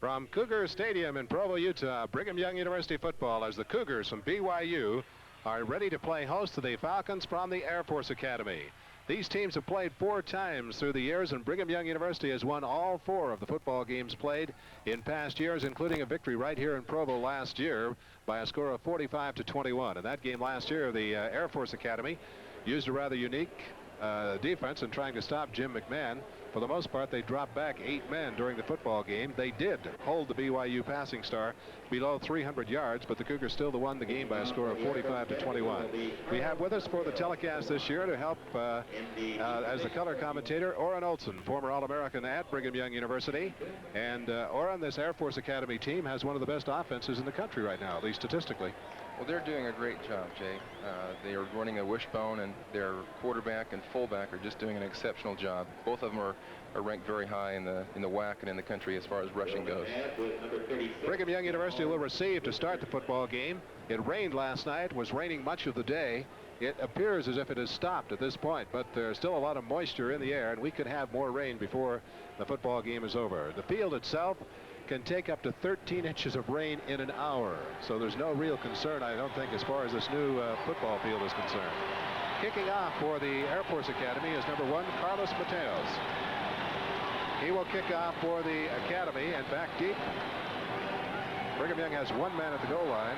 From Cougar Stadium in Provo, Utah, Brigham Young University football as the Cougars from BYU are ready to play host to the Falcons from the Air Force Academy. These teams have played 4 times through the years, and Brigham Young University has won all 4 of the football games played in past years, including a victory right here in Provo last year by a score of 45-21. And that game last year, the Air Force Academy used a rather unique defense in trying to stop Jim McMahon. For the most part, they dropped back 8 men during the football game. They did hold the BYU passing star below 300 yards, but the Cougars still won the game by a score of 45-21. We have with us for the telecast this year to help as the color commentator, Orrin Olson, former All-American at Brigham Young University. And Orrin, this Air Force Academy team has one of the best offenses in the country right now, at least statistically. Well, they're doing a great job, Jay. They are running a wishbone, and their quarterback and fullback are just doing an exceptional job. Both of them are ranked very high in the WAC and in the country as far as rushing goes. Brigham Young University will receive to start the football game. It rained last night, was raining much of the day. It appears as if it has stopped at this point, but there's still a lot of moisture in the air, and we could have more rain before the football game is over. The field itself can take up to 13 inches of rain in an hour, so there's no real concern, I don't think, as far as this new football field is concerned. Kicking off for the Air Force Academy is number 1, Carlos Mateos. He will kick off for the Academy, and back deep, Brigham Young has 1 man at the goal line.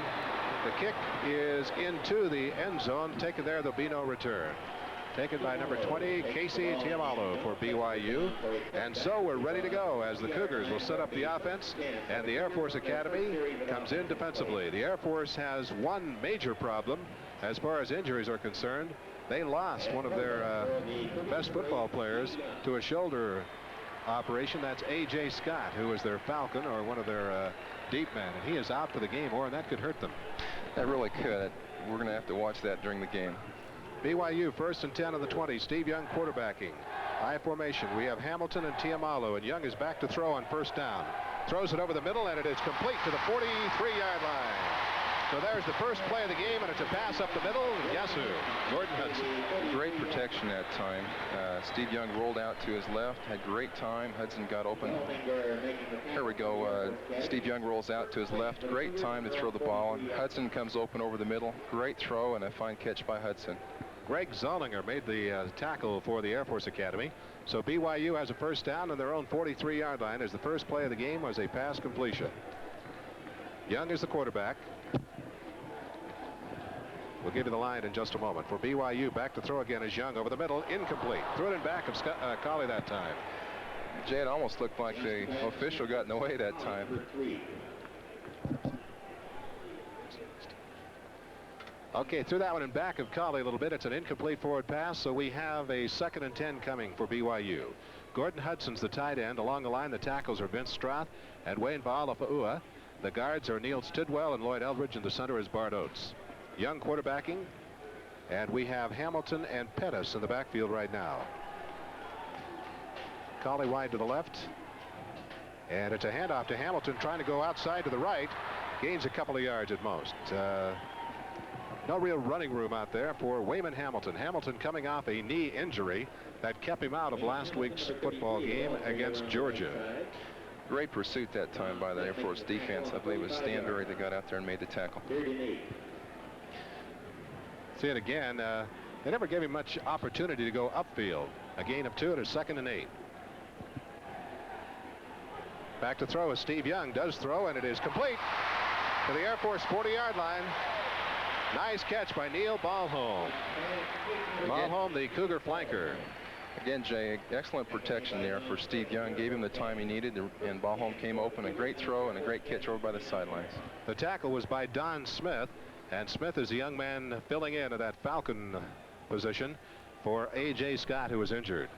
The kick is into the end zone. Taken there, there'll be no return. Taken by number 20, Casey Tiamalo for BYU. And so we're ready to go as the Cougars will set up the offense, and the Air Force Academy comes in defensively. The Air Force has one major problem as far as injuries are concerned. They lost one of their best football players to a shoulder operation. That's A.J. Scott, who is their Falcon, or one of their deep men, and he is out for the game, and that could hurt them. That really could. We're going to have to watch that during the game. BYU 1st and 10 on the 20. Steve Young quarterbacking. High formation. We have Hamilton and Tiamalo, and Young is back to throw on 1st down. Throws it over the middle, and it is complete to the 43-yard line. So there's the first play of the game, and it's a pass up the middle. Guess who? Gordon Hudson. Great protection that time. Steve Young rolled out to his left, had great time. Hudson got open. Here we go. Steve Young rolls out to his left. Great time to throw the ball. And Hudson comes open over the middle. Great throw and a fine catch by Hudson. Greg Zollinger made the tackle for the Air Force Academy. So BYU has a 1st down on their own 43-yard line, as the first play of the game was a pass completion. Young is the quarterback. We'll give you the line in just a moment. For BYU, back to throw again is Young over the middle, incomplete. Threw it in back of Colley that time. Jay, it almost looked like the official got in the way that time. Okay, threw that one in back of Colley a little bit. It's an incomplete forward pass, so we have a 2nd and 10 coming for BYU. Gordon Hudson's the tight end. Along the line, the tackles are Vince Strath and Wayne Baalafa'ua. The guards are Neil Stidwell and Lloyd Eldridge, and the center is Bart Oates. Young quarterbacking, and we have Hamilton and Pettis in the backfield right now. Colley wide to the left, and it's a handoff to Hamilton, trying to go outside to the right. Gains a couple of yards at most. No real running room out there for Wayman Hamilton. Hamilton coming off a knee injury that kept him out of last week's football game against Georgia. Great pursuit that time by the Air Force defense. I believe it was Stanberry that got out there and made the tackle. See it again. They never gave him much opportunity to go upfield. A gain of 2 and a 2nd and 8. Back to throw as Steve Young does throw, and it is complete to the Air Force 40-yard line. Nice catch by Neil Balholm. Balholm, the Cougar flanker. Again, Jay, excellent protection there for Steve Young. Gave him the time he needed, and Balholm came open. A great throw and a great catch over by the sidelines. The tackle was by Don Smith. And Smith is a young man filling in at that Falcon position for A.J. Scott, who was injured.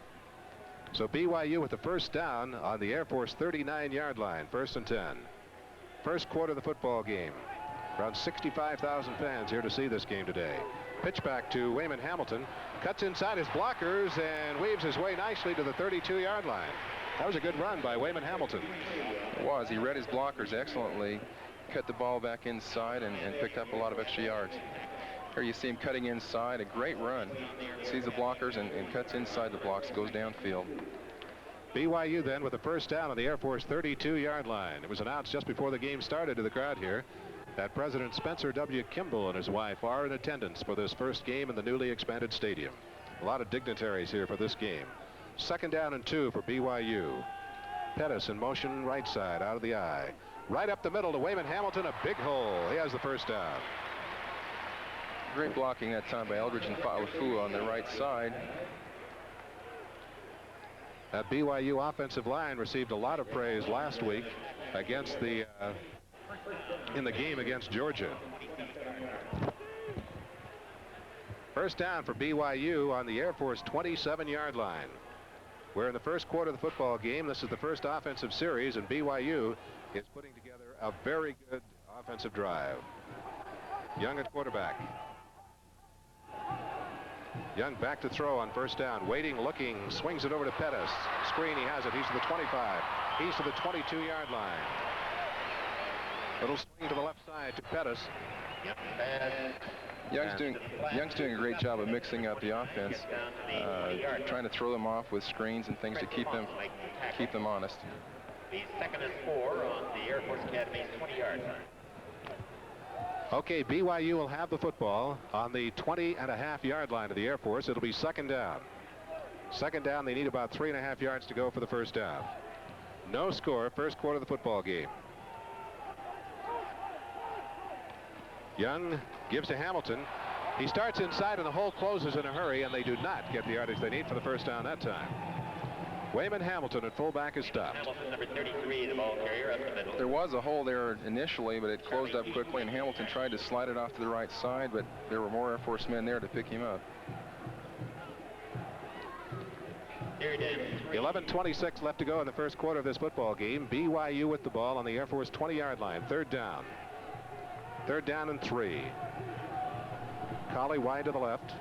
So BYU with the 1st down on the Air Force 39-yard line, 1st and 10. First quarter of the football game. Around 65,000 fans here to see this game today. Pitch back to Wayman Hamilton. Cuts inside his blockers and weaves his way nicely to the 32-yard line. That was a good run by Wayman Hamilton. It was. He read his blockers excellently. Cut the ball back inside and picked up a lot of extra yards. Here you see him cutting inside, a great run. Sees the blockers and cuts inside the blocks, goes downfield. BYU then with the first down on the Air Force 32-yard line. It was announced just before the game started to the crowd here that President Spencer W. Kimball and his wife are in attendance for this first game in the newly expanded stadium. A lot of dignitaries here for this game. Second down and 2 for BYU. Pettis in motion right side out of the eye. Right up the middle to Wayman Hamilton, a big hole. He has the first down. Great blocking that time by Eldridge and Fa'afu on the right side. That BYU offensive line received a lot of praise last week against the in the game against Georgia. First down for BYU on the Air Force 27-yard line. We're in the first quarter of the football game. This is the first offensive series, and BYU is putting together a very good offensive drive. Young at quarterback. Young back to throw on first down. Waiting, looking, swings it over to Pettis. Screen, he has it. He's to the 25. He's to the 22-yard line. Little swing to the left side to Pettis. Young's doing a great job of mixing up the offense, trying to throw them off with screens and things to keep them honest. The second and 4 on the Air Force Academy's 20-yard line. Okay, BYU will have the football on the 20.5-yard line of the Air Force. It'll be second down. Second down, they need about 3.5 yards to go for the first down. No score, first quarter of the football game. Young gives to Hamilton. He starts inside and the hole closes in a hurry, and they do not get the yardage they need for the first down that time. Wayman Hamilton at fullback is stopped. Hamilton, number 33, the ball carrier up the middle. There was a hole there initially, but it closed up quickly, and Hamilton tried to slide it off to the right side, but there were more Air Force men there to pick him up. 11:26 left to go in the first quarter of this football game. BYU with the ball on the Air Force 20-yard line. Third down. Third down and 3. Colley wide to the left.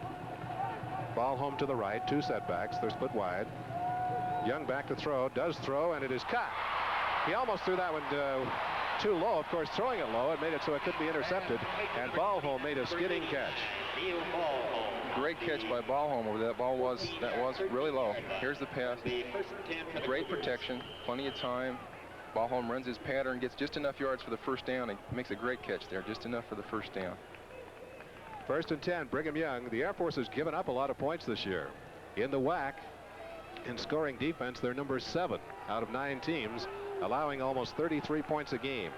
Ball home to the right. 2 setbacks. They're split wide. Young back to throw, does throw, and it is caught. He almost threw that one too low. Of course, throwing it low, it made it so it couldn't be intercepted. And Ballholm made a skidding catch. Great catch by Ballholm. That was really low. Here's the pass. Great protection, plenty of time. Ballholm runs his pattern, gets just enough yards for the first down, and makes a great catch there, just enough for the first down. First and 10, Brigham Young. The Air Force has given up a lot of points this year. In the WAC, in scoring defense, they're number 7 out of 9 teams, allowing almost 33 points a game.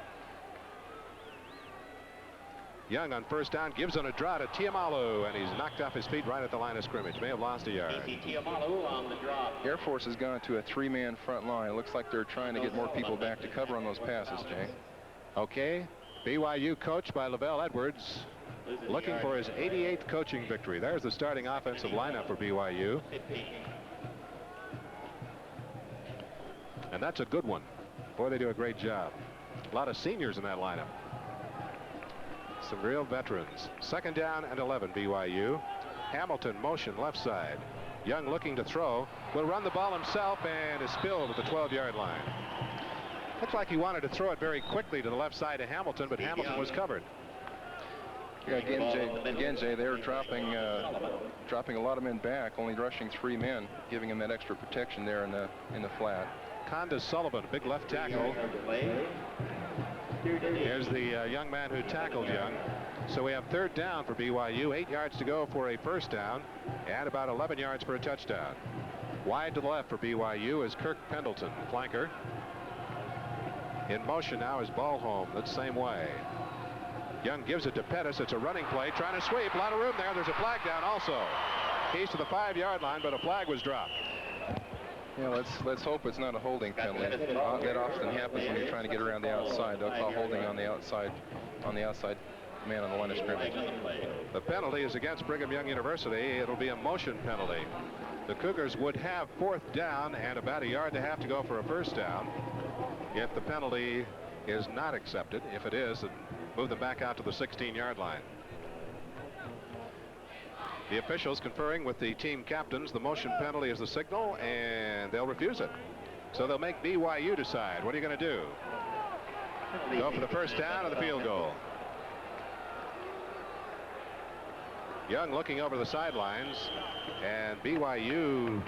Young on first down gives on a draw to Tiamalu, and he's knocked off his feet right at the line of scrimmage. May have lost a yard. Tiamalu on the drop. Air Force has gone to a 3-man front line. It looks like they're trying to get more people back to cover on those passes, Jay. Okay, BYU coached by Lavell Edwards, looking for his 88th coaching victory. There's the starting offensive lineup for BYU. And that's a good one. Boy, they do a great job. A lot of seniors in that lineup. Some real veterans. Second down and 11, BYU. Hamilton motion left side. Young looking to throw. Will run the ball himself and is spilled at the 12-yard line. Looks like he wanted to throw it very quickly to the left side of Hamilton, but Hamilton was covered. Yeah, again, Jay, they were dropping a lot of men back, only rushing 3 men, giving him that extra protection there in the flat. Condas Sullivan, big left tackle. Here's the young man who tackled Young. So we have third down for BYU, 8 yards to go for a first down, and about 11 yards for a touchdown. Wide to the left for BYU is Kirk Pendleton, flanker. In motion now is Ballholm, that same way. Young gives it to Pettis. It's a running play, trying to sweep. A lot of room there. There's a flag down also. He's to the 5-yard line, but a flag was dropped. Yeah, let's hope it's not a holding penalty. That often happens when you're trying to get around the outside. They'll call holding on the outside man on the line of scrimmage. The penalty is against Brigham Young University. It'll be a motion penalty. The Cougars would have 4th down and about 1.5 yards to go for a first down if the penalty is not accepted. If it is, then move them back out to the 16-yard line. The officials conferring with the team captains. The motion penalty is the signal, and they'll refuse it. So they'll make BYU decide. What are you going to do? Go for the first down or the field goal? Young looking over the sidelines, and BYU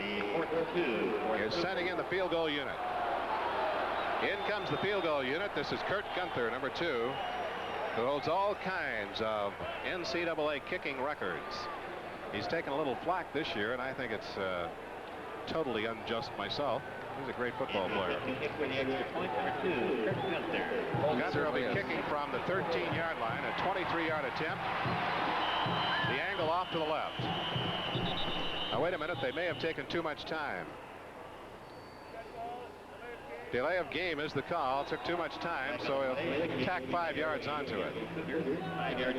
is sending in the field goal unit. In comes the field goal unit. This is Kurt Gunther, number 2, who holds all kinds of NCAA kicking records. He's taken a little flack this year, and I think it's totally unjust myself. He's a great football player. Gunther will be kicking from the 13-yard line, a 23-yard attempt. The angle off to the left. Now wait a minute, they may have taken too much time. Delay of game is the call. Took too much time, so he'll tack 5 yards onto it.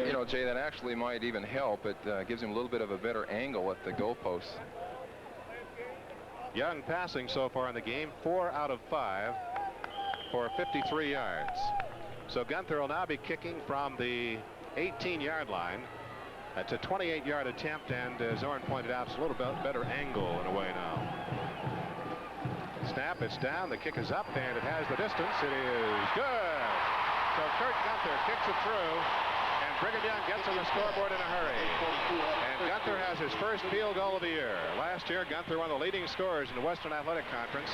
You know, Jay, that actually might even help. It gives him a little bit of a better angle at the goalpost. Young passing so far in the game, 4 out of 5 for 53 yards. So Gunther will now be kicking from the 18-yard line. That's a 28-yard attempt, and as Orrin pointed out, it's a little bit better angle in a way now. Snap, it's down, the kick is up, and it has the distance. It is good. So Kurt Gunther kicks it through, and Brigham Young gets on the scoreboard in a hurry. And Gunther has his first field goal of the year. Last year, Gunther one of the leading scorers in the Western Athletic Conference.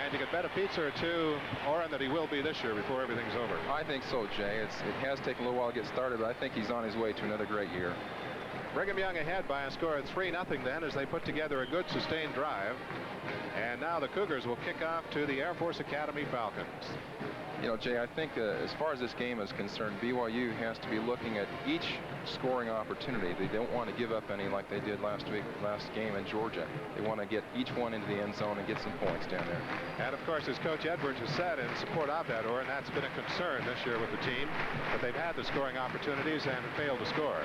And you could bet a pizza or two, Orrin, that he will be this year before everything's over. I think so, Jay. It has taken a little while to get started, but I think he's on his way to another great year. Brigham Young ahead by a score of 3-0 then as they put together a good sustained drive. And now the Cougars will kick off to the Air Force Academy Falcons. You know, Jay, I think as far as this game is concerned, BYU has to be looking at each scoring opportunity. They don't want to give up any like they did last game in Georgia. They want to get each one into the end zone and get some points down there. And of course, as Coach Edwards has said in support of that, Orrin, that's been a concern this year with the team, that they've had the scoring opportunities and failed to score.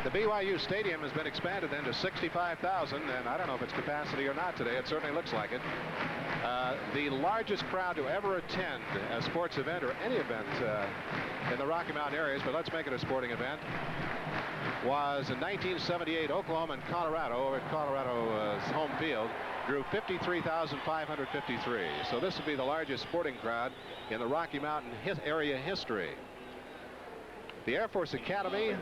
The BYU Stadium has been expanded into 65,000, and I don't know if it's capacity or not today. It certainly looks like it. The largest crowd to ever attend a sports event or any event in the Rocky Mountain areas, but let's make it a sporting event, was in 1978 Oklahoma and Colorado, over at Colorado's home field, drew 53,553. So this would be the largest sporting crowd in the Rocky Mountain area history. The Air Force Academy,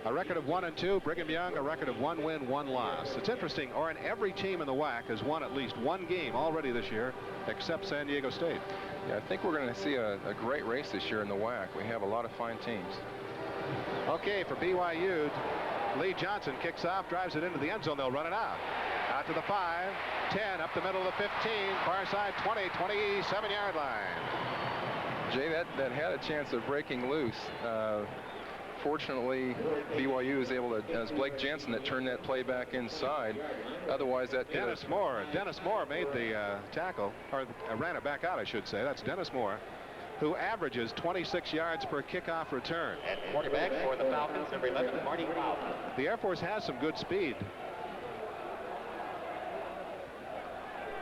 a record of 1-2. Brigham Young, a record of 1 win, 1 loss. It's interesting, Orrin, every team in the WAC has won at least one game already this year, except San Diego State. Yeah, I think we're going to see a great race this year in the WAC. We have a lot of fine teams. Okay, for BYU, Lee Johnson kicks off, drives it into the end zone. They'll run it out. Out to the 5, 10, up the middle of the 15, far side 20, 27-yard line. Jay, that had a chance of breaking loose. Fortunately, BYU is able to, as Blake Jensen, that turned that play back inside. Otherwise, that Dennis Moore made the tackle, or ran it back out, I should say. That's Dennis Moore, who averages 26 yards per kickoff return. And quarterback for the Falcons, number 11, Marty Powell. The Air Force has some good speed.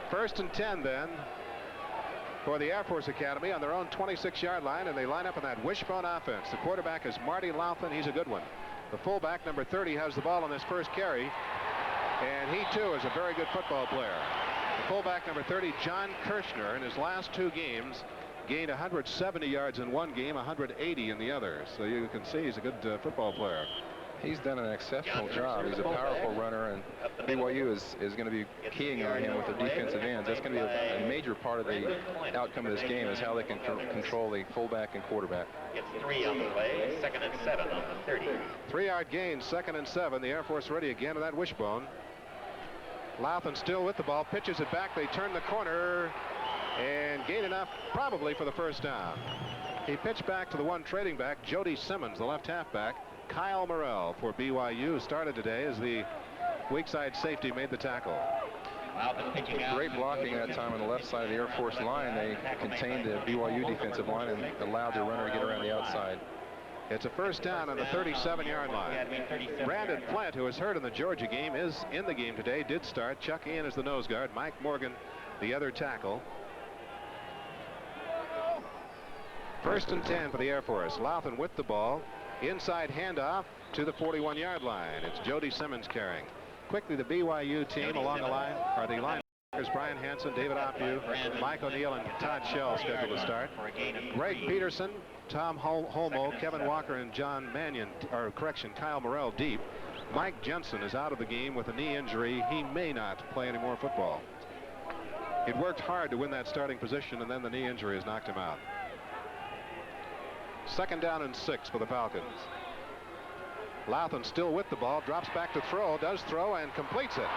1st and 10 then for the Air Force Academy on their own 26-yard line, and they line up in that wishbone offense. The quarterback is Marty Louthan. He's a good one. The fullback, number 30, has the ball on his first carry, and he too is a very good football player. The fullback, number 30, John Kirshner, in his last 2 games gained 170 yards in one game, 180 in the other. So you can see he's a good football player. He's done an exceptional job. He's a powerful runner, and BYU is going to be keying on him with their defensive ends. That's going to be a major part of the outcome of this game, is how they can control the fullback and quarterback. It's 3 on the play, 2nd and 7 on the 30. 3-yard gain, 2nd and 7. The Air Force ready again to that wishbone. Louthan still with the ball, pitches it back. They turn the corner and gain enough probably for the first down. He pitched back to the one trading back, Jody Simmons, the left halfback. Kyle Morrell for BYU started today as the weak side safety made the tackle. Great blocking that time on the left side of the Air Force line. They contained the BYU defensive line and allowed their runner to get around the outside. It's a first down on the 37-yard line. Brandon Flint, who was hurt in the Georgia game, is in the game today, did start. Chuck Ian is the nose guard. Mike Morgan, the other tackle. 1st and 10 for the Air Force. Louthan with the ball. Inside handoff to the 41-yard line. It's Jody Simmons carrying. Quickly, the BYU team along the line, or the line. There's Brian Hansen, David Opue, Mike O'Neill, and Todd Shell scheduled to start. Greg Peterson, Tom Holmo, Kevin Walker, and John Mannion, or correction, Kyle Morrell deep. Mike Jensen is out of the game with a knee injury. He may not play any more football. He'd worked hard to win that starting position, and then the knee injury has knocked him out. 2nd down and 6 for the Falcons. Louthan still with the ball, drops back to throw, does throw, and completes it.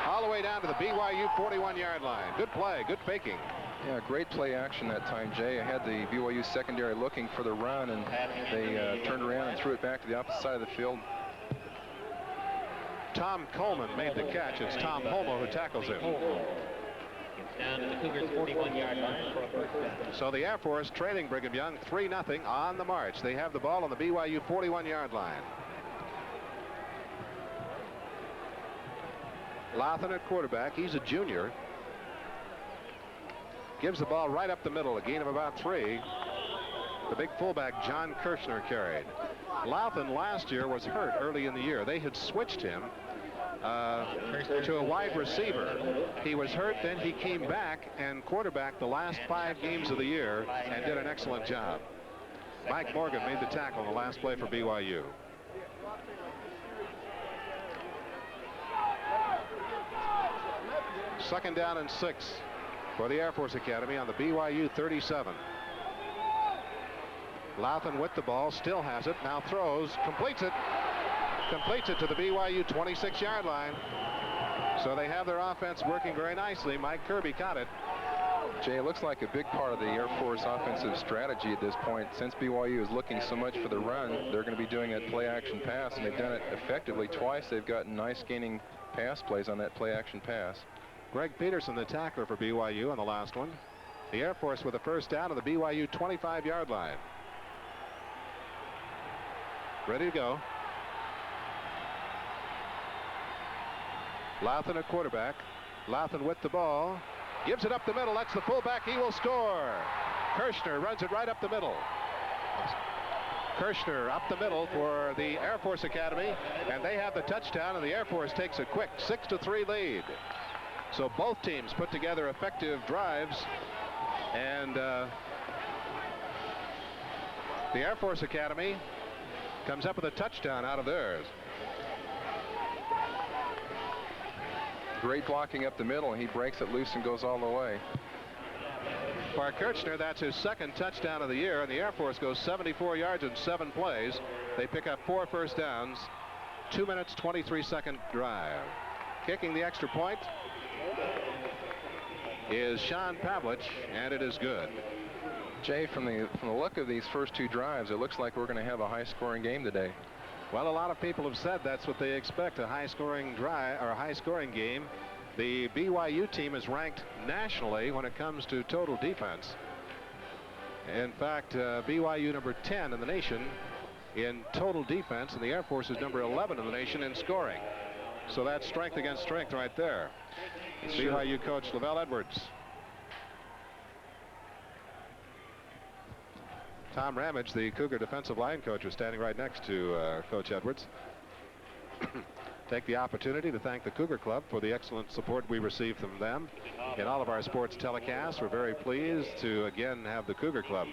All the way down to the BYU 41-yard line. Good play, good faking. Yeah, great play action that time, Jay. I had the BYU secondary looking for the run, and they turned around and threw it back to the opposite side of the field. Tom Coleman made the catch. It's Tom Holmo who tackles him. It's down to the Cougars 41-yard line for a first down. So the Air Force trailing Brigham Young 3-0 on the march. They have the ball on the BYU 41-yard line. Louthan at quarterback. He's a junior. Gives the ball right up the middle, a gain of about 3. The big fullback, John Kirshner, carried. Louthan last year was hurt early in the year. They had switched him to a wide receiver. He was hurt, then he came back and quarterbacked the last 5 games of the year and did an excellent job. Mike Morgan made the tackle on the last play for BYU. Second down and 6 for the Air Force Academy on the BYU 37. Louthan with the ball, still has it, now throws, completes it to the BYU 26-yard line. So they have their offense working very nicely. Mike Kirby caught it. Jay, it looks like a big part of the Air Force offensive strategy at this point. Since BYU is looking so much for the run, they're going to be doing that play-action pass, and they've done it effectively twice. They've gotten nice gaining pass plays on that play-action pass. Greg Peterson, the tackler for BYU on the last one. The Air Force with a first down on the BYU 25-yard line. Ready to go. Louthan at quarterback. Louthan with the ball. Gives it up the middle. That's the fullback. He will score. Kirshner runs it right up the middle. Kirshner up the middle for the Air Force Academy. And they have the touchdown, and the Air Force takes a quick 6-3 lead. So both teams put together effective drives. And the Air Force Academy comes up with a touchdown out of theirs. Great blocking up the middle, and he breaks it loose and goes all the way. For Kirshner, that's his 2nd touchdown of the year, and the Air Force goes 74 yards in 7 plays. They pick up 4 first downs. 2 minutes, 23-second drive. Kicking the extra point is Sean Pavlich, and it is good. Jay, from the look of these first 2 drives, it looks like we're going to have a high-scoring game today. Well, a lot of people have said that's what they expect, a high-scoring drive or a high-scoring game. The BYU team is ranked nationally when it comes to total defense. In fact, BYU number 10 in the nation in total defense, and the Air Force is number 11 in the nation in scoring. So that's strength against strength right there. Sure. BYU coach Lavell Edwards. Tom Ramage, the Cougar defensive line coach, was standing right next to Coach Edwards. Take the opportunity to thank the Cougar Club for the excellent support we receive from them in all of our sports telecasts. We're very pleased to again have the Cougar Club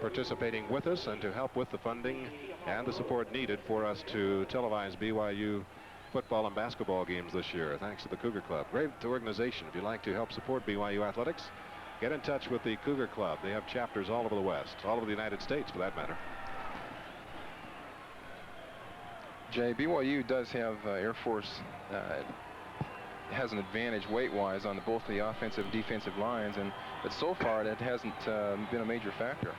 participating with us and to help with the funding and the support needed for us to televise BYU football and basketball games this year. Thanks to the Cougar Club. Great organization. If you'd like to help support BYU athletics, get in touch with the Cougar Club. They have chapters all over the West, all over the United States for that matter. Jay, BYU does have Air Force has an advantage weight-wise on both the offensive and defensive lines, but so far that hasn't been a major factor.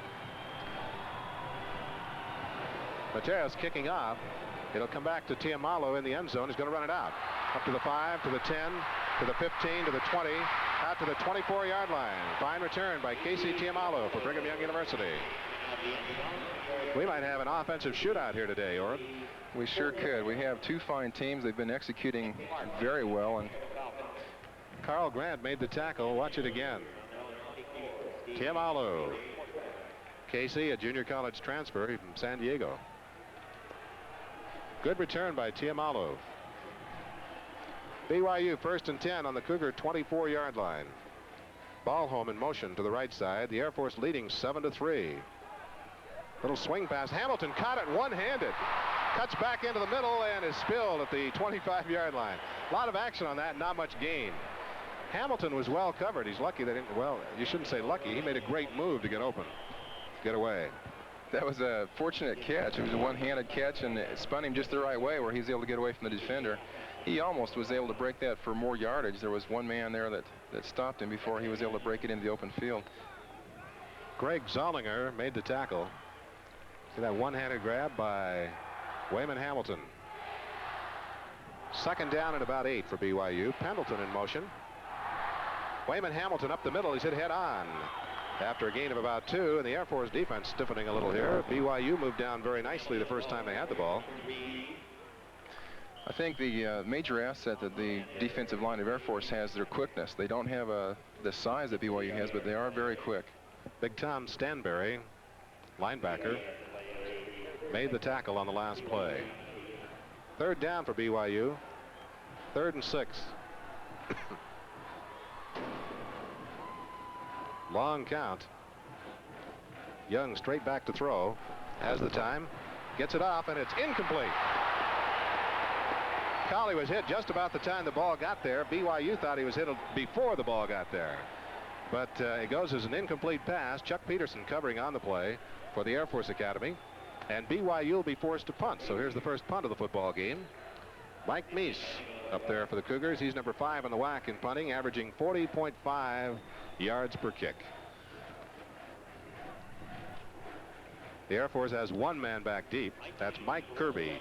Materas kicking off. It'll come back to Tiamalo in the end zone. He's going to run it out. Up to the 5, to the 10, to the 15, to the 20, out to the 24-yard line. Fine return by Casey Tiamalo for Brigham Young University. We might have an offensive shootout here today, Orrin. We sure could. We have 2 fine teams. They've been executing very well. And Carl Grant made the tackle. Watch it again. Tiamalo. Casey, a junior college transfer from San Diego. Good return by Tiamalo. BYU 1st and 10 on the Cougar 24-yard line. Ball home in motion to the right side. The Air Force leading 7-3. Little swing pass. Hamilton caught it one-handed. Cuts back into the middle and is spilled at the 25-yard line. A lot of action on that, not much gain. Hamilton was well covered. He's lucky they didn't, well, you shouldn't say lucky. He made a great move to get open, get away. That was a fortunate catch. It was a one-handed catch, and it spun him just the right way where he was able to get away from the defender. He almost was able to break that for more yardage. There was one man there that stopped him before he was able to break it into the open field. Greg Zollinger made the tackle. See that one-handed grab by Wayman Hamilton. 2nd down and about 8 for BYU. Pendleton in motion. Wayman Hamilton up the middle. He's hit head on after a gain of about 2, and the Air Force defense stiffening a little here. BYU moved down very nicely the first time they had the ball. I think the major asset that the defensive line of Air Force has is their quickness. They don't have the size that BYU has, but they are very quick. Big Tom Stanberry, linebacker, made the tackle on the last play. 3rd down for BYU. 3rd and 6. Long count. Young straight back to throw. Has the time. Gets it off, and it's incomplete. Colley was hit just about the time the ball got there. BYU thought he was hit before the ball got there. But it goes as an incomplete pass. Chuck Peterson covering on the play for the Air Force Academy. And BYU will be forced to punt. So here's the first punt of the football game. Mike Meese up there for the Cougars. He's number 5 on the WAC in punting, averaging 40.5 yards per kick. The Air Force has one man back deep. That's Mike Kirby.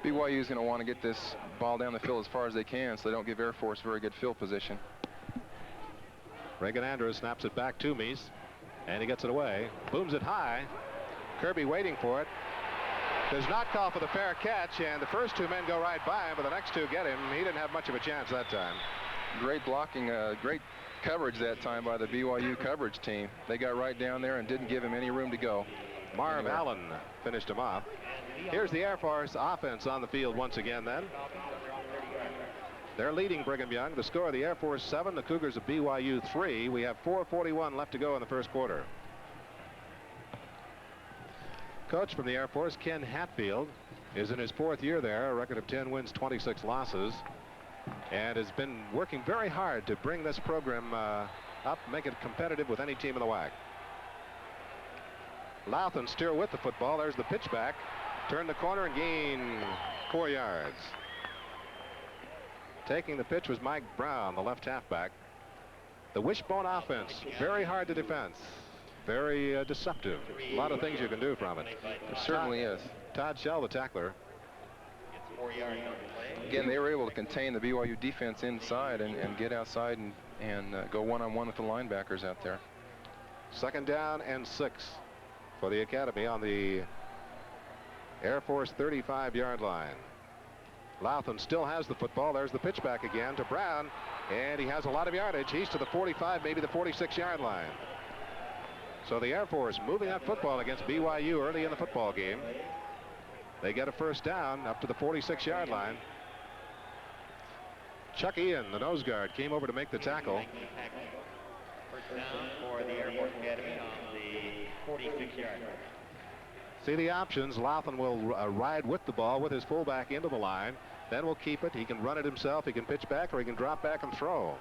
BYU is going to want to get this ball down the field as far as they can so they don't give Air Force very good field position. Reagan Andrews snaps it back to Meese, and he gets it away. Booms it high. Kirby waiting for it. Does not call for the fair catch, and the first 2 men go right by him, but the next 2 get him. He didn't have much of a chance that time. Great blocking, great coverage that time by the BYU coverage team. They got right down there and didn't give him any room to go. Marv Allen finished him off. Here's the Air Force offense on the field once again then. They're leading Brigham Young. The score of the Air Force 7, the Cougars of BYU 3. We have 4:41 left to go in the first quarter. Coach from the Air Force, Ken Hatfield, is in his 4th year there, a record of 10 wins, 26 losses, and has been working very hard to bring this program up, make it competitive with any team in the WAC. Louthan still with the football. There's the pitch back. Turn the corner and gain 4 yards. Taking the pitch was Mike Brown, the left halfback. The wishbone offense, very hard to defend. Very deceptive. A lot of things you can do from it. It certainly is. Todd Shell, the tackler. Again, they were able to contain the BYU defense inside and get outside and go one-on-one with the linebackers out there. 2nd down and 6 for the Academy on the Air Force 35-yard line. Louthan still has the football. There's the pitch back again to Brown, and he has a lot of yardage. He's to the 45, maybe the 46-yard line. So the Air Force moving that football against BYU early in the football game. They get a 1st down up to the 46-yard line. Chuck Ian, the nose guard, came over to make the tackle. 1st down for the Air Force Academy on the 46-yard line. See the options. Louthan will ride with the ball with his fullback into the line. Then we'll keep it. He can run it himself. He can pitch back, or he can drop back and throw.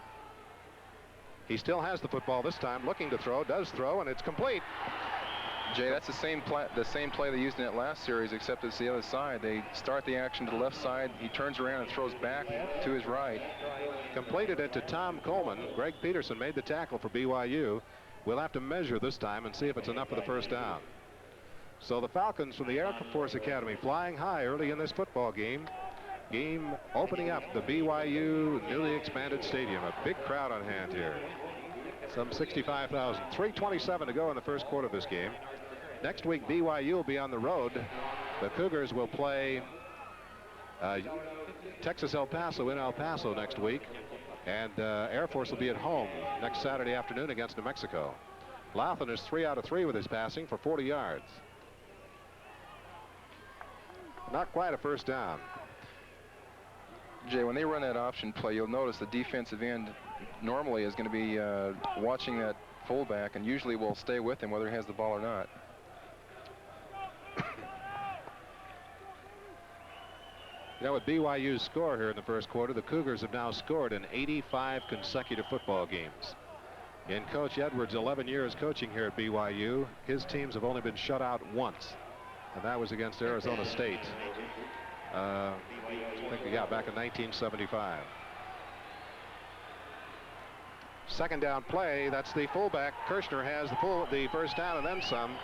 He still has the football this time, looking to throw, does throw, and it's complete. Jay, that's the same play they used in that last series, except it's the other side. They start the action to the left side. He turns around and throws back to his right. Completed it to Tom Coleman. Greg Peterson made the tackle for BYU. We'll have to measure this time and see if it's enough for the 1st down. So the Falcons from the Air Force Academy flying high early in this football game. Game opening up the BYU newly expanded stadium. A big crowd on hand here. Some 65,000. 3:27 to go in the first quarter of this game. Next week, BYU will be on the road. The Cougars will play Texas El Paso in El Paso next week. And Air Force will be at home next Saturday afternoon against New Mexico. Louthan is 3 out of 3 with his passing for 40 yards. Not quite a 1st down. Jay, when they run that option play, you'll notice the defensive end normally is going to be watching that fullback, and usually will stay with him whether he has the ball or not. You know, with BYU's score here in the first quarter, the Cougars have now scored in 85 consecutive football games. In Coach Edwards' 11 years coaching here at BYU, his teams have only been shut out once, and that was against Arizona State. I think, yeah, back in 1975. Second down play. That's the fullback. Kirshner has the first down and then some.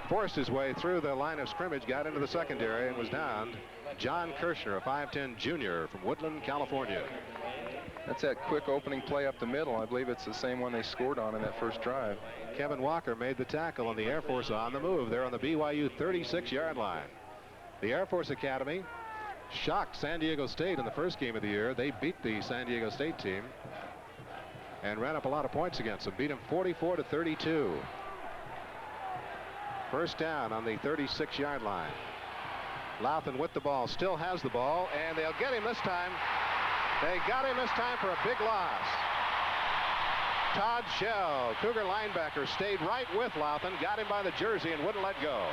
Forced his way through the line of scrimmage, got into the secondary, and was downed. John Kirshner, a 5'10" junior from Woodland, California. That's that quick opening play up the middle. I believe it's the same one they scored on in that first drive. Kevin Walker made the tackle, on the Air Force on the move. They're on the BYU 36-yard line. The Air Force Academy shocked San Diego State in the first game of the year. They beat the San Diego State team and ran up a lot of points against them. Beat them 44-32. First down on the 36-yard line. Louthan with the ball, still has the ball, and they'll get him this time. They got him this time for a big loss. Todd Shell, Cougar linebacker, stayed right with Louthan, got him by the jersey and wouldn't let go.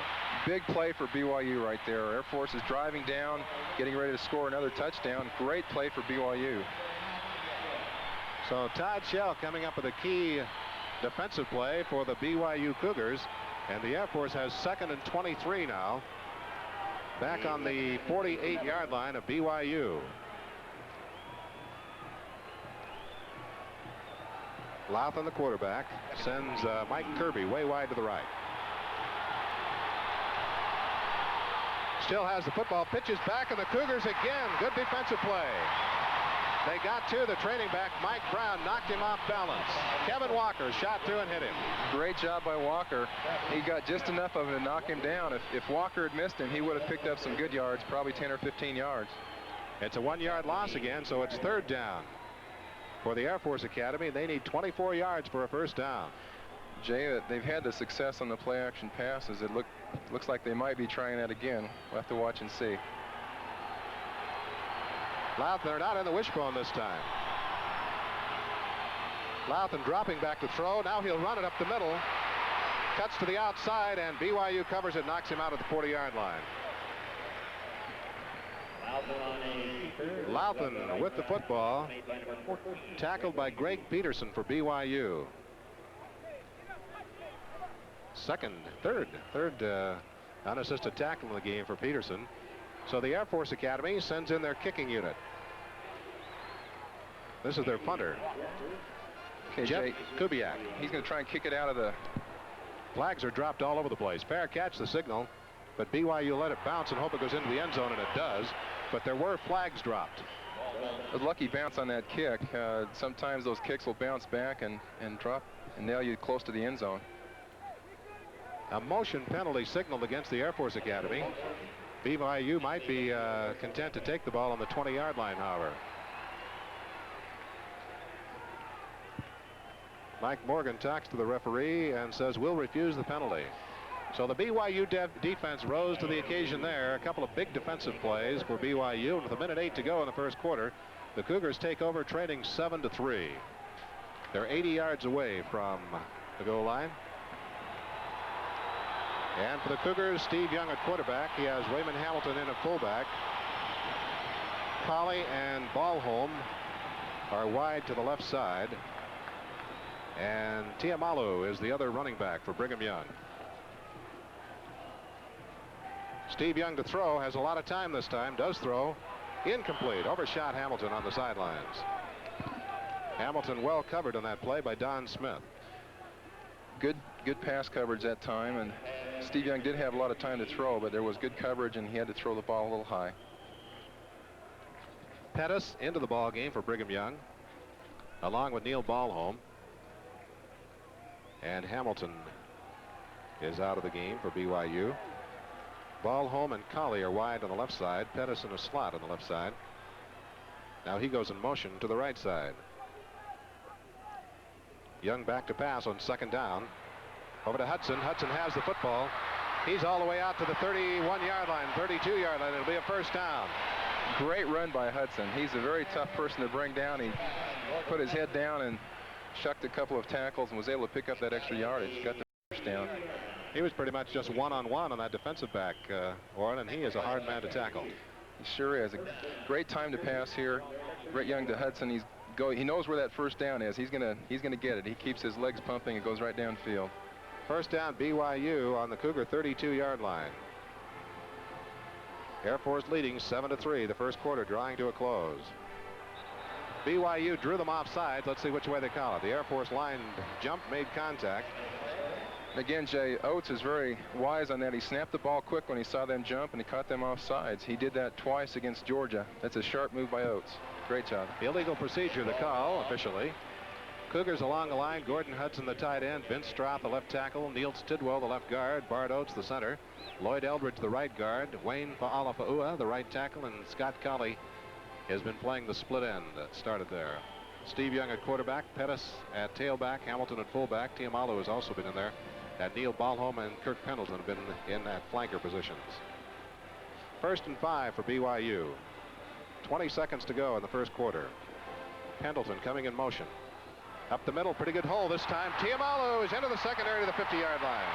Big play for BYU right there. Air Force is driving down, getting ready to score another touchdown. Great play for BYU. So Todd Shell coming up with a key defensive play for the BYU Cougars, and the Air Force has 2nd and 23 now. Back on the 48-yard line of BYU. Louthan, the quarterback, sends Mike Kirby way wide to the right. Still has the football, pitches back, and the Cougars again. Good defensive play. They got to the training back. Mike Brown knocked him off balance. Kevin Walker shot through and hit him. Great job by Walker. He got just enough of him to knock him down. If Walker had missed him, he would have picked up some good yards, probably 10 or 15 yards. It's a 1-yard loss again, so it's 3rd down for the Air Force Academy. They need 24 yards for a first down. Jay, they've had the success on the play-action passes. It looks like they might be trying that again. We'll have to watch and see. Louthan, they're not in the wishbone this time. Louthan dropping back to throw. Now he'll run it up the middle. Cuts to the outside, and BYU covers it, knocks him out at the 40-yard line. Louthan with the football. Tackled by Greg Peterson for BYU. Third unassisted tackle in the game for Peterson. So the Air Force Academy sends in their kicking unit. This is their punter. Okay, Jeff Jay, Kubiak. He's going to try and kick it out of the... Flags are dropped all over the place. Fair catch, the signal, but BYU let it bounce and hope it goes into the end zone, and it does. But there were flags dropped. A lucky bounce on that kick. Sometimes those kicks will bounce back and drop and nail you close to the end zone. A motion penalty signaled against the Air Force Academy. BYU might be content to take the ball on the 20-yard line, however. Mike Morgan talks to the referee and says, we'll refuse the penalty. So the BYU defense rose to the occasion there. A couple of big defensive plays for BYU. And with 1:08 to go in the first quarter, the Cougars take over, trailing 7-3. They're 80 yards away from the goal line. And for the Cougars, Steve Young at quarterback. He has Raymond Hamilton in at fullback. Colley and Ballholm are wide to the left side. And Tiamalu is the other running back for Brigham Young. Steve Young to throw, has a lot of time this time, does throw. Incomplete, overshot Hamilton on the sidelines. Hamilton well covered on that play by Don Smith. Good pass coverage that time, and Steve Young did have a lot of time to throw, but there was good coverage and he had to throw the ball a little high. Pettis into the ball game for Brigham Young, along with Neil Ballholm. And Hamilton is out of the game for BYU. Ballholm and Colley are wide on the left side. Pettis in a slot on the left side. Now he goes in motion to the right side. Young back to pass on 2nd down. Over to Hudson. Hudson has the football. He's all the way out to the 31-yard line, 32-yard line. It'll be a first down. Great run by Hudson. He's a very tough person to bring down. He put his head down and shucked a couple of tackles and was able to pick up that extra yardage. Got the first down. He was pretty much just one-on-one on that defensive back, Warren, and he is a hard man to tackle. He sure is. A great time to pass here. Brett Young to Hudson. He knows where that first down is. He's gonna get it. He keeps his legs pumping. It goes right downfield. First down, BYU on the Cougar 32-yard line. Air Force leading 7-3. The first quarter drawing to a close. BYU drew them offside. Let's see which way they call it. The Air Force line jumped, made contact. Again, Jay, Oates is very wise on that. He snapped the ball quick when he saw them jump, and he caught them off sides. He did that twice against Georgia. That's a sharp move by Oates. Great job. Illegal procedure, the call officially. Cougars along the line. Gordon Hudson, the tight end. Vince Stroth, the left tackle. Neil Stidwell, the left guard. Bart Oates, the center. Lloyd Eldridge, the right guard. Wayne Fa'alafa'ua, the right tackle. And Scott Colley has been playing the split end that started there. Steve Young at quarterback. Pettis at tailback. Hamilton at fullback. Tiamalu has also been in there. And Neil Balholm and Kirk Pendleton have been in at flanker positions. 1st and 5 for BYU. 20 seconds to go in the first quarter. Pendleton coming in motion. Up the middle, pretty good hole this time. Tiamalu is into the secondary to the 50-yard line.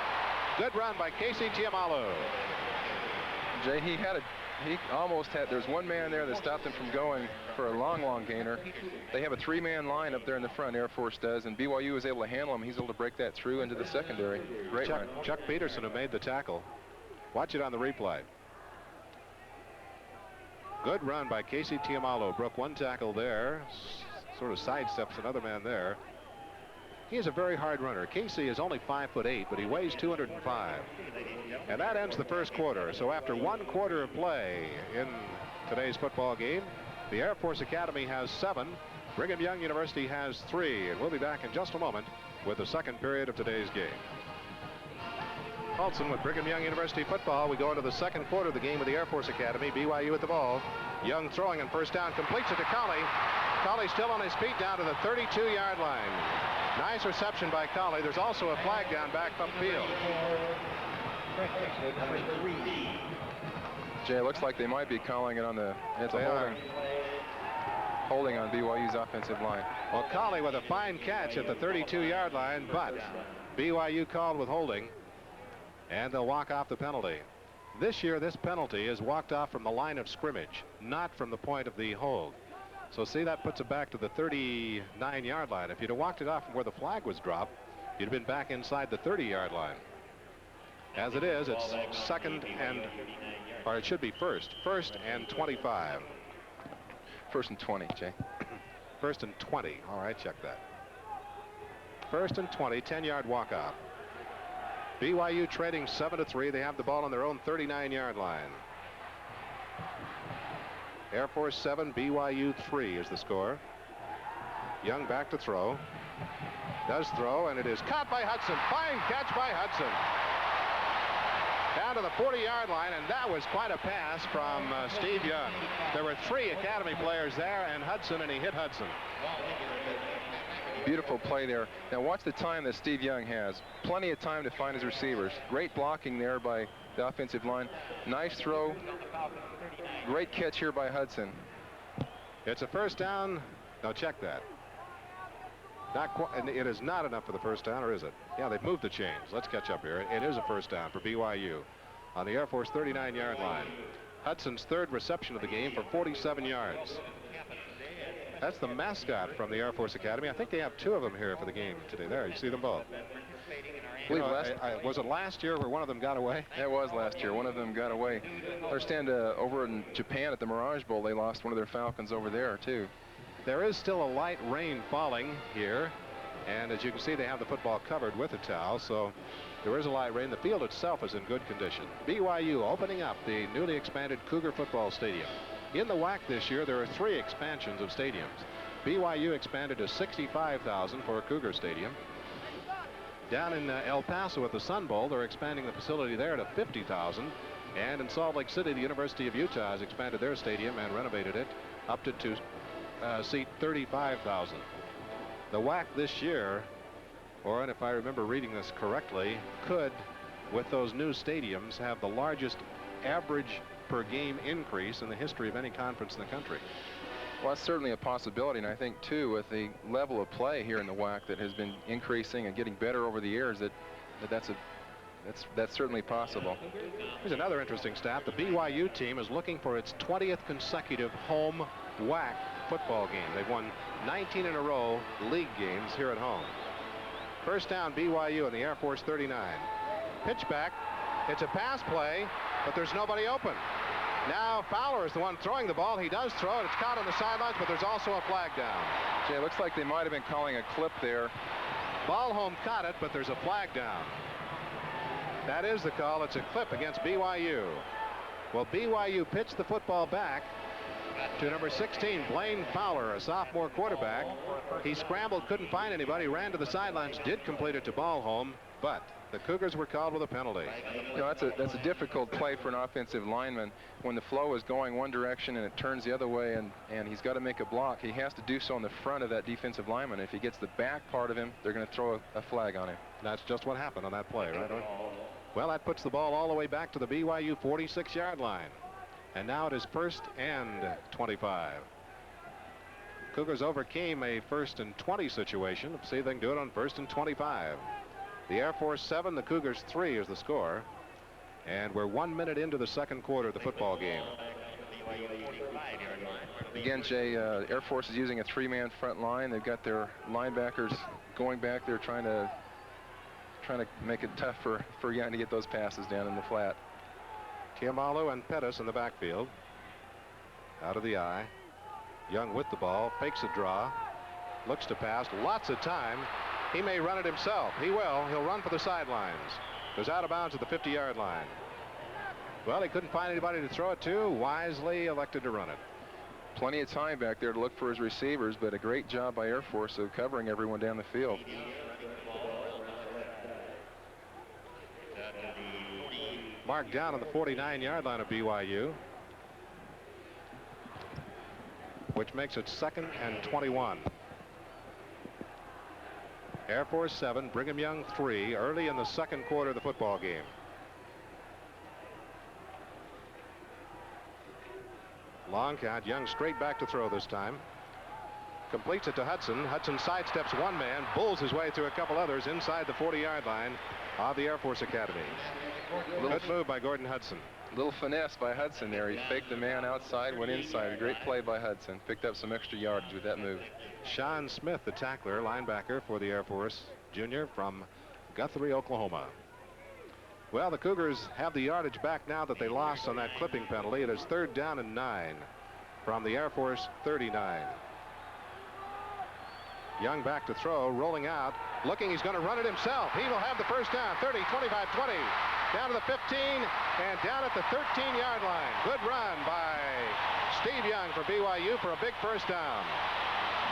Good run by Casey Tiamalu. Jay, he almost had, there's one man there that stopped him from going for a long gainer. They have a 3-man line up there in the front, Air Force does, and BYU was able to handle him. He's able to break that through into the secondary. Great run. Chuck Peterson, who made the tackle. Watch it on the replay. Good run by Casey Tiamalu. Broke one tackle there. Sort of sidesteps another man there. He is a very hard runner. Casey is only 5'8", but he weighs 205. And that ends the first quarter. So after one quarter of play in today's football game, the Air Force Academy has 7. Brigham Young University has 3. And we'll be back in just a moment with the second period of today's game. Paulson with Brigham Young University football. We go into the second quarter of the game with the Air Force Academy. BYU at the ball. Young throwing and first down. Completes it to Colley. Colley still on his feet down to the 32-yard line. Nice reception by Colley. There's also a flag down back upfield. Jay, it looks like they might be calling it on the holding on BYU's offensive line. Well, Colley with a fine catch at the 32-yard line, but BYU called with holding, and they'll walk off the penalty. This year, this penalty is walked off from the line of scrimmage, not from the point of the hold. So see, that puts it back to the 39-yard line. If you'd have walked it off from where the flag was dropped, you'd have been back inside the 30-yard line. As it is, it's it should be first and 25. 1st and 20, Jay. 1st and 20. All right, check that. 1st and 20, 10-yard walk-off. BYU trading 7-3. They have the ball on their own 39-yard line. Air Force 7, BYU 3 is the score. Young back to throw. Does throw, and it is caught by Hudson. Fine catch by Hudson. Down to the 40-yard line, and that was quite a pass from Steve Young. There were 3 Academy players there, and Hudson, and he hit Hudson. Beautiful play there. Now watch the time that Steve Young has. Plenty of time to find his receivers. Great blocking there by the offensive line. Nice throw. Great catch here by Hudson. It's a first down. Now check that. Not quite, and it is not enough for the first down, or is it? Yeah, they've moved the chains. Let's catch up here. It is a first down for BYU on the Air Force 39-yard line. Hudson's 3rd reception of the game for 47 yards. That's the mascot from the Air Force Academy. I think they have 2 of them here for the game today. There, you see them both. Was it last year where one of them got away? It was last year. One of them got away. I understand over in Japan at the Mirage Bowl, they lost one of their Falcons over there, too. There is still a light rain falling here. And as you can see, they have the football covered with a towel. So there is a light rain. The field itself is in good condition. BYU opening up the newly expanded Cougar football stadium. In the WAC this year, there are 3 expansions of stadiums. BYU expanded to 65,000 for a Cougar stadium. Down in El Paso at the Sun Bowl, they're expanding the facility there to 50,000. And in Salt Lake City, the University of Utah has expanded their stadium and renovated it up to seat 35,000. The WAC this year, or if I remember reading this correctly, could, with those new stadiums, have the largest average per game increase in the history of any conference in the country. Well, that's certainly a possibility, and I think too, with the level of play here in the WAC that has been increasing and getting better over the years, that's certainly possible. Here's another interesting stat. The BYU team is looking for its 20th consecutive home WAC football game. They've won 19 in a row league games here at home. First down, BYU in the Air Force 39. Pitch back. It's a pass play, but there's nobody open. Now Fowler is the one throwing the ball. He does throw it. It's caught on the sidelines, but there's also a flag down. Jay, it looks like they might have been calling a clip there. Ballholm caught it, but there's a flag down. That is the call. It's a clip against BYU. Well, BYU pitched the football back to number 16, Blaine Fowler, a sophomore quarterback. He scrambled, couldn't find anybody, ran to the sidelines, did complete it to Ballholm, but the Cougars were called with a penalty. You know, that's a difficult play for an offensive lineman. When the flow is going one direction and it turns the other way, and he's got to make a block, he has to do so in the front of that defensive lineman. If he gets the back part of him, they're going to throw a flag on him. That's just what happened on that play, right? Well, that puts the ball all the way back to the BYU 46-yard line. And now it is 1st and 25. Cougars overcame a 1st and 20 situation. Let's see if they can do it on 1st and 25. The Air Force 7, the Cougars 3 is the score. And we're 1 minute into the second quarter of the football game. Again, Jay, Air Force is using a 3-man front line. They've got their linebackers going back there trying to make it tough for Young to get those passes down in the flat. Tiamalu and Pettis in the backfield. Out of the eye. Young with the ball, fakes a draw, looks to pass, lots of time. He may run it himself. He will. He'll run for the sidelines. Goes out of bounds at the 50-yard line. Well, he couldn't find anybody to throw it to. Wisely elected to run it. Plenty of time back there to look for his receivers, but a great job by Air Force of covering everyone down the field. Marked down on the 49-yard line of BYU, which makes it 2nd and 21. Air Force 7, Brigham Young 3, early in the second quarter of the football game. Long count. Young straight back to throw this time. Completes it to Hudson. Hudson sidesteps one man, bulls his way through a couple others inside the 40-yard line of the Air Force Academy. Good move by Gordon Hudson. Little finesse by Hudson there. He faked the man outside, went inside. A great play by Hudson. Picked up some extra yardage with that move. Sean Smith, the tackler, linebacker for the Air Force, junior from Guthrie, Oklahoma. Well, the Cougars have the yardage back now that they lost on that clipping penalty. It is 3rd down and 9 from the Air Force 39. Young back to throw, rolling out, looking, he's going to run it himself. He will have the first down, 30, 25, 20, down to the 15, and down at the 13-yard line. Good run by Steve Young for BYU for a big first down.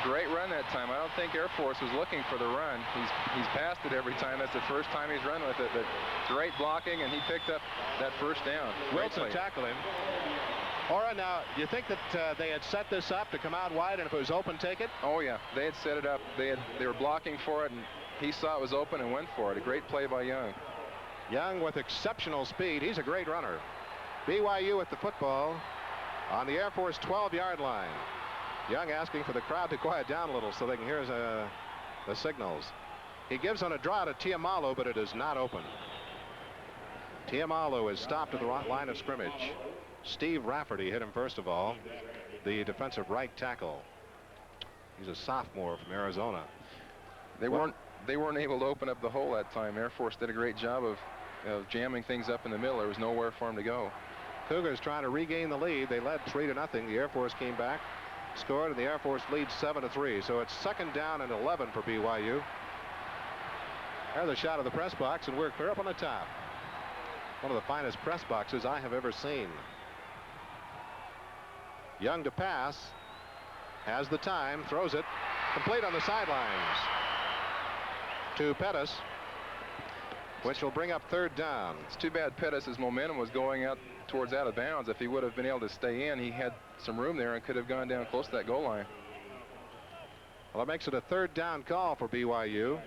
Great run that time. I don't think Air Force was looking for the run. He's passed it every time. That's the first time he's run with it, but great blocking, and he picked up that first down. Wilson tackled him. Ora, now, do you think that they had set this up to come out wide, and if it was open, take it? Oh, yeah. They had set it up. They were blocking for it, and he saw it was open and went for it. A great play by Young. Young with exceptional speed. He's a great runner. BYU with the football on the Air Force 12-yard line. Young asking for the crowd to quiet down a little so they can hear the signals. He gives on a draw to Tiamalu, but it is not open. Tiamalu is stopped at the line of scrimmage. Steve Rafferty hit him first of all, the defensive right tackle. He's a sophomore from Arizona. They weren't able to open up the hole that time. Air Force did a great job of jamming things up in the middle. There was nowhere for him to go. Cougars trying to regain the lead. They led 3-0. The Air Force came back, scored, and the Air Force leads 7-3. So it's 2nd down and 11 for BYU. There's a shot of the press box, and we're clear up on the top. One of the finest press boxes I have ever seen. Young to pass, has the time, throws it, complete on the sidelines to Pettis, which will bring up 3rd down. It's too bad Pettis' momentum was going out towards out of bounds. If he would have been able to stay in, he had some room there and could have gone down close to that goal line. Well, it makes it a 3rd down call for BYU.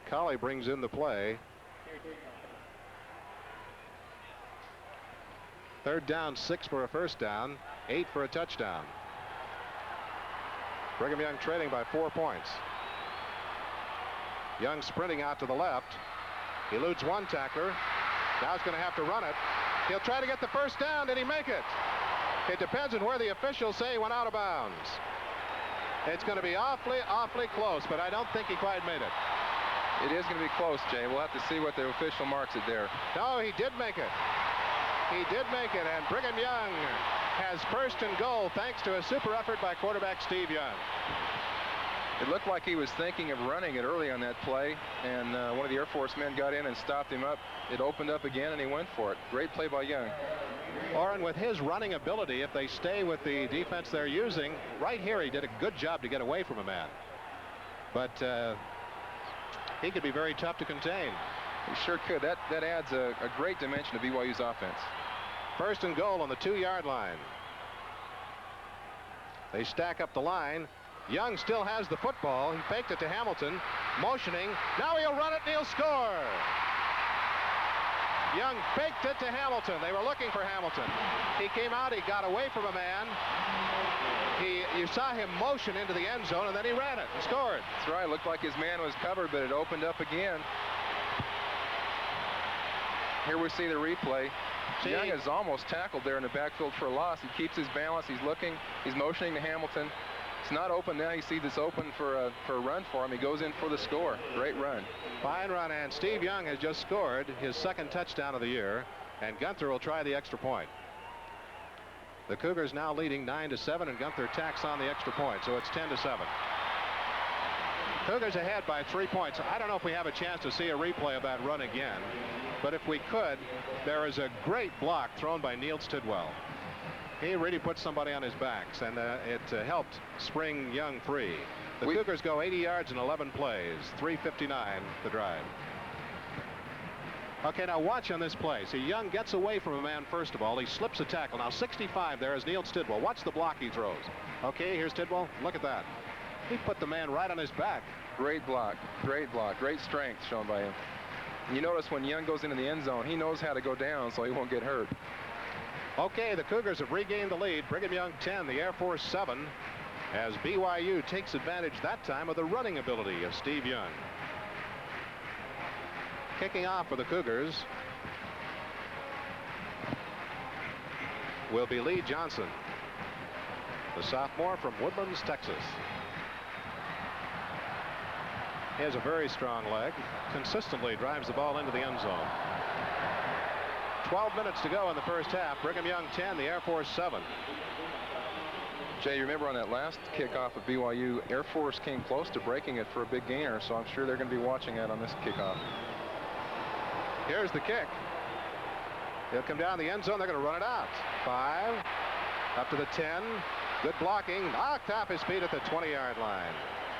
Colley brings in the play. Third down, 6 for a first down, 8 for a touchdown. Brigham Young trailing by 4 points. Young sprinting out to the left. He eludes one tackler. Now he's going to have to run it. He'll try to get the first down. Did he make it? It depends on where the officials say he went out of bounds. It's going to be awfully, awfully close, but I don't think he quite made it. It is going to be close, Jay. We'll have to see what the official marks it there. No, he did make it. He did make it, and Brigham Young has first and goal thanks to a super effort by quarterback Steve Young. It looked like he was thinking of running it early on that play, and one of the Air Force men got in and stopped him up. It opened up again, and he went for it. Great play by Young. Orrin, with his running ability, if they stay with the defense they're using, right here he did a good job to get away from a man. But he could be very tough to contain. He sure could. That adds a great dimension to BYU's offense. First and goal on the 2-yard line. They stack up the line. Young still has the football. He faked it to Hamilton, motioning. Now he'll run it and he'll score. Young faked it to Hamilton. They were looking for Hamilton. He came out, he got away from a man. You saw him motion into the end zone, and then he ran it and scored. That's right. Looked like his man was covered, but it opened up again. Here we see the replay. Young is almost tackled there in the backfield for a loss. He keeps his balance. He's looking. He's motioning to Hamilton. It's not open now. You see this open for a run for him. He goes in for the score. Great run. Fine run, and Steve Young has just scored his second touchdown of the year, and Gunther will try the extra point. The Cougars now leading 9-7, and Gunther tacks on the extra point, so it's 10-7. Cougars ahead by 3 points. I don't know if we have a chance to see a replay of that run again, but if we could, there is a great block thrown by Neil Tidwell. He really put somebody on his backs, and it helped spring Young free. The Cougars go 80 yards in 11 plays, 3:59 the drive. Okay, now watch on this play. See, Young gets away from a man first of all. He slips a tackle. Now 65 there is Neil Tidwell. Watch the block he throws. Okay, here's Tidwell. Look at that. He put the man right on his back. Great block. Great block. Great strength shown by him. And you notice when Young goes into the end zone, he knows how to go down so he won't get hurt. Okay, the Cougars have regained the lead. Brigham Young 10, the Air Force 7, as BYU takes advantage that time of the running ability of Steve Young. Kicking off for the Cougars will be Lee Johnson, the sophomore from Woodlands, Texas. He has a very strong leg, consistently drives the ball into the end zone. 12 minutes to go in the first half. Brigham Young 10, the Air Force 7. Jay, you remember on that last kickoff of BYU, Air Force came close to breaking it for a big gainer, so I'm sure they're going to be watching that on this kickoff. Here's the kick. They'll come down the end zone. They're going to run it out. 5, up to the 10. Good blocking. Knocked off his feet at the 20-yard line.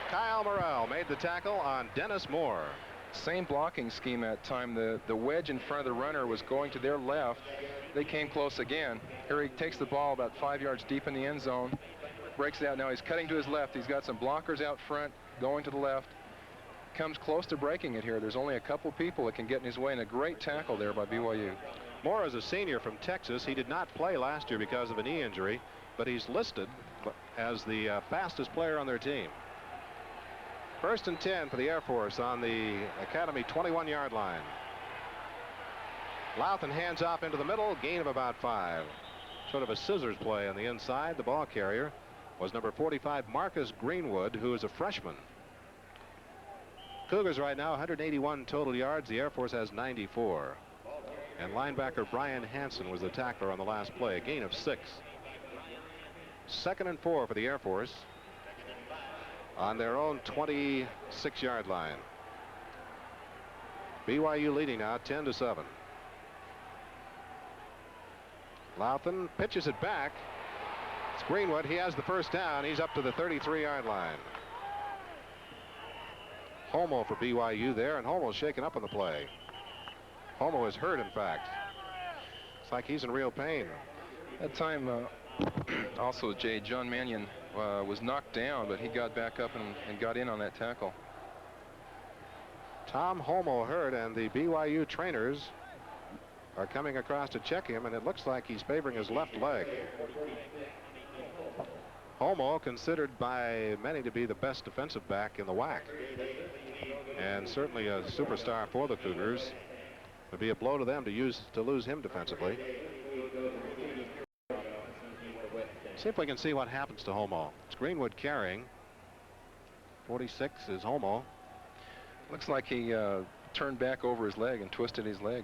Kyle Morrell made the tackle on Dennis Moore. Same blocking scheme that time. The wedge in front of the runner was going to their left. They came close again. Here he takes the ball about 5 yards deep in the end zone. Breaks it out. Now he's cutting to his left. He's got some blockers out front going to the left. Comes close to breaking it here. There's only a couple people that can get in his way, and a great tackle there by BYU. Moore is a senior from Texas. He did not play last year because of a knee injury, but he's listed as the fastest player on their team. First and 10 for the Air Force on the Academy 21-yard line. Louthan hands off into the middle, gain of about 5. Sort of a scissors play on the inside. The ball carrier was number 45, Marcus Greenwood, who is a freshman. Cougars right now 181 total yards. The Air Force has 94. And linebacker Brian Hansen was the tackler on the last play, a gain of 6. 2nd and 4 for the Air Force on their own 26-yard line. BYU leading now 10-7. Louthan pitches it back. It's Greenwood. He has the first down. He's up to the 33-yard line. Homo for BYU there, and Homo's shaken up on the play. Homo is hurt, in fact. It's like he's in real pain. That time, also, Jay, John Mannion was knocked down, but he got back up and got in on that tackle. Tom Homo hurt, and the BYU trainers are coming across to check him, and it looks like he's favoring his left leg. Homo, considered by many to be the best defensive back in the WAC, and certainly a superstar for the Cougars. It would be a blow to them to lose him defensively. See if we can see what happens to Homo. It's Greenwood carrying. 46 is Homo. Looks like he turned back over his leg and twisted his leg.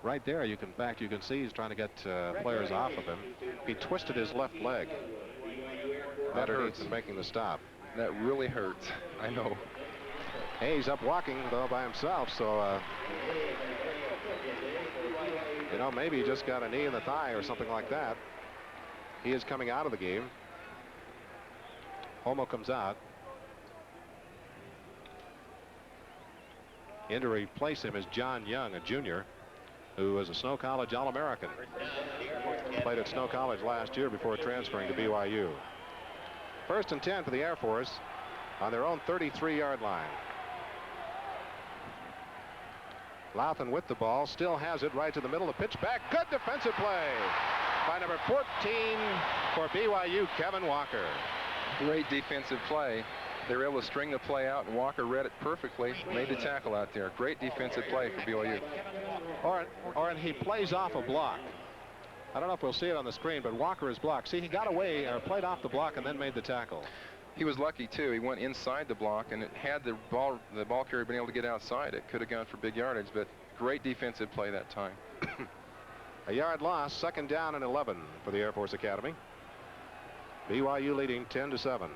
Right there, you can see he's trying to get players off of him. He twisted his left leg. That hurts. And making the stop. That really hurts. I know. Hey, he's up walking though by himself, so you know, maybe he just got a knee in the thigh or something like that. He is coming out of the game. Homo comes out. In to replace him is John Young, a junior, who was a Snow College All-American. Played at Snow College last year before transferring to BYU. 1st and 10 for the Air Force on their own 33-yard line. Louthan with the ball, still has it right to the middle. The pitch back, good defensive play by number 14 for BYU, Kevin Walker. Great defensive play. They were able to string the play out, and Walker read it perfectly, made the tackle out there. Great defensive play for BYU. Or he plays off a block. I don't know if we'll see it on the screen, but Walker is blocked. See, he got away or played off the block and then made the tackle. He was lucky too. He went inside the block, and it had the ball carrier been able to get outside, it could have gone for big yardage, but great defensive play that time. A yard loss, 2nd down and 11 for the Air Force Academy. BYU leading 10-7.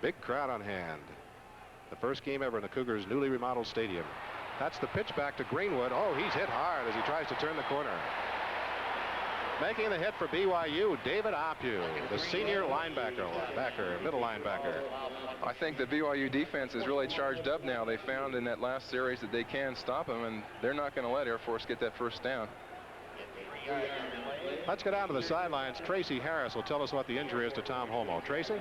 Big crowd on hand. The first game ever in the Cougars' newly remodeled stadium. That's the pitch back to Greenwood. Oh, he's hit hard as he tries to turn the corner. Making the hit for BYU, David Opue, the senior middle linebacker. I think the BYU defense is really charged up now. They found in that last series that they can stop him, and they're not going to let Air Force get that first down. Let's go down to the sidelines. Tracy Harris will tell us what the injury is to Tom Homo. Tracy?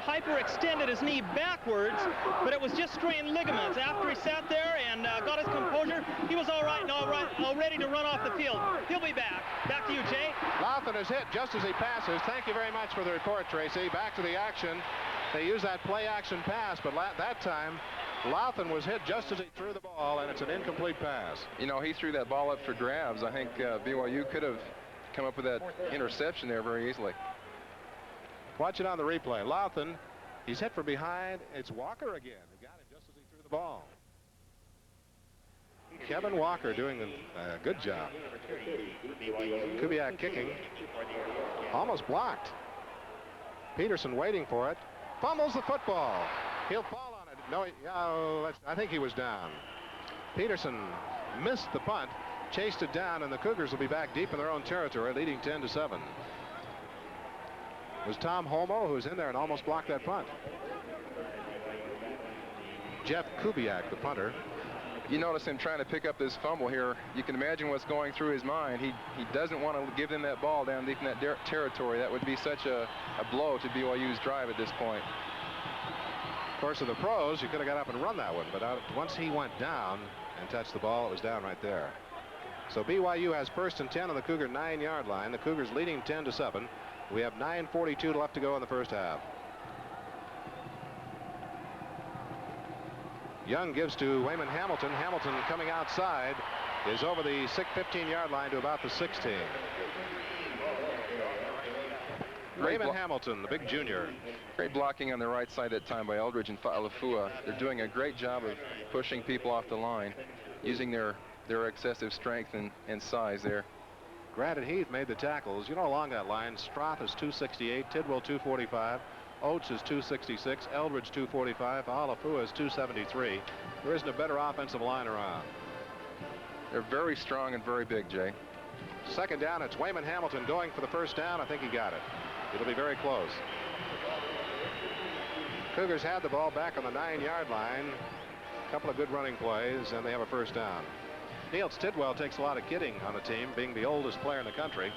Hyperextended his knee backwards, but it was just strained ligaments. After he sat there and got his composure, he was all right and all ready to run off the field. He'll be back. Back to you, Jay. Louthan is hit just as he passes. Thank you very much for the report, Tracy. Back to the action. They use that play-action pass, but that time, Louthan was hit just as he threw the ball, and it's an incomplete pass. You know, he threw that ball up for grabs. I think BYU could have come up with that interception there very easily. Watch it on the replay. Louthan, he's hit from behind. It's Walker again who got it just as he threw the ball. Kevin Walker doing a good job. Kubiak kicking. Almost blocked. Peterson waiting for it. Fumbles the football. He'll fall on it. No, I think he was down. Peterson missed the punt, chased it down, and the Cougars will be back deep in their own territory, leading 10-7. It was Tom Homo who was in there and almost blocked that punt. Jeff Kubiak, the punter. You notice him trying to pick up this fumble here. You can imagine what's going through his mind. He doesn't want to give them that ball down deep in that territory. That would be such a blow to BYU's drive at this point. Of course, of the pros, you could have got up and run that one, but once he went down and touched the ball, it was down right there. So BYU has 1st and 10 on the Cougar 9-yard line. The Cougars leading 10-7. We have 9:42 left to go in the first half. Young gives to Wayman Hamilton. Hamilton coming outside is over the 15-yard line to about the 16. Wayman Hamilton, the big junior. Great blocking on the right side that time by Eldridge and Fa'alafua. They're doing a great job of pushing people off the line, using their excessive strength and size there. Granted, Heath made the tackles. You know, along that line, Stroth is 268, Tidwell 245, Oates is 266, Eldridge 245, Fa'alafua is 273. There isn't a better offensive line around. They're very strong and very big, Jay. 2nd down, it's Wayman Hamilton going for the first down. I think he got it. It'll be very close. Cougars had the ball back on the 9-yard line. A couple of good running plays, and they have a first down. Niels Tidwell takes a lot of kidding on the team, being the oldest player in the country.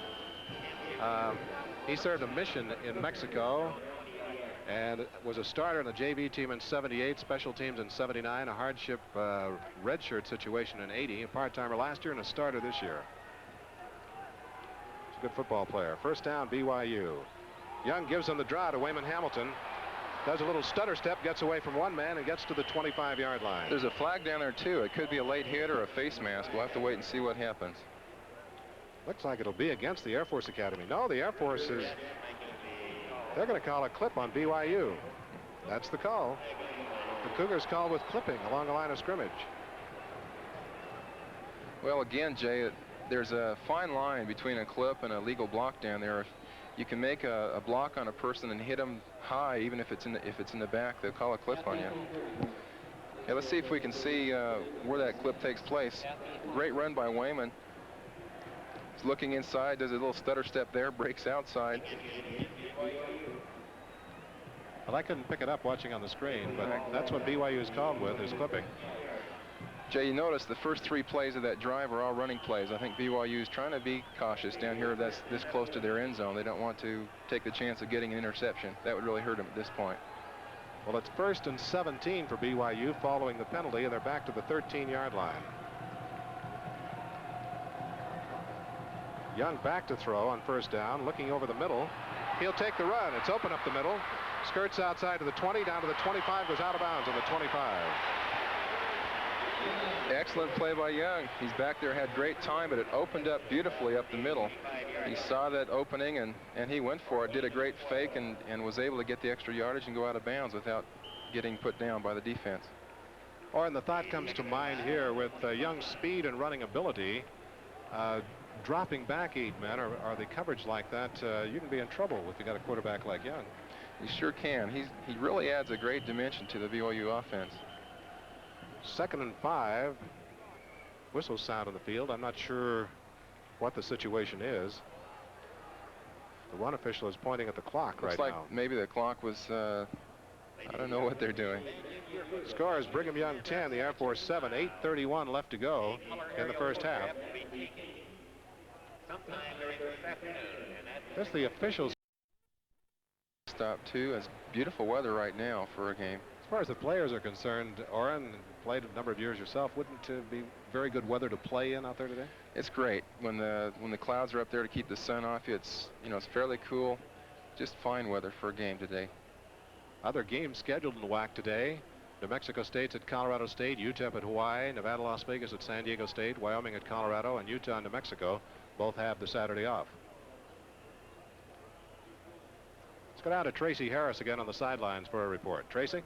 He served a mission in Mexico and was a starter in the JV team in '78, special teams in '79, a hardship redshirt situation in '80, a part-timer last year and a starter this year. He's a good football player. First down, BYU. Young gives him the draw to Wayman Hamilton. Does a little stutter step, gets away from one man, and gets to the 25-yard line. There's a flag down there, too. It could be a late hit or a face mask. We'll have to wait and see what happens. Looks like it'll be against the Air Force Academy. No, the Air Force is... They're going to call a clip on BYU. That's the call. The Cougars call with clipping along the line of scrimmage. Well, again, Jay, there's a fine line between a clip and a legal block down there. You can make a block on a person and hit them high, even if it's in the back. They'll call a clip on you. Yeah, let's see if we can see where that clip takes place. Great run by Wayman. He's looking inside, does a little stutter step there, breaks outside. Well, I couldn't pick it up watching on the screen, but that's what BYU is called with, is clipping. Jay, you notice the first 3 plays of that drive are all running plays. I think BYU is trying to be cautious down here. That's this close to their end zone. They don't want to take the chance of getting an interception. That would really hurt them at this point. Well, it's 1st and 17 for BYU following the penalty, and they're back to the 13-yard line. Young back to throw on first down, looking over the middle. He'll take the run. It's open up the middle. Skirts outside to the 20, down to the 25, goes out of bounds on the 25. Excellent play by Young. He's back there, had great time, but it opened up beautifully up the middle. He saw that opening and he went for it, did a great fake and was able to get the extra yardage and go out of bounds without getting put down by the defense. Or, and the thought comes to mind here with Young's speed and running ability, dropping back 8 men or the coverage like that, you can be in trouble if you got a quarterback like Young. He sure can. He really adds a great dimension to the BYU offense. 2nd and 5. Whistles sound on the field. I'm not sure what the situation is. The run official is pointing at the clock Looks right like now. Maybe the clock was, I don't know what they're doing. Score is Brigham Young 10, the Air Force 7. 8:31 left to go in the first half. That's the officials. Stop too. It's beautiful weather right now for a game. As far as the players are concerned, Oren, played a number of years yourself, wouldn't it be very good weather to play in out there today? It's great when the clouds are up there to keep the sun off you. It's, you know, it's fairly cool. Just fine weather for a game today. Other games scheduled in the WAC today. New Mexico State's at Colorado State, UTEP at Hawaii, Nevada, Las Vegas at San Diego State, Wyoming at Colorado, and Utah and New Mexico both have the Saturday off. Let's go down to Tracy Harris again on the sidelines for a report. Tracy?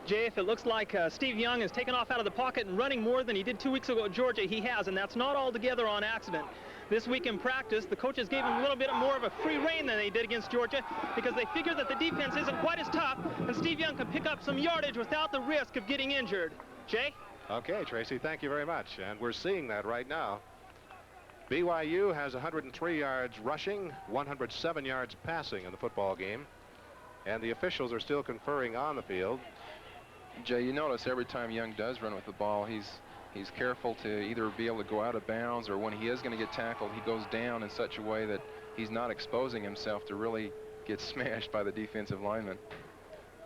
Jay, if it looks like Steve Young has taken off out of the pocket and running more than he did 2 weeks ago at Georgia, he has, and that's not altogether on accident. This week in practice, the coaches gave him a little bit more of a free rein than they did against Georgia because they figured that the defense isn't quite as tough, and Steve Young can pick up some yardage without the risk of getting injured. Jay? Okay, Tracy, thank you very much. And we're seeing that right now. BYU has 103 yards rushing, 107 yards passing in the football game. And the officials are still conferring on the field. Jay, you notice every time Young does run with the ball, he's careful to either be able to go out of bounds, or when he is going to get tackled, he goes down in such a way that he's not exposing himself to really get smashed by the defensive lineman.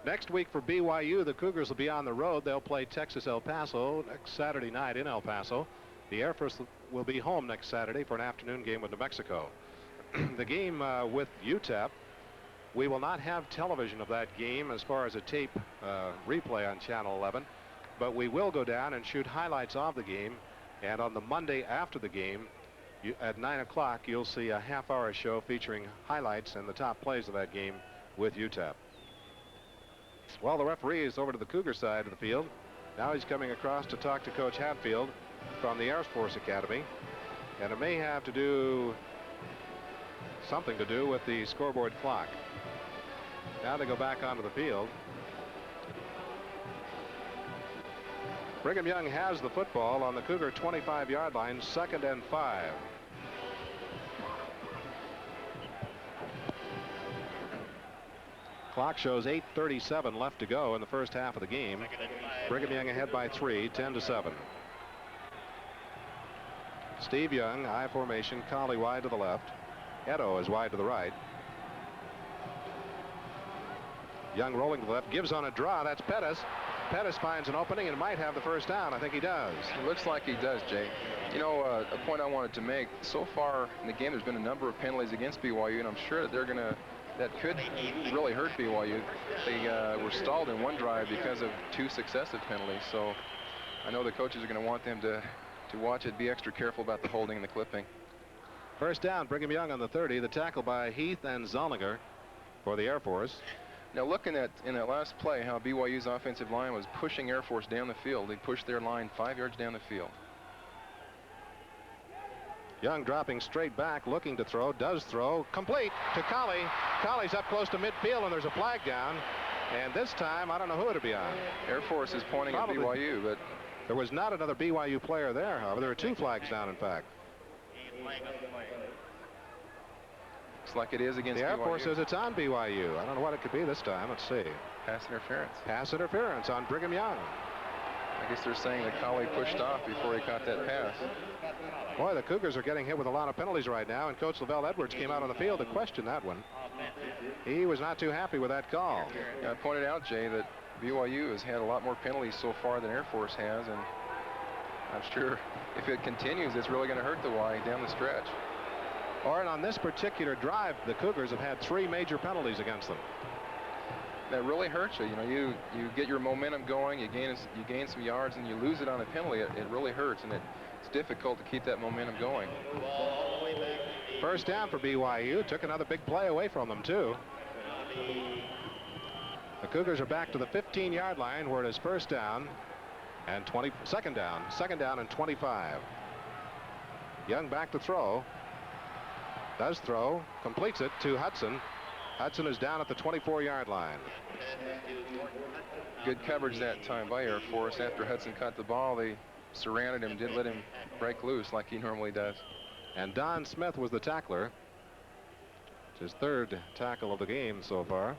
Next week for BYU, the Cougars will be on the road. They'll play Texas El Paso next Saturday night in El Paso. The Air Force will be home next Saturday for an afternoon game with New Mexico. The game with UTEP, we will not have television of that game as far as a tape replay on Channel 11, but we will go down and shoot highlights of the game. And on the Monday after the game, at 9 o'clock, you'll see a half-hour show featuring highlights and the top plays of that game with UTEP. Well, the referee is over to the Cougar side of the field. Now he's coming across to talk to Coach Hatfield from the Air Force Academy. And it may have to do something to do with the scoreboard clock. Now they go back onto the field. Brigham Young has the football on the Cougar 25-yard line, 2nd and 5. Clock shows 8:37 left to go in the first half of the game. Brigham Young ahead by 3, 10-7. Steve Young, I formation, Collie wide to the left. Edo is wide to the right. Young rolling to the left, gives on a draw. That's Pettis. Pettis finds an opening and might have the first down. I think he does. It looks like he does, Jay. You know, a point I wanted to make, so far in the game there's been a number of penalties against BYU, and I'm sure that that could really hurt BYU. They were stalled in one drive because of 2 successive penalties, so I know the coaches are going to want them to watch it, be extra careful about the holding and the clipping. First down, Brigham Young on the 30. The tackle by Heath and Zollinger for the Air Force. Now looking at in that last play how BYU's offensive line was pushing Air Force down the field. They pushed their line 5 yards down the field. Young dropping straight back, looking to throw, does throw, complete to Colley. Colley's up close to midfield, and there's a flag down. And this time, I don't know who it'll be on. Air Force is pointing at BYU, but there was not another BYU player there, however. There were 2 flags down, in fact. looks like it is against the BYU. Air Force says it's on BYU. I don't know what it could be this time. Let's see. Pass interference. Pass interference on Brigham Young. I guess they're saying that Colley pushed off before he caught that pass. Boy, the Cougars are getting hit with a lot of penalties right now, and Coach Lavell Edwards came out on the field to question that one. He was not too happy with that call. Yeah, I pointed out, Jay, that BYU has had a lot more penalties so far than Air Force has, and I'm sure if it continues, it's really going to hurt the Y down the stretch. Or on this particular drive, the Cougars have had 3 major penalties against them. That really hurts you. You know, you get your momentum going, you gain some yards, and you lose it on a penalty. It really hurts, and it's difficult to keep that momentum going. First down for BYU. Took another big play away from them, too. The Cougars are back to the 15-yard line where it is first down and second down and 25. Young back to throw. Does throw, completes it to Hudson. Hudson is down at the 24-yard line. Good coverage that time by Air Force. After Hudson caught the ball, they surrounded him, didn't let him break loose like he normally does. And Don Smith was the tackler. It's his 3rd tackle of the game so far.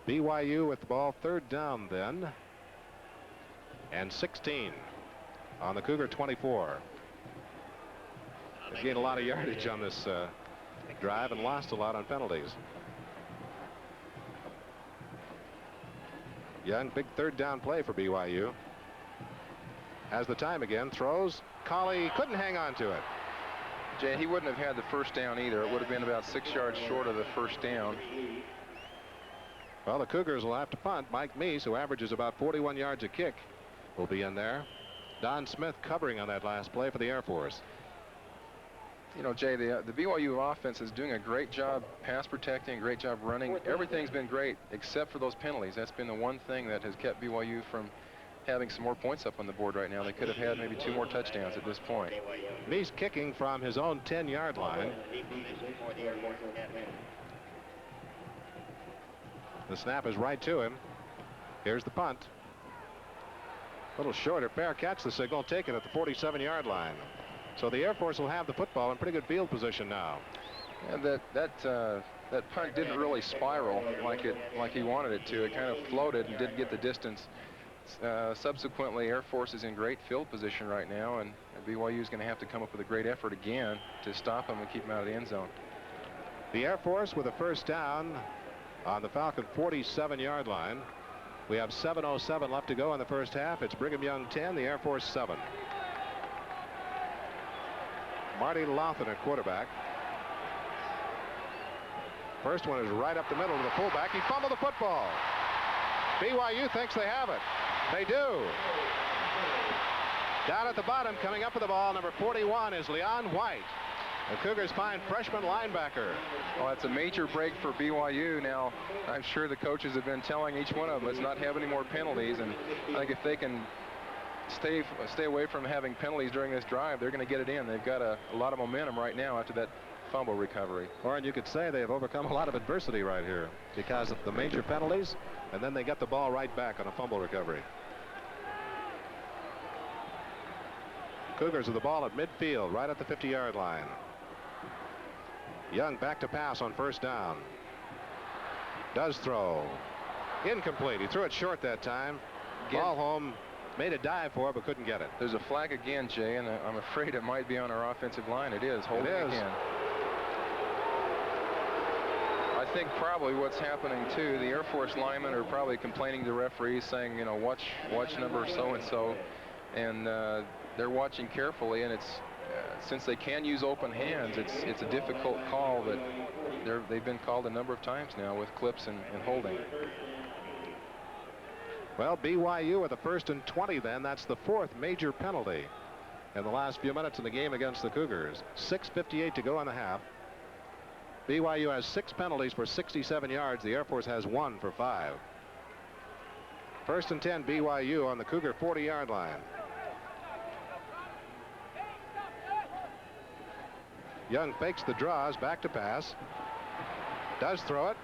BYU with the ball, 3rd down then. And 16 on the Cougar 24. They gained a lot of yardage on this drive and lost a lot on penalties. Young, big 3rd down play for BYU. Has the time again, throws. Colley couldn't hang on to it. Jay, he wouldn't have had the first down either. It would have been about 6 yards short of the first down. Well, the Cougars will have to punt. Mike Meese, who averages about 41 yards a kick, will be in there. Don Smith covering on that last play for the Air Force. You know, Jay, the BYU offense is doing a great job pass protecting, a great job running. Everything's been great except for those penalties. That's been the one thing that has kept BYU from having some more points up on the board right now. They could have had maybe 2 more touchdowns at this point. He's kicking from his own 10-yard line. The snap is right to him. Here's the punt. A little shorter. Fair catch the signal, taken at the 47-yard line. So the Air Force will have the football in pretty good field position now. And that punt didn't really spiral like he wanted it to. It kind of floated and didn't get the distance. Subsequently, Air Force is in great field position right now, and BYU is going to have to come up with a great effort again to stop them and keep them out of the end zone. The Air Force with a first down on the Falcon 47-yard line. We have 7:07 left to go in the first half. It's Brigham Young 10, the Air Force 7. Marty Lawson at quarterback. First one is right up the middle to the fullback. He fumbled the football. BYU thinks they have it. They do. Down at the bottom, coming up with the ball, number 41 is Leon White. The Cougars find freshman linebacker. Well, that's a major break for BYU. Now, I'm sure the coaches have been telling each one of them, let's not have any more penalties. And I think if they can stay away from having penalties during this drive, they're going to get it in. They've got a lot of momentum right now after that fumble recovery. Or you could say they have overcome a lot of adversity right here because of the major penalties, and then they get the ball right back on a fumble recovery. Cougars with the ball at midfield, right at the 50-yard line. Young back to pass on first down. Does throw. Incomplete. He threw it short that time. Ball home. Made a dive for it, but couldn't get it. There's a flag again, Jay, and I'm afraid it might be on our offensive line. It is. Holding again. I think probably what's happening too, the Air Force linemen are probably complaining to referees, saying, you know, watch number so-and-so, and they're watching carefully, and it's since they can use open hands, it's a difficult call that they've been called a number of times now with clips and holding. Well, BYU with a 1st and 20 then. That's the 4th major penalty in the last few minutes in the game against the Cougars. 6:58 to go in the half. BYU has 6 penalties for 67 yards. The Air Force has 1 for 5. 1st and 10 BYU on the Cougar 40-yard line. Young fakes the draws, back to pass. Does throw it.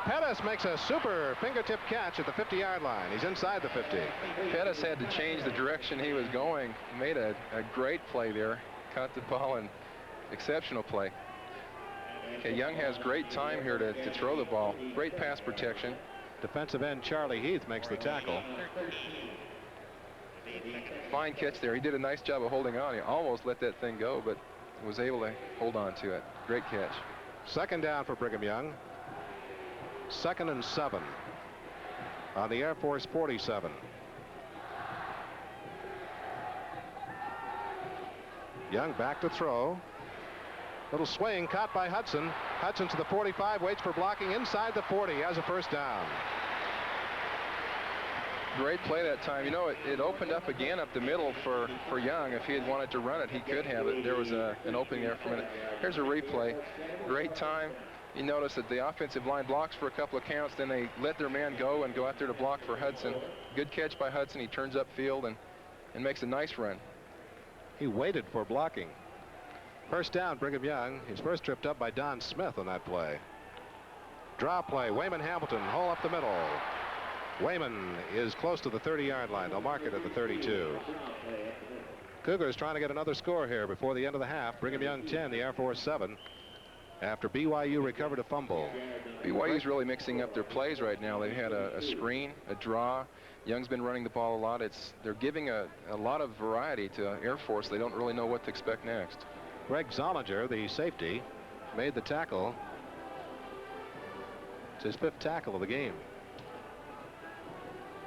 Pettis makes a super fingertip catch at the 50-yard line. He's inside the 50. Pettis had to change the direction he was going. Made a great play there. Caught the ball and exceptional play. Okay, Young has great time here to throw the ball. Great pass protection. Defensive end Charlie Heath makes the tackle. Fine catch there. He did a nice job of holding on. He almost let that thing go, but was able to hold on to it. Great catch. 2nd down for Brigham Young. 2nd and 7 on the Air Force 47. Young back to throw. Little swing caught by Hudson. Hudson to the 45, waits for blocking inside the 40, has a 1st down. Great play that time. You know, it opened up again up the middle for Young. If he had wanted to run it, he could have it. There was an opening there for a minute. Here's a replay. Great time. You notice that the offensive line blocks for a couple of counts, then they let their man go and go out there to block for Hudson. Good catch by Hudson. He turns upfield and makes a nice run. He waited for blocking. 1st down, Brigham Young. He's first tripped up by Don Smith on that play. Draw play, Wayman Hamilton, hole up the middle. Wayman is close to the 30-yard line. They'll mark it at the 32. Cougars trying to get another score here before the end of the half. Brigham Young 10, the Air Force 7. After BYU recovered a fumble. BYU's really mixing up their plays right now. They've had a screen, a draw. Young's been running the ball a lot. They're giving a lot of variety to Air Force. They don't really know what to expect next. Greg Zollinger, the safety, made the tackle. It's his 5th tackle of the game.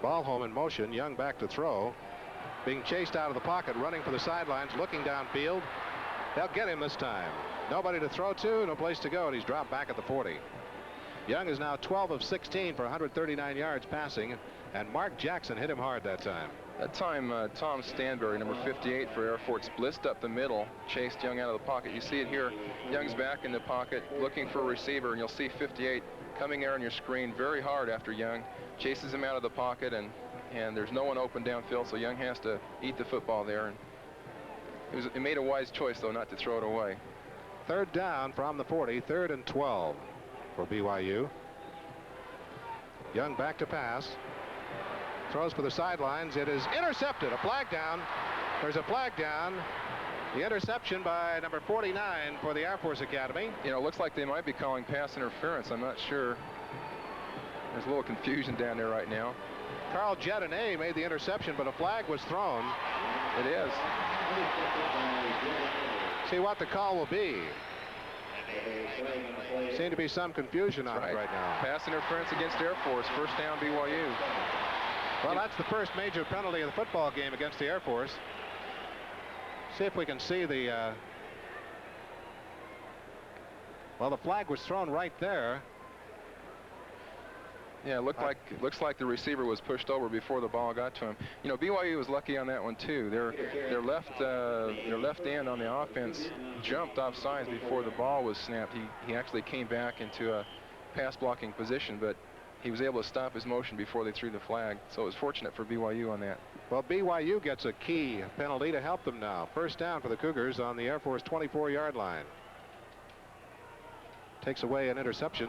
Ball home in motion. Young back to throw. Being chased out of the pocket, running for the sidelines, looking downfield. They'll get him this time. Nobody to throw to, no place to go, and he's dropped back at the 40. Young is now 12 of 16 for 139 yards passing, and Mark Jackson hit him hard that time. That time, Tom Stanberry, number 58 for Air Force, blitzed up the middle, chased Young out of the pocket. You see it here. Young's back in the pocket, looking for a receiver, and you'll see 58 coming there on your screen very hard after Young. Chases him out of the pocket, and there's no one open downfield, so Young has to eat the football there. And he made a wise choice, though, not to throw it away. 3rd down from the 40, 3rd and 12 for BYU. Young back to pass. Throws for the sidelines. It is intercepted. A flag down. There's a flag down. The interception by number 49 for the Air Force Academy. You know, it looks like they might be calling pass interference. I'm not sure. There's a little confusion down there right now. Carl Jedinet made the interception, but a flag was thrown. It is. See what the call will be. Seemed to be some confusion on it right now. Pass interference against Air Force. 1st down BYU. Well, that's the first major penalty of the football game against the Air Force. See if we can see the well, the flag was thrown right there. Yeah, it looks like the receiver was pushed over before the ball got to him. You know, BYU was lucky on that one too. Their left end on the offense jumped off sides before the ball was snapped. He actually came back into a pass blocking position, but he was able to stop his motion before they threw the flag. So it was fortunate for BYU on that. Well, BYU gets a key penalty to help them now. 1st down for the Cougars on the Air Force 24-yard line. Takes away an interception.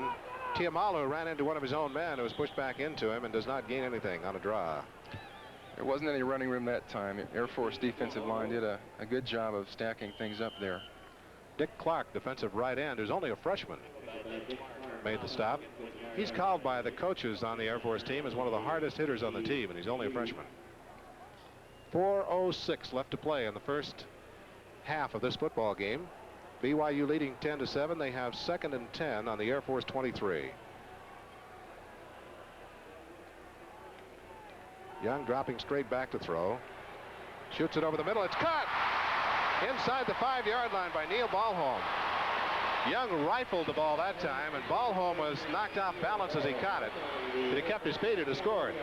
Tiamalu ran into one of his own men who was pushed back into him and does not gain anything on a draw. There wasn't any running room that time. Air Force defensive line did a good job of stacking things up there. Dick Clark, defensive right end, who's only a freshman, made the stop. He's called by the coaches on the Air Force team as one of the hardest hitters on the team, and he's only a freshman. 4:06 left to play in the first half of this football game. BYU leading 10-7. They have 2nd and 10 on the Air Force 23. Young dropping straight back to throw. Shoots it over the middle. It's caught inside the 5-yard line by Neil Ballholm. Young rifled the ball that time, and Ballholm was knocked off balance as he caught it. But he kept his feet and has scored.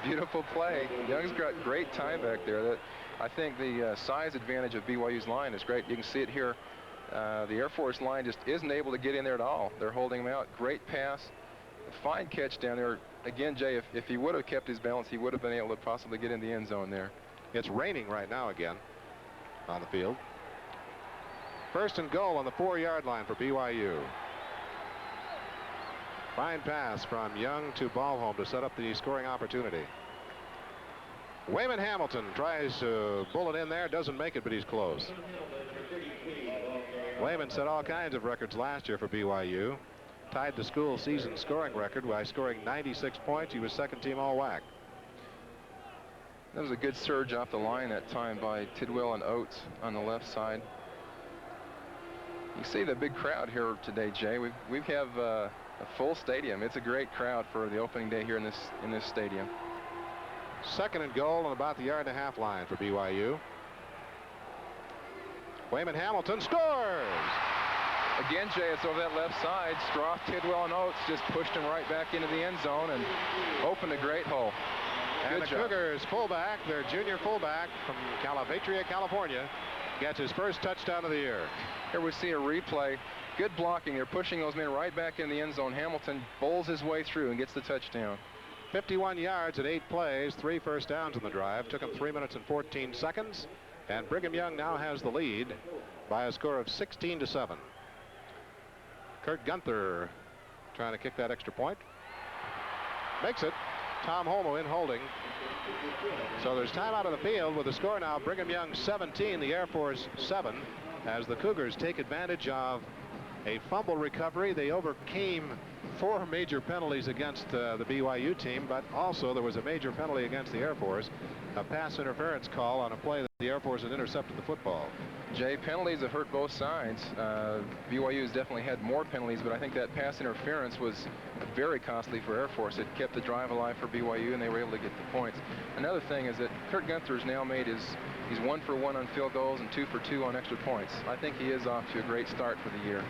Beautiful play. Young's got great time back there. I think the size advantage of BYU's line is great. You can see it here. The Air Force line just isn't able to get in there at all. They're holding him out. Great pass. A fine catch down there. Again, Jay, if he would have kept his balance, he would have been able to possibly get in the end zone there. It's raining right now again on the field. 1st and goal on the 4-yard line for BYU. Fine pass from Young to Ballholm to set up the scoring opportunity. Wayman Hamilton tries to bull it in there, doesn't make it, but he's close. Wayman set all kinds of records last year for BYU. Tied the school season scoring record by scoring 96 points. He was 2nd team all-WAC. That was a good surge off the line that time by Tidwell and Oates on the left side. You see the big crowd here today, Jay. We have a full stadium. It's a great crowd for the opening day here in this stadium. 2nd and goal on about the 1.5-yard line for BYU. Wayman Hamilton scores. Again, Jay, it's over that left side. Stroth, Tidwell, and Oates just pushed him right back into the end zone and opened a great hole. And the Cougars fullback, their junior fullback from Calavetria, California, gets his first touchdown of the year. Here we see a replay. Good blocking. They're pushing those men right back in the end zone. Hamilton bowls his way through and gets the touchdown. 51 yards at 8 plays, 3 first downs in the drive. Took him 3 minutes and 14 seconds. And Brigham Young now has the lead by a score of 16-7. Kurt Gunther trying to kick that extra point. Makes it. Tom Holmoe in holding. So there's time out of the field with the score now. Brigham Young 17, the Air Force 7, as the Cougars take advantage of a fumble recovery. They overcame 4 major penalties against the BYU team, but also there was a major penalty against the Air Force, a pass interference call on a play that the Air Force had intercepted the football. Jay, penalties have hurt both sides. BYU has definitely had more penalties, but I think that pass interference was very costly for Air Force. It kept the drive alive for BYU, and they were able to get the points. Another thing is that Kurt Gunther's now made he's 1 for 1 on field goals and 2 for 2 on extra points. I think he is off to a great start for the year.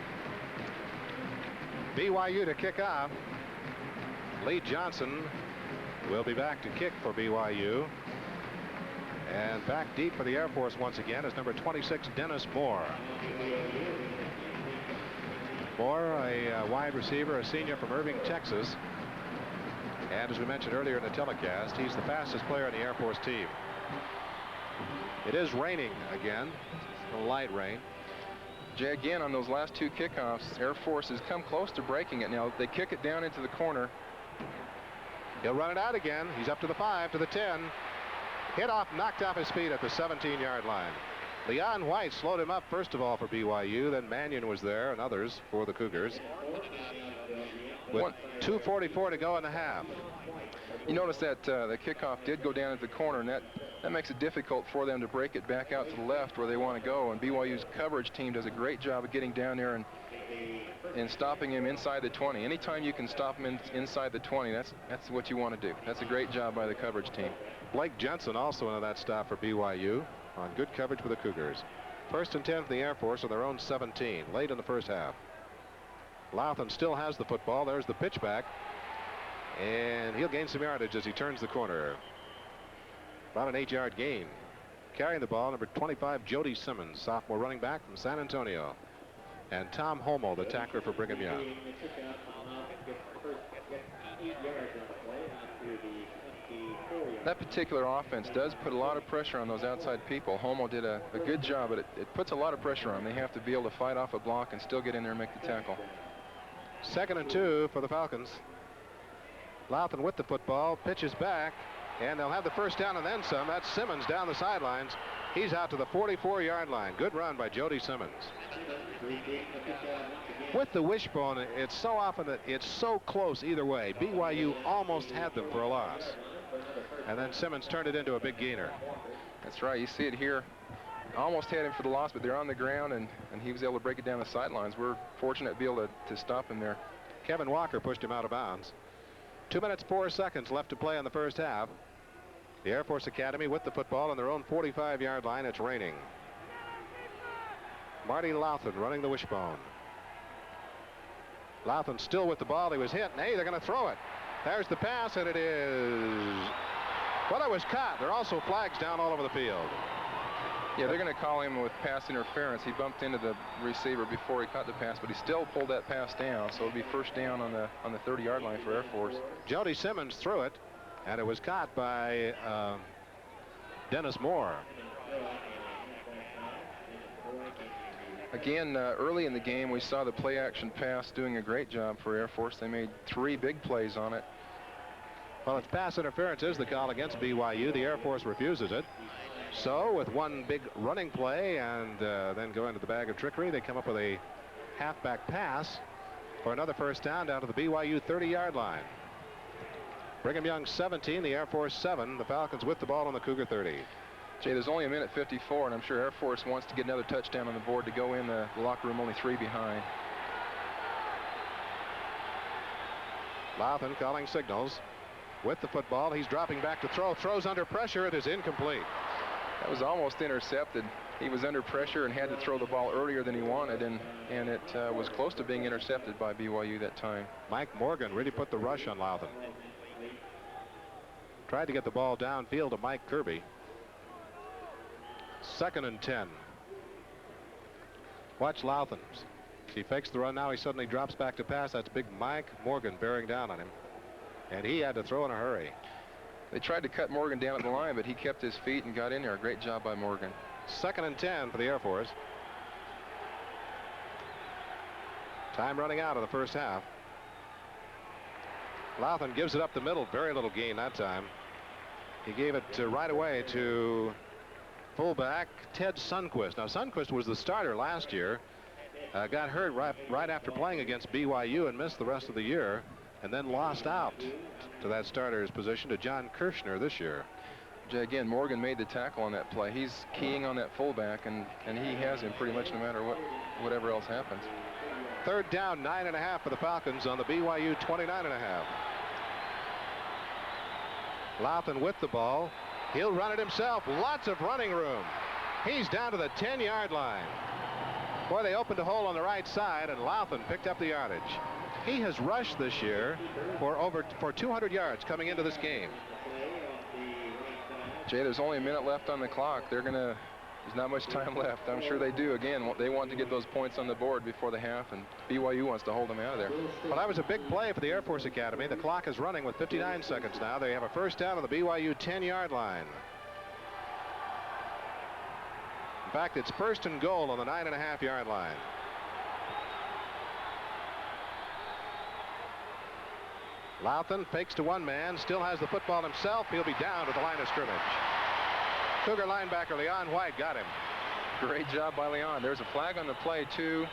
BYU to kick off. Lee Johnson will be back to kick for BYU. And back deep for the Air Force once again is number 26, Dennis Moore. Moore, a wide receiver, a senior from Irving, Texas. And as we mentioned earlier in the telecast, he's the fastest player on the Air Force team. It is raining again, a light rain. Jay, again, on those last 2 kickoffs, Air Force has come close to breaking it. Now, they kick it down into the corner. He'll run it out again. He's up to the 5, to the 10. Hit off, knocked off his feet at the 17-yard line. Leon White slowed him up first of all for BYU. Then Mannion was there and others for the Cougars. With 2:44 to go in the half. You notice that the kickoff did go down at the corner, and that makes it difficult for them to break it back out to the left where they want to go. And BYU's coverage team does a great job of getting down there and stopping him inside the 20. Anytime you can stop him inside the 20, that's what you want to do. That's a great job by the coverage team. Blake Jensen also into that stop for BYU on good coverage for the Cougars. 1st and 10 for the Air Force on their own 17 late in the first half. Louthan still has the football. There's the pitch back, and he'll gain some yardage as he turns the corner. About an 8-yard gain. Carrying the ball, number 25, Jody Simmons, sophomore running back from San Antonio. And Tom Holmoe, the tackler for Brigham Young. That particular offense does put a lot of pressure on those outside people. Holmoe did a good job, but it puts a lot of pressure on them. They have to be able to fight off a block and still get in there and make the tackle. 2nd and 2 for the Falcons. Louthan with the football, pitches back, and they'll have the first down and then some. That's Simmons down the sidelines. He's out to the 44-yard line. Good run by Jody Simmons. With the wishbone, it's so often that it's so close either way. BYU almost had them for a loss. And then Simmons turned it into a big gainer. That's right. You see it here. almost had him for the loss, but they're on the ground, and he was able to break it down the sidelines. We're fortunate to be able to stop him there. Kevin Walker pushed him out of bounds. 2 minutes 4 seconds left to play in the first half. The Air Force Academy with the football on their own 45-yard line. It's raining. Marty Louthan running the wishbone. Louthan still with the ball. He was hit, and hey, they're going to throw it. There's the pass, and it is... Well, it was caught. There are also flags down all over the field. Yeah, they're going to call him with pass interference. He bumped into the receiver before he caught the pass, but he still pulled that pass down, so it'll be first down on the 30-yard line for Air Force. Jody Simmons threw it, and it was caught by Dennis Moore. Again, early in the game, we saw the play-action pass doing a great job for Air Force. They made 3 big plays on it. Well, it's pass interference is the call against BYU. The Air Force refuses it. So with one big running play and then go into the bag of trickery, they come up with a halfback pass for another first down to the BYU 30-yard line. Brigham Young 17, the Air Force 7. The Falcons with the ball on the Cougar 30. Jay, there's only a minute 54, and I'm sure Air Force wants to get another touchdown on the board to go in the locker room only 3 behind. Louthan calling signals. With the football, he's dropping back to throw. Throws under pressure. It is incomplete. That was almost intercepted. He was under pressure and had to throw the ball earlier than he wanted, and it was close to being intercepted by BYU that time. Mike Morgan really put the rush on Louthan. Tried to get the ball downfield to Mike Kirby. 2nd and 10. Watch Louthan. He fakes the run. Now he suddenly drops back to pass. That's big Mike Morgan bearing down on him. And he had to throw in a hurry. They tried to cut Morgan down at the line, but he kept his feet and got in there. A great job by Morgan. 2nd and 10 for the Air Force. Time running out of the first half. Louthan gives it up the middle. Very little gain that time. He gave it right away to fullback Ted Sundquist. Now, Sundquist was the starter last year. Got hurt right after playing against BYU and missed the rest of the year, and then lost out to that starter's position to John Kirshner this year. Jay, again, Morgan made the tackle on that play. He's keying on that fullback, and he has him pretty much no matter whatever else happens. 3rd down, 9.5 for the Falcons on the BYU 29.5. Louthan with the ball. He'll run it himself. Lots of running room. He's down to the 10-yard line. Boy, they opened a hole on the right side, and Louthan picked up the yardage. He has rushed this year for 200 yards coming into this game. Jay, there's only a minute left on the clock. There's not much time left. I'm sure they do. Again, they want to get those points on the board before the half, and BYU wants to hold them out of there. Well, that was a big play for the Air Force Academy. The clock is running with 59 seconds now. They have a first down on the BYU 10-yard line. In fact, it's 1st and goal on the 9.5-yard line. Louthan fakes to one man, still has the football himself. He'll be down at the line of scrimmage. Cougar linebacker Leon White got him. Great job by Leon. There's a flag on the play, too.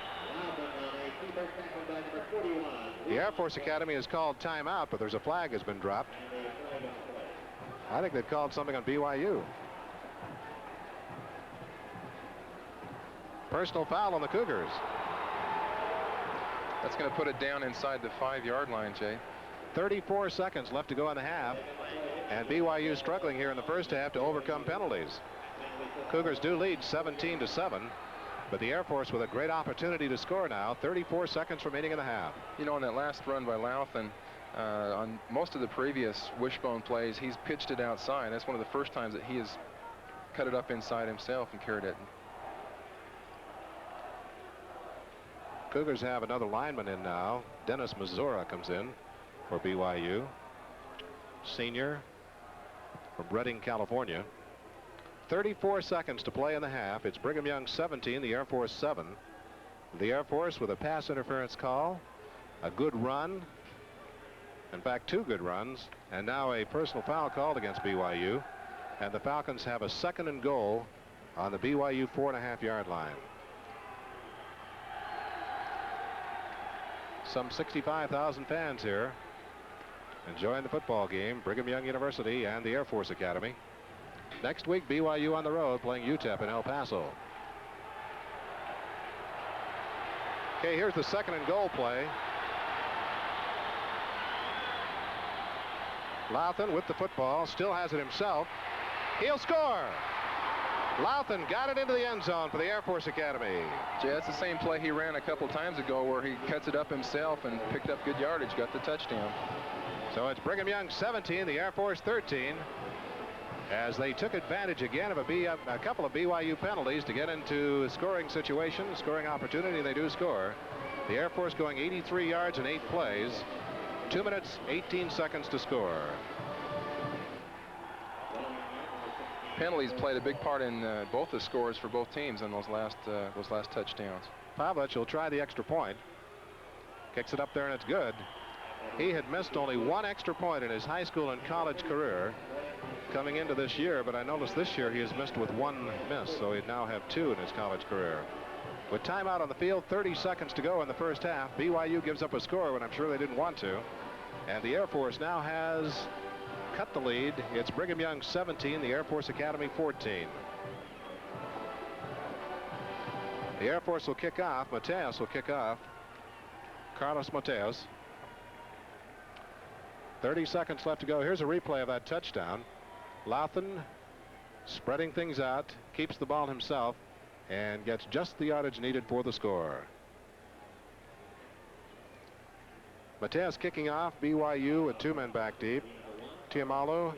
The Air Force Academy has called timeout, but there's a flag has been dropped. I think they've called something on BYU. Personal foul on the Cougars. That's going to put it down inside the 5-yard line, Jay. 34 seconds left to go in the half, and BYU struggling here in the first half to overcome penalties. Cougars do lead 17-7, but the Air Force with a great opportunity to score now. 34 seconds remaining in the half. You know, on that last run by Louthan, on most of the previous wishbone plays, he's pitched it outside. That's one of the first times that he has cut it up inside himself and carried it. Cougars have another lineman in now. Dennis Mazura comes in for BYU. Senior from Redding, California. 34 seconds to play in the half. It's Brigham Young 17, the Air Force 7. The Air Force with a pass interference call, a good run, in fact 2 good runs, and now a personal foul called against BYU, and the Falcons have a 2nd and goal on the BYU 4.5-yard line. Some 65,000 fans here enjoying the football game. Brigham Young University and the Air Force Academy. Next week, BYU on the road playing UTEP in El Paso. Okay, here's the second and goal play. Louthan with the football, still has it himself. He'll score. Louthan got it into the end zone for the Air Force Academy. Jay, that's the same play he ran a couple times ago where he cuts it up himself and picked up good yardage, got the touchdown. So it's Brigham Young 17, the Air Force 13, as they took advantage again of a couple of BYU penalties to get into scoring situations, scoring opportunity. They do score. The Air Force going 83 yards in 8 plays, 2 minutes, 18 seconds to score. Penalties played a big part in both the scores for both teams on those last touchdowns. Pavlich will try the extra point. Kicks it up there and it's good. He had missed only 1 extra point in his high school and college career coming into this year, but I noticed this year he has missed with 1 miss, so he'd now have 2 in his college career. With timeout on the field, 30 seconds to go in the first half. BYU gives up a score when I'm sure they didn't want to. And the Air Force now has cut the lead. It's Brigham Young 17, the Air Force Academy 14. The Air Force will kick off. Mateos will kick off. Carlos Mateos. 30 seconds left to go. Here's a replay of that touchdown. Louthan spreading things out, keeps the ball himself, and gets just the yardage needed for the score. Mateos kicking off. BYU with 2 men back deep. Tiamalu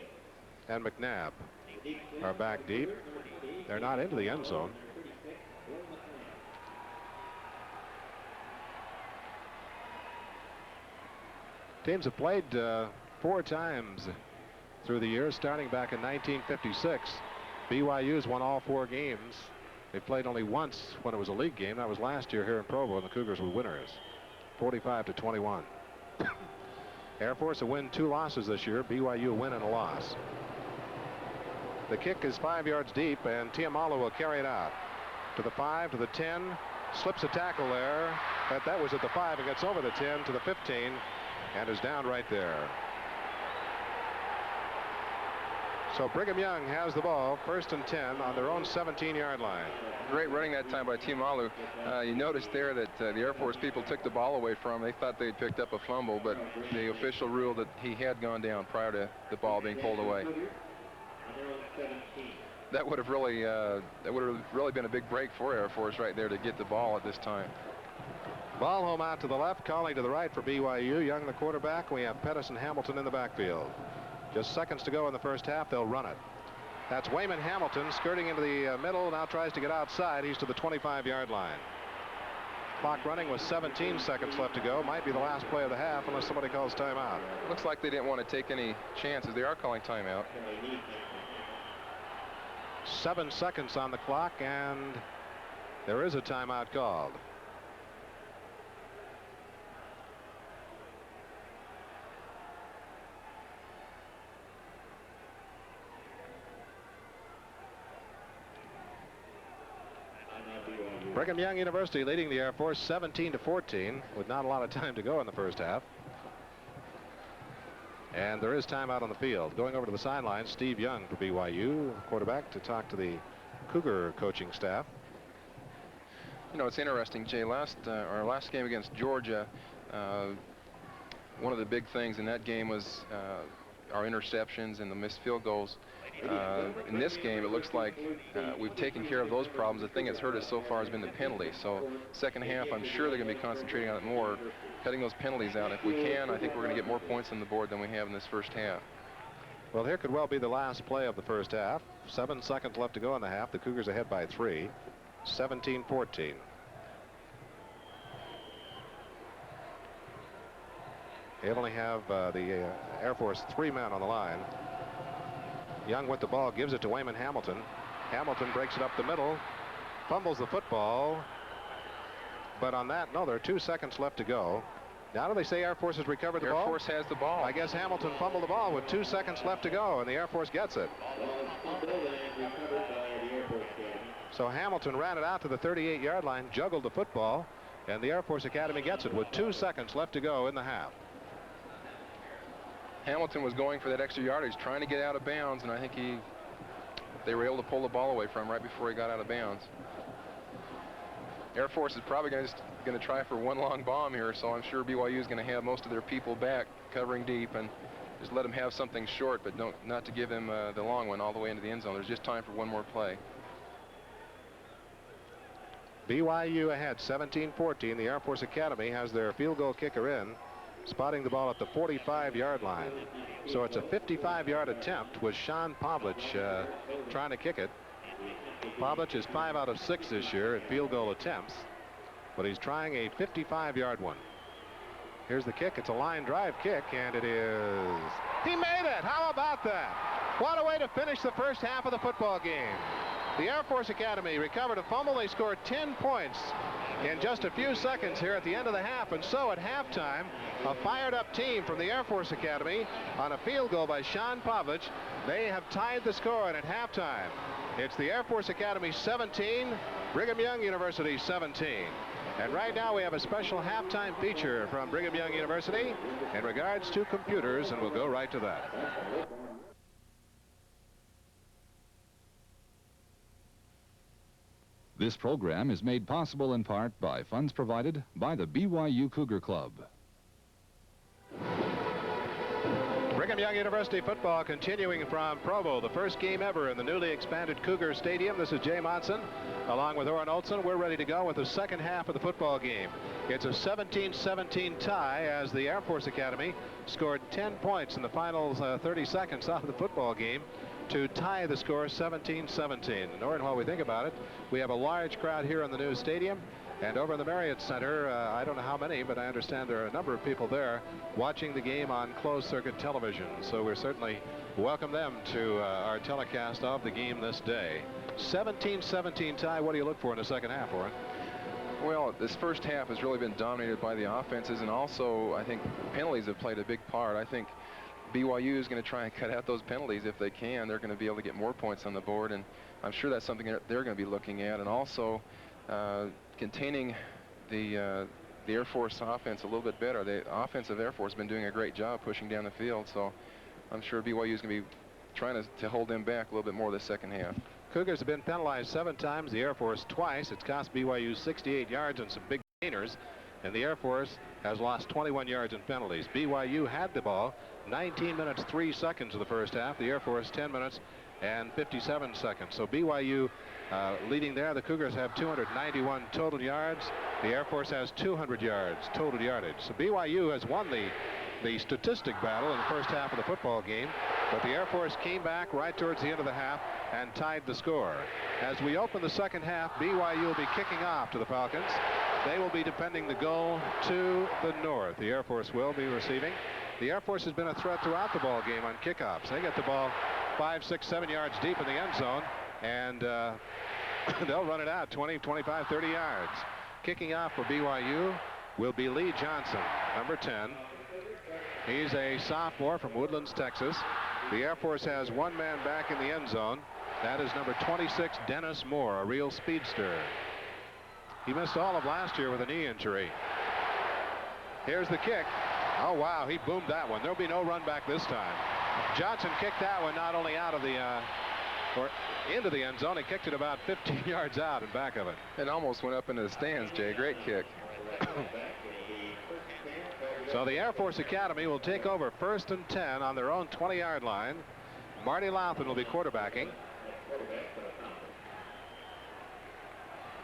and McNabb are back deep. They're not into the end zone. Teams have played 4 times through the years, starting back in 1956. BYU's won all 4 games. They played only once when it was a league game. That was last year here in Provo, and the Cougars were winners, 45-21. Air Force a win, 2 losses this year. BYU a win and a loss. The kick is 5 yards deep, and Tiamalu will carry it out to the 5, to the 10, slips a tackle there, but that was at the 5 and gets over the 10 to the 15 and is down right there. So Brigham Young has the ball, 1st and 10 on their own 17-yard line. Great running that time by Tiamalu. You noticed there that the Air Force people took the ball away from him. They thought they'd picked up a fumble, but the official ruled that he had gone down prior to the ball being pulled away. That would have really been a big break for Air Force right there to get the ball at this time. Ball home out to the left, calling to the right for BYU. Young the quarterback. We have Pettis and Hamilton in the backfield. Just seconds to go in the first half. They'll run it. That's Wayman Hamilton skirting into the middle. Now tries to get outside. He's to the 25-yard line. Clock running with 17 seconds left to go. Might be the last play of the half unless somebody calls timeout. Looks like they didn't want to take any chances. They are calling timeout. 7 seconds on the clock, and there is a timeout called. Brigham Young University leading the Air Force 17-14 with not a lot of time to go in the first half. And there is timeout on the field. Going over to the sideline, Steve Young for BYU, quarterback, to talk to the Cougar coaching staff. You know, it's interesting, Jay. Our last game against Georgia, one of the big things in that game was our interceptions and the missed field goals. In this game, it looks like we've taken care of those problems. The thing that's hurt us so far has been the penalty. So second half, I'm sure they're going to be concentrating on it more, cutting those penalties out. If we can, I think we're going to get more points on the board than we have in this first half. Well, here could well be the last play of the first half. 7 seconds left to go in the half. The Cougars ahead by 3, 17-14. They only have the Air Force 3 men on the line. Young with the ball, gives it to Wayman Hamilton. Hamilton breaks it up the middle, fumbles the football. But on that, no, there are 2 seconds left to go. Now do they say Air Force has recovered the ball? Air Force has the ball. I guess Hamilton fumbled the ball with 2 seconds left to go, and the Air Force gets it. So Hamilton ran it out to the 38-yard line, juggled the football, and the Air Force Academy gets it with 2 seconds left to go in the half. Hamilton was going for that extra yardage, trying to get out of bounds, and I think he they were able to pull the ball away from him right before he got out of bounds. Air Force is probably going to try for one long bomb here, so I'm sure BYU is going to have most of their people back covering deep and just let them have something short, but not to give them the long one all the way into the end zone. There's just time for one more play. BYU ahead 17-14. The Air Force Academy has their field goal kicker in, spotting the ball at the 45-yard line. So it's a 55-yard attempt with Sean Pavlich trying to kick it. Pavlich is 5 out of 6 this year at field goal attempts, but he's trying a 55-yard one. Here's the kick. It's a line drive kick, and it is. He made it. How about that? What a way to finish the first half of the football game. The Air Force Academy recovered a fumble. They scored 10 points in just a few seconds here at the end of the half. And so at halftime, a fired-up team from the Air Force Academy on a field goal by Sean Pavlich. They have tied the score, and at halftime, it's the Air Force Academy 17, Brigham Young University 17. And right now we have a special halftime feature from Brigham Young University in regards to computers, and we'll go right to that. This program is made possible in part by funds provided by the BYU Cougar Club. Brigham Young University football continuing from Provo, the first game ever in the newly expanded Cougar Stadium. This is Jay Monson along with Orrin Olson. We're ready to go with the second half of the football game. It's a 17-17 tie as the Air Force Academy scored 10 points in the final 30 seconds of the football game to tie the score 17-17. And Orrin, while we think about it, we have a large crowd here in the new stadium. And over in the Marriott Center, I don't know how many, but I understand there are a number of people there watching the game on closed-circuit television. So we're certainly welcome them to our telecast of the game this day. 17-17 tie. What do you look for in the second half, Orrin? Well, this first half has really been dominated by the offenses, and also I think penalties have played a big part. I think BYU is going to try and cut out those penalties if they can. They're going to be able to get more points on the board, and I'm sure that's something that they're going to be looking at. And also containing the Air Force offense a little bit better. The offensive Air Force has been doing a great job pushing down the field, so I'm sure BYU is going to be trying to hold them back a little bit more this second half. Cougars have been penalized 7 times, the Air Force twice. It's cost BYU 68 yards and some big gainers, and the Air Force has lost 21 yards in penalties. BYU had the ball 19 minutes 3 seconds of the first half. The Air Force 10 minutes and 57 seconds. So BYU leading there. The Cougars have 291 total yards. The Air Force has 200 yards total yardage. So BYU has won the statistic battle in the first half of the football game, but the Air Force came back right towards the end of the half and tied the score. As we open the second half, BYU will be kicking off to the Falcons. They will be defending the goal to the north. The Air Force will be receiving. The Air Force has been a threat throughout the ball game on kickoffs. They get the ball 5, 6, 7 yards deep in the end zone, and they'll run it out 20, 25, 30 yards. Kicking off for BYU will be Lee Johnson, number 10. He's a sophomore from Woodlands, Texas. The Air Force has one man back in the end zone. That is number 26, Dennis Moore, a real speedster. He missed all of last year with a knee injury. Here's the kick. Oh, wow, he boomed that one. There'll be no run back this time. Johnson kicked that one not only out of the or into the end zone, he kicked it about 15 yards out and back of it. It almost went up into the stands, Jay. Great kick. So the Air Force Academy will take over 1st and 10 on their own 20-yard line. Marty Lauthan will be quarterbacking.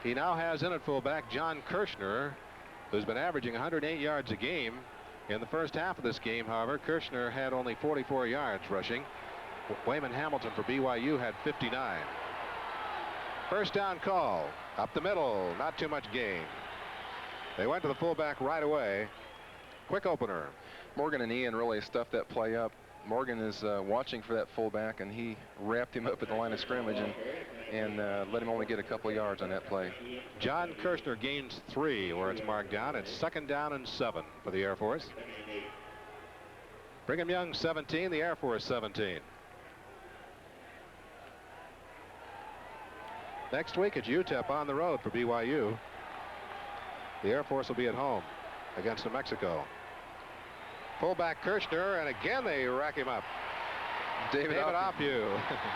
He now has in at fullback John Kirshner, who's been averaging 108 yards a game. In the first half of this game, however, Kirshner had only 44 yards rushing. Wayman Hamilton for BYU had 59. First down call. Up the middle. Not too much gain. They went to the fullback right away. Quick opener. Morgan and Ian really stuffed that play up. Morgan is watching for that fullback, and he wrapped him up at the line of scrimmage and let him only get a couple of yards on that play. John Kirshner gains 3 where it's marked down. It's 2nd down and 7 for the Air Force. Brigham Young 17, the Air Force 17. Next week it's UTEP on the road for BYU. The Air Force will be at home against New Mexico. Fullback Kirshner, and again they rack him up. David Ophew.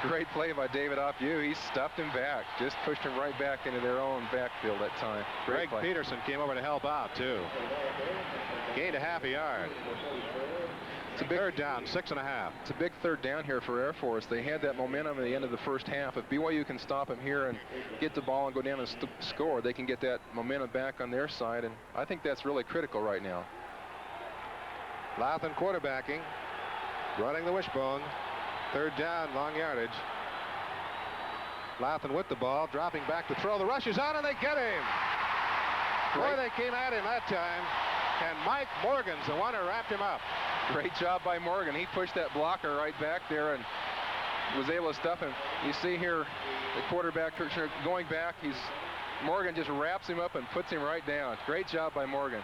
Great play by David Ophew. He stuffed him back, just pushed him right back into their own backfield that time. Greg Peterson came over to help out, too. Gained a half a yard. It's a big third down, 6.5. It's a big third down here for Air Force. They had that momentum at the end of the first half. If BYU can stop them here and get the ball and go down and score, they can get that momentum back on their side, and I think that's really critical right now. Latham quarterbacking, running the wishbone. Third down, long yardage. Latham with the ball, dropping back to throw. The rush is on, and they get him. Boy, they came at him that time, and Mike Morgan's the one who wrapped him up. Great job by Morgan. He pushed that blocker right back there and was able to stuff him. You see here the quarterback going back. Morgan just wraps him up and puts him right down. Great job by Morgan.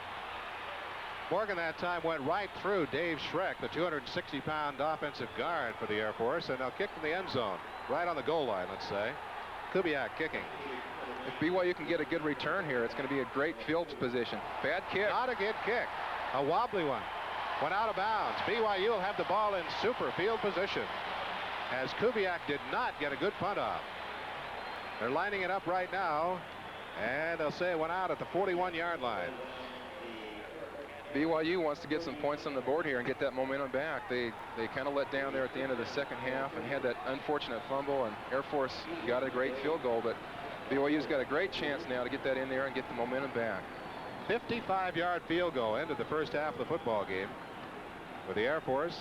Morgan that time went right through Dave Schreck, the 260-pound offensive guard for the Air Force, and they'll kick from the end zone, right on the goal line, let's say. Kubiak kicking. If BYU can get a good return here, it's going to be a great field position. Bad kick. Not a good kick. A wobbly one. Went out of bounds. BYU will have the ball in super field position, as Kubiak did not get a good punt off. They're lining it up right now, and they'll say it went out at the 41-yard line. BYU wants to get some points on the board here and get that momentum back. They kind of let down there at the end of the second half and had that unfortunate fumble, and Air Force got a great field goal, but BYU's got a great chance now to get that in there and get the momentum back. 55-yard field goal ended the first half of the football game, with the Air Force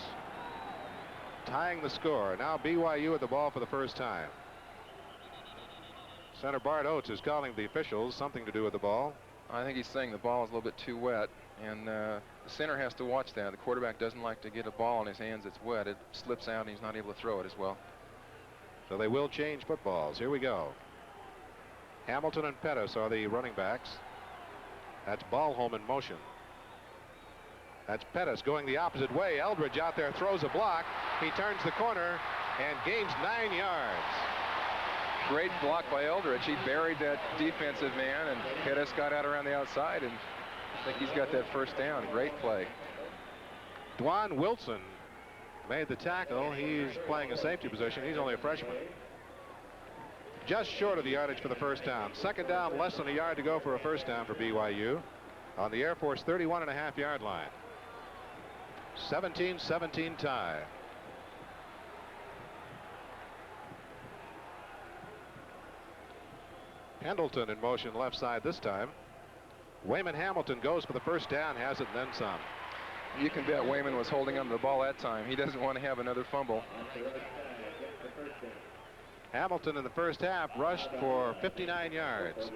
tying the score. Now BYU with the ball for the first time. Center Bart Oates is calling the officials something to do with the ball. I think he's saying the ball is a little bit too wet, and the center has to watch that. The quarterback doesn't like to get a ball in his hands that's wet. It slips out and he's not able to throw it as well. So they will change footballs. Here we go. Hamilton and Pettis are the running backs. That's Ballholm in motion. That's Pettis going the opposite way. Eldridge out there throws a block. He turns the corner and gains 9 yards. Great block by Eldridge. He buried that defensive man, and Pettis got out around the outside, and I think he's got that first down. Great play. Dwan Wilson made the tackle. He's playing a safety position. He's only a freshman. Just short of the yardage for the first down. Second down, less than a yard to go for a first down for BYU on the Air Force 31.5-yard line. 17-17 tie. Pendleton in motion left side this time. Wayman Hamilton goes for the first down, has it, and then some. You can bet Wayman was holding on to the ball that time. He doesn't want to have another fumble. Hamilton in the first half rushed for 59 yards.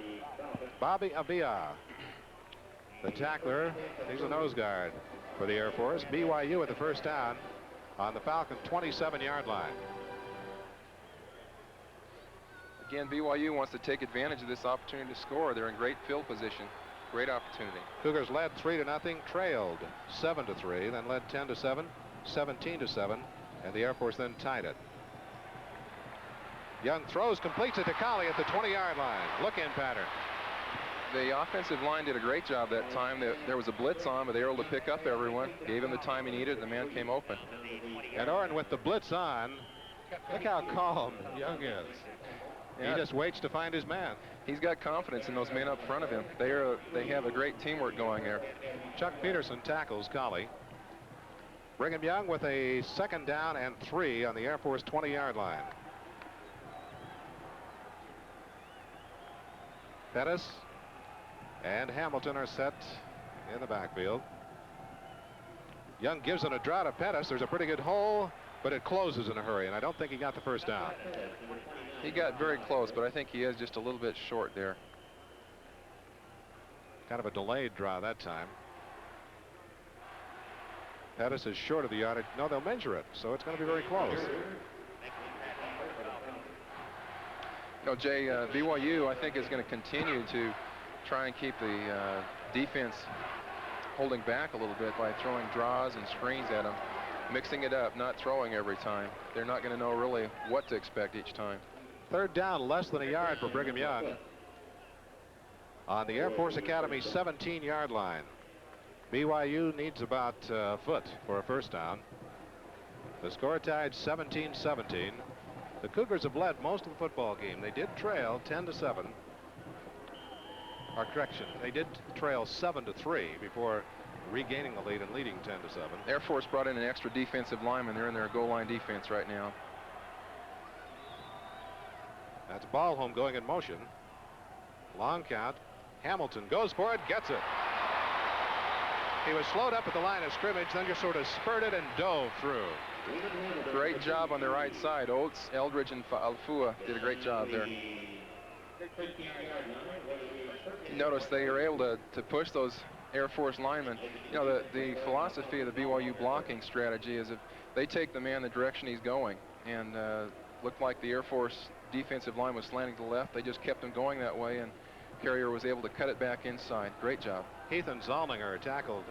Bobby Avia, the tackler, he's a nose guard for the Air Force. BYU at the first down on the Falcon 27-yard line. Again, BYU wants to take advantage of this opportunity to score. They're in great field position. Great opportunity. Cougars led 3-0, trailed 7-3, then led 10-7, 17-7, and the Air Force then tied it. Young throws, completes it to Colley at the 20-yard line. Look-in pattern. The offensive line did a great job that time. There was a blitz on, but they were able to pick up everyone. Gave him the time he needed, and the man came open. And Oren with the blitz on. Look how calm Young is. Yeah. He just waits to find his man. He's got confidence in those men up front of him. They have a great teamwork going there. Chuck Peterson tackles Colley. Brigham Young with a second down and 3 on the Air Force 20-yard line. Pettis and Hamilton are set in the backfield. Young gives it a draw to Pettis. There's a pretty good hole, but it closes in a hurry, and I don't think he got the first down. He got very close, but I think he is just a little bit short there. Kind of a delayed draw that time. Pettis is short of the yardage. No, they'll measure it, so it's going to be very close. No, Jay, BYU, I think, is going to continue to try and keep the defense holding back a little bit by throwing draws and screens at them, mixing it up, not throwing every time. They're not going to know really what to expect each time. Third down, less than a yard for Brigham Young on the Air Force Academy 17-yard line. BYU needs about a foot for a first down. The score tied 17-17. The Cougars have led most of the football game. They did trail 10-7. Or correction, they did trail 7-3 before regaining the lead and leading 10-7. Air Force brought in an extra defensive lineman. They're in their goal line defense right now. That's Ballholm going in motion. Long count. Hamilton goes for it, gets it. He was slowed up at the line of scrimmage, then just sort of spurted and dove through. Great job on the right side. Oates, Eldridge, and Alfua did a great job there. Notice they are able to push those Air Force linemen. You know, the philosophy of the BYU blocking strategy is if they take the man the direction he's going, and looked like the Air Force defensive line was slanting to the left. They just kept him going that way, and Carrier was able to cut it back inside. Great job. Heath and Zollinger tackled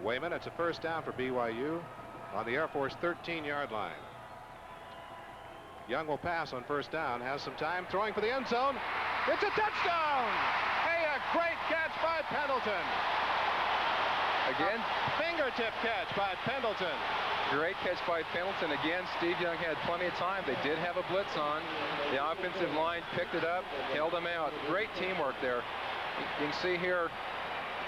Wayman. It's a first down for BYU on the Air Force 13-yard line. Young will pass on first down, has some time, throwing for the end zone. It's a touchdown! Hey, a great catch by Pendleton. Again? A fingertip catch by Pendleton. Great catch by Pendleton. Again, Steve Young had plenty of time. They did have a blitz on. The offensive line picked it up, held them out. Great teamwork there. You can see here,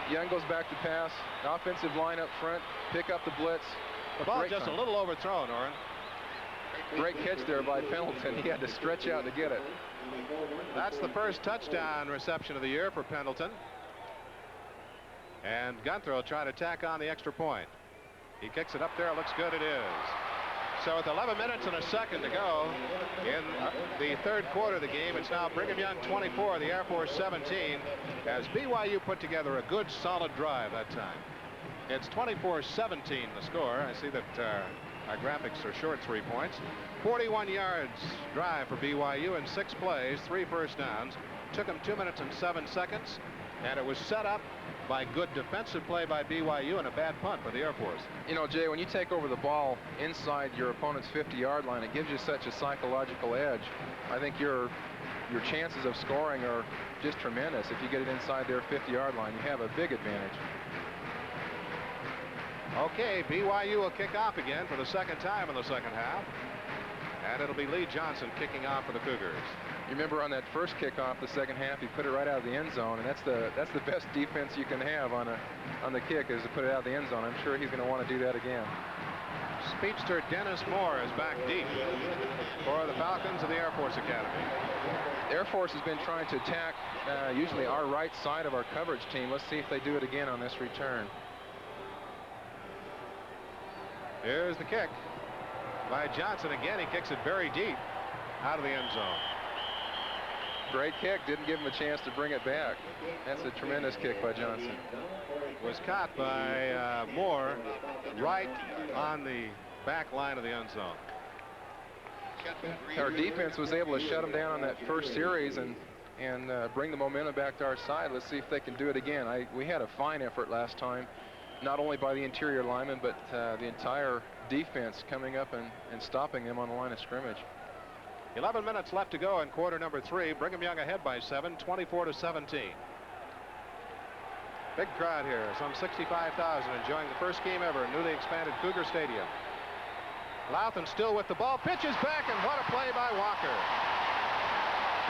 Young goes back to pass. The offensive line up front, pick up the blitz. The ball just a little overthrown, Oren. Great catch there by Pendleton. He had to stretch out to get it. That's the first touchdown reception of the year for Pendleton. And Gunther will try to tack on the extra point. He kicks it up there. Looks good. It is. So with 11 minutes and a second to go in the third quarter of the game, it's now Brigham Young 24, the Air Force 17, as BYU put together a good solid drive that time. It's 24-17 the score. I see that our graphics are short 3 points. 41 yards drive for BYU in 6 plays, 3 first downs. Took them 2 minutes and 7 seconds, and it was set up by good defensive play by BYU and a bad punt by the Air Force. You know, Jay, when you take over the ball inside your opponent's 50-yard line, it gives you such a psychological edge. I think your chances of scoring are just tremendous. If you get it inside their 50-yard line, you have a big advantage. Okay, BYU will kick off again for the second time in the second half. And it'll be Lee Johnson kicking off for the Cougars. You remember on that first kickoff, the second half, he put it right out of the end zone, and that's the best defense you can have on the kick, is to put it out of the end zone. I'm sure he's going to want to do that again. Speedster Dennis Moore is back deep for the Falcons of the Air Force Academy. Air Force has been trying to attack usually our right side of our coverage team. Let's see if they do it again on this return. Here's the kick by Johnson. Again, he kicks it very deep out of the end zone. Great kick. Didn't give him a chance to bring it back. That's a tremendous kick by Johnson. Was caught by Moore right on the back line of the end zone. Our defense was able to shut them down on that first series and bring the momentum back to our side. Let's see if they can do it again. We had a fine effort last time, not only by the interior linemen, but the entire defense coming up and stopping them on the line of scrimmage. 11 minutes left to go in quarter number 3. Brigham Young ahead by 7, 24-17. Big crowd here, some 65,000 enjoying the first game ever in newly expanded Cougar Stadium. Louthan still with the ball, pitches back, and what a play by Walker.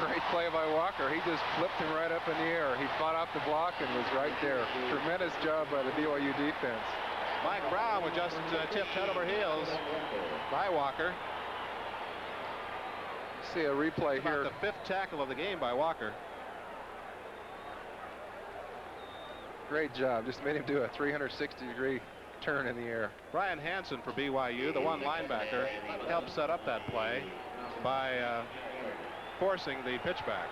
Great play by Walker. He just flipped him right up in the air. He fought off the block and was right there. Tremendous job by the BYU defense. Mike Brown was just tipped head over heels by Walker. See a replay here. About the 5th tackle of the game by Walker. Great job. Just made him do a 360-degree turn in the air. Brian Hansen for BYU, the one linebacker, helped set up that play by forcing the pitchback.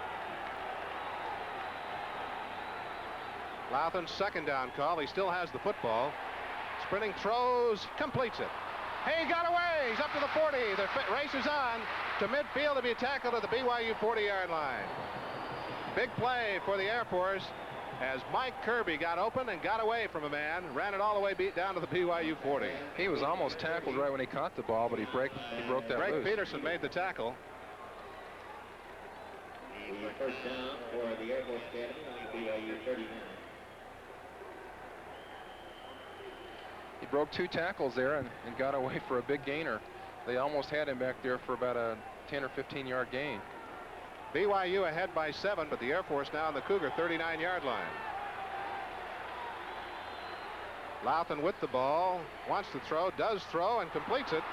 Louthan's second down call. He still has the football. Sprinting, throws, completes it. Hey, he got away. He's up to the 40. The race is on to midfield to be tackled at the BYU 40-yard line. Big play for the Air Force as Mike Kirby got open and got away from a man, ran it all the way down to the BYU 40. He was almost tackled right when he caught the ball, but he broke that Greg loose. Peterson made the tackle. The first down for the Air Force Academy on BYU 39. He broke 2 tackles there and got away for a big gainer. They almost had him back there for about a 10 or 15-yard gain. BYU ahead by 7, but the Air Force now on the Cougar 39-yard line. Louthan with the ball, wants to throw, does throw, and completes it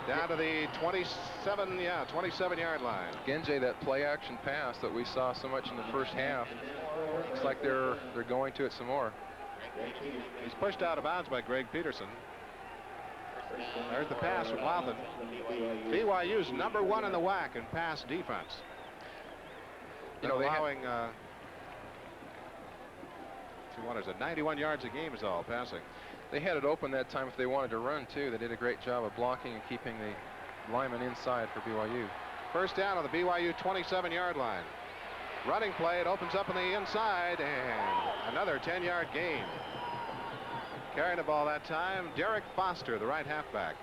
down to the 27-yard line. Again, Jay, that play-action pass that we saw so much in the first half, looks like they're going to it some more. He's pushed out of bounds by Greg Peterson. There's the pass from Louthan. BYU's number 1 in the WAC in pass defense. You know, allowing 91 yards a game is all passing. They had it open that time if they wanted to run, too. They did a great job of blocking and keeping the linemen inside for BYU. First down on the BYU 27-yard line. Running play, it opens up on the inside, and another 10-yard gain. Carrying the ball that time, Derek Foster, the right halfback.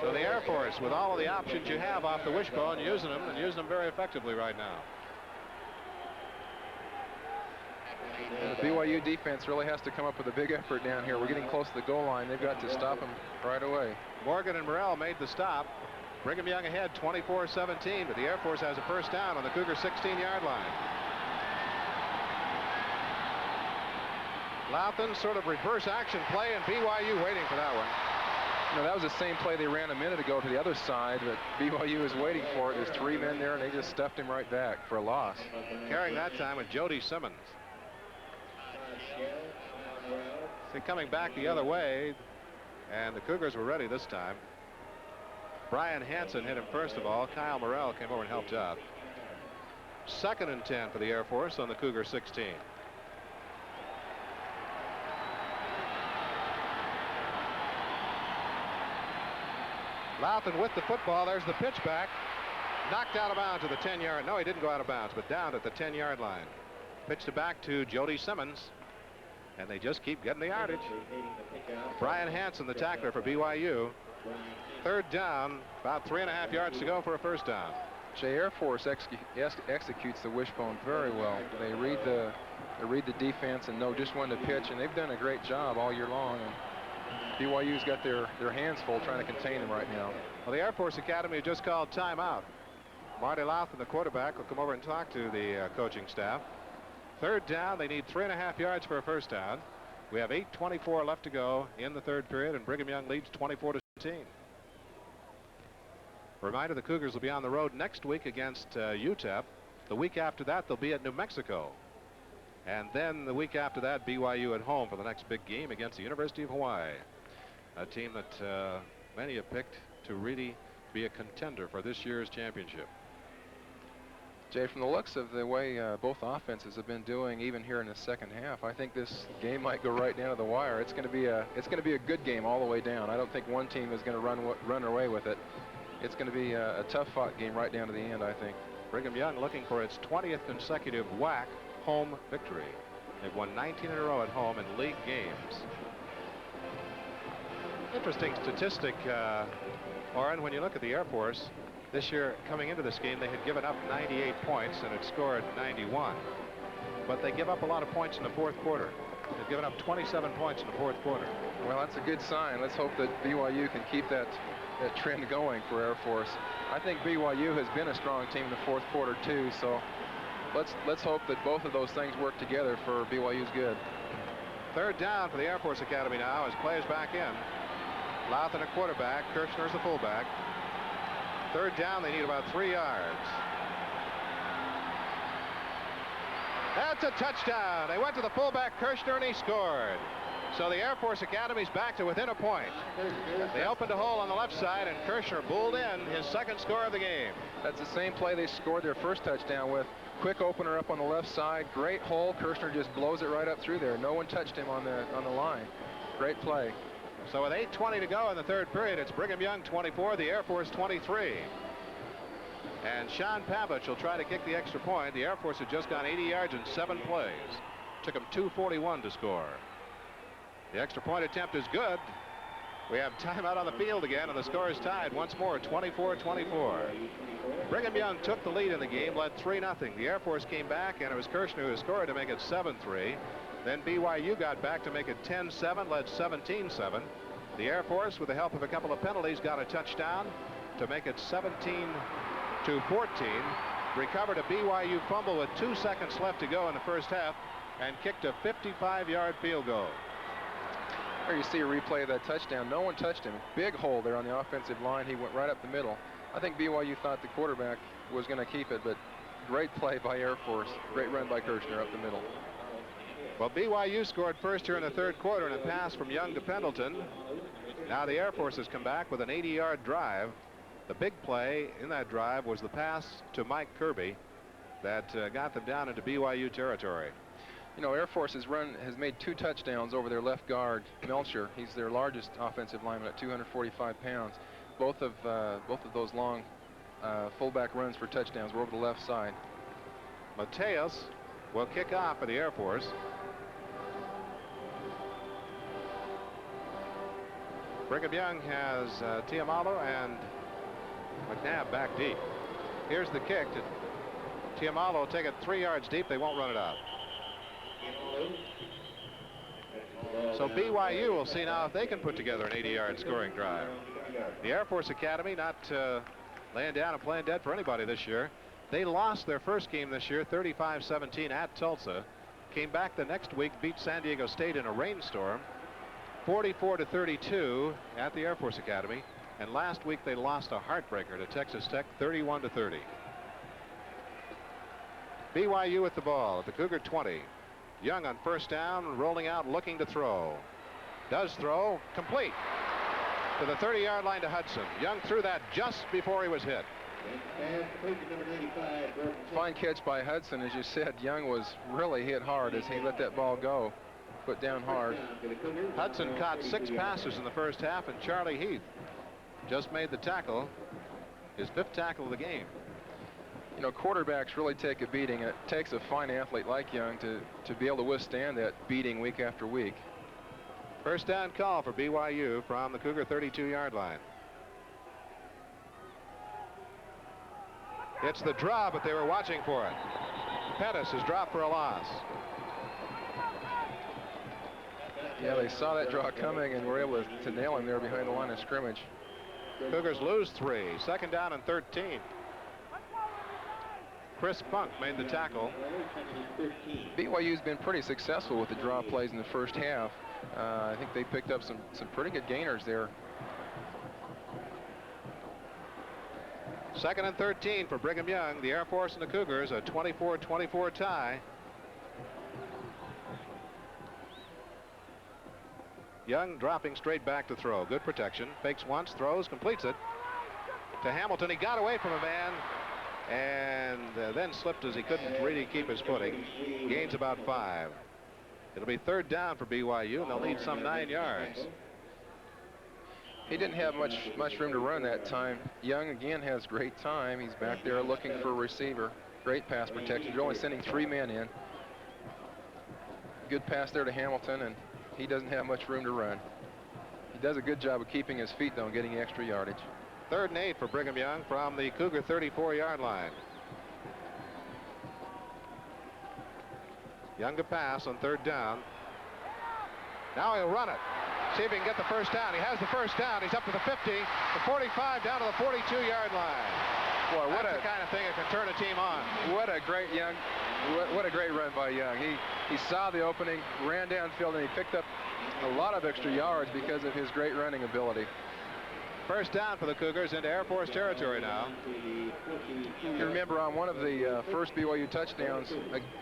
So the Air Force, with all of the options you have off the wishbone, using them very effectively right now. And the BYU defense really has to come up with a big effort down here. We're getting close to the goal line. They've got to stop them right away. Morgan and Morrell made the stop. Brigham Young ahead 24-17, but the Air Force has a first down on the Cougar 16-yard line. Louthan, sort of reverse action play, and BYU waiting for that one. You know, that was the same play they ran a minute ago to the other side, but BYU is waiting for it. There's 3 men there, and they just stuffed him right back for a loss. Carrying that time with Jody Simmons. See, coming back the other way, and the Cougars were ready this time. Brian Hansen hit him first of all. Kyle Morrell came over and helped out. 2nd and 10 for the Air Force on the Cougar 16. Louthan with the football. There's the pitch back. Knocked out of bounds at the 10-yard. No, he didn't go out of bounds, but down at the 10-yard line. Pitched it back to Jody Simmons. And they just keep getting the yardage. Brian Hansen, the tackler for BYU. 3rd down, about 3.5 yards to go for a first down. Jay, Air Force executes the wishbone very well. They read the defense and know just when to pitch, and they've done a great job all year long. And BYU's got their hands full trying to contain them right now. Well, the Air Force Academy just called timeout. Marty Louthan, the quarterback, will come over and talk to the coaching staff. 3rd down, they need 3.5 yards for a first down. We have 8:24 left to go in the 3rd period, and Brigham Young leads 24-17. Reminder, the Cougars will be on the road next week against UTEP. The week after that, they'll be at New Mexico. And then the week after that, BYU at home for the next big game against the University of Hawaii. A team that many have picked to really be a contender for this year's championship. Jay, from the looks of the way both offenses have been doing, even here in the second half, I think this game might go right down to the wire. It's going to be a good game all the way down. I don't think one team is going to run away with it. It's going to be a tough-fought game right down to the end, I think. Brigham Young looking for its 20th consecutive WAC home victory. They've won 19 in a row at home in league games. Interesting statistic, Oren, when you look at the Air Force. This year, coming into this game, they had given up 98 points and had scored 91. But they give up a lot of points in the 4th quarter. They've given up 27 points in the 4th quarter. Well, that's a good sign. Let's hope that BYU can keep that trend going for Air Force. I think BYU has been a strong team in the 4th quarter, too. So let's hope that both of those things work together for BYU's good. 3rd down for the Air Force Academy now as play is back in. Louthan a quarterback. Kirshner's the fullback. 3rd down, they need about 3 yards. That's a touchdown. They went to the fullback, Kirshner, and he scored. So the Air Force Academy's back to within a point. They opened a hole on the left side, and Kirshner bulled in his 2nd score of the game. That's the same play they scored their first touchdown with. Quick opener up on the left side. Great hole. Kirshner just blows it right up through there. No one touched him on the line. Great play. So with 8:20 to go in the 3rd period, it's Brigham Young 24, the Air Force 23. And Sean Pavich will try to kick the extra point. The Air Force had just gone 80 yards in 7 plays. Took them 2:41 to score. The extra point attempt is good. We have timeout on the field again, and the score is tied once more, 24-24. Brigham Young took the lead in the game, led 3-0. The Air Force came back, and it was Kirshner who scored to make it 7-3. Then BYU got back to make it 10-7, led 17-7. The Air Force, with the help of a couple of penalties, got a touchdown to make it 17-14. Recovered a BYU fumble with 2 seconds left to go in the first half and kicked a 55-yard field goal. There you see a replay of that touchdown. No one touched him. Big hole there on the offensive line. He went right up the middle. I think BYU thought the quarterback was going to keep it, but great play by Air Force. Great run by Kirshner up the middle. Well, BYU scored first here in the third quarter in a pass from Young to Pendleton. Now the Air Force has come back with an 80-yard drive. The big play in that drive was the pass to Mike Kirby that got them down into BYU territory. You know, Air Force has made 2 touchdowns over their left guard, Melcher. He's their largest offensive lineman at 245 pounds. Both of those long fullback runs for touchdowns were over the left side. Mateus will kick off for the Air Force. Brigham Young has Tiamalo and McNabb back deep. Here's the kick. Tiamalo will take it 3 yards deep. They won't run it out. So BYU will see now if they can put together an 80-yard scoring drive. The Air Force Academy not laying down and playing dead for anybody this year. They lost their first game this year 35-17 at Tulsa. Came back the next week, beat San Diego State in a rainstorm 44-32 at the Air Force Academy. And last week they lost a heartbreaker to Texas Tech 31-30. BYU with the ball at the Cougar 20. Young on first down, rolling out, looking to throw. Does throw, complete to the 30-yard line to Hudson. Young threw that just before he was hit. Fine catch by Hudson. As you said, Young was really hit hard as he let that ball go. Put down hard. Hudson caught 6 passes in the first half, and Charlie Heath just made the tackle, his 5th tackle of the game. You know, quarterbacks really take a beating. It takes a fine athlete like Young to be able to withstand that beating week after week. First down call for BYU from the Cougar 32-yard line. It's the draw, but they were watching for it. Pettis is dropped for a loss. Yeah, they saw that draw coming and were able to nail him there behind the line of scrimmage. Cougars lose 3. Second down and 13. Chris Funk made the tackle. BYU's been pretty successful with the draw plays in the first half. I think they picked up some pretty good gainers there. Second and 13 for Brigham Young. The Air Force and the Cougars, a 24-24 tie. Young dropping straight back to throw. Good protection. Fakes once, throws, completes it to Hamilton. He got away from a man and then slipped as he couldn't really keep his footing. Gains about 5. It'll be third down for BYU, and they'll need some 9 yards. He didn't have much room to run that time. Young again has great time. He's back there looking for a receiver. Great pass protection. They're only sending 3 men in. Good pass there to Hamilton, and he doesn't have much room to run. He does a good job of keeping his feet though and getting extra yardage. 3rd and 8 for Brigham Young from the Cougar 34-yard line. Young to pass on 3rd down. Now he'll run it. See if he can get the first down. He has the first down. He's up to the 50, the 45, down to the 42-yard line. Boy, what the kind of thing that can turn a team on. What a great run by Young. He saw the opening, ran downfield, and he picked up a lot of extra yards because of his great running ability. First down for the Cougars into Air Force territory now. You remember on one of the first BYU touchdowns,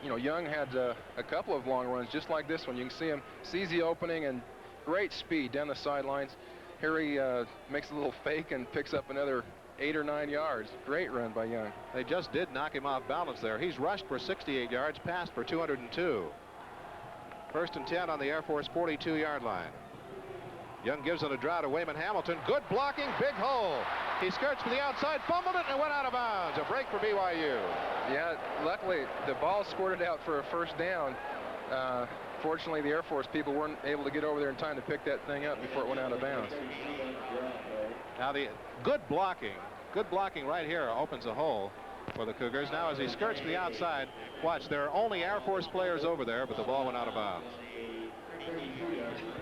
you know, Young had a couple of long runs just like this one. You can see him sees the opening and great speed down the sidelines. Here he makes a little fake and picks up another 8 or 9 yards. Great run by Young. They just did knock him off balance there. He's rushed for 68 yards, passed for 202. First and 10 on the Air Force 42-yard line. Young gives it a draw to Wayman Hamilton. Good blocking, big hole. He skirts to the outside, fumbled it, and went out of bounds. A break for BYU. Yeah, luckily the ball squirted out for a first down. Fortunately, the Air Force people weren't able to get over there in time to pick that thing up before it went out of bounds. Now the good blocking right here opens a hole for the Cougars. Now as he skirts to the outside, watch, there are only Air Force players over there, but the ball went out of bounds.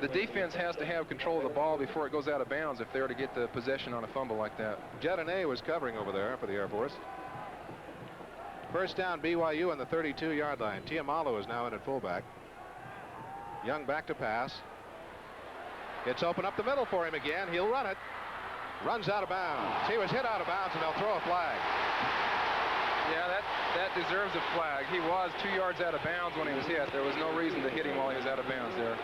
The defense has to have control of the ball before it goes out of bounds if they were to get the possession on a fumble like that. Jedinay was covering over there for the Air Force. First down, BYU on the 32-yard line. Tiamalo is now in at fullback. Young back to pass. It's open up the middle for him again. He'll run it. Runs out of bounds. He was hit out of bounds, and they'll throw a flag. Yeah, that deserves a flag. He was 2 yards out of bounds when he was hit. There was no reason to hit him while he was out of bounds there.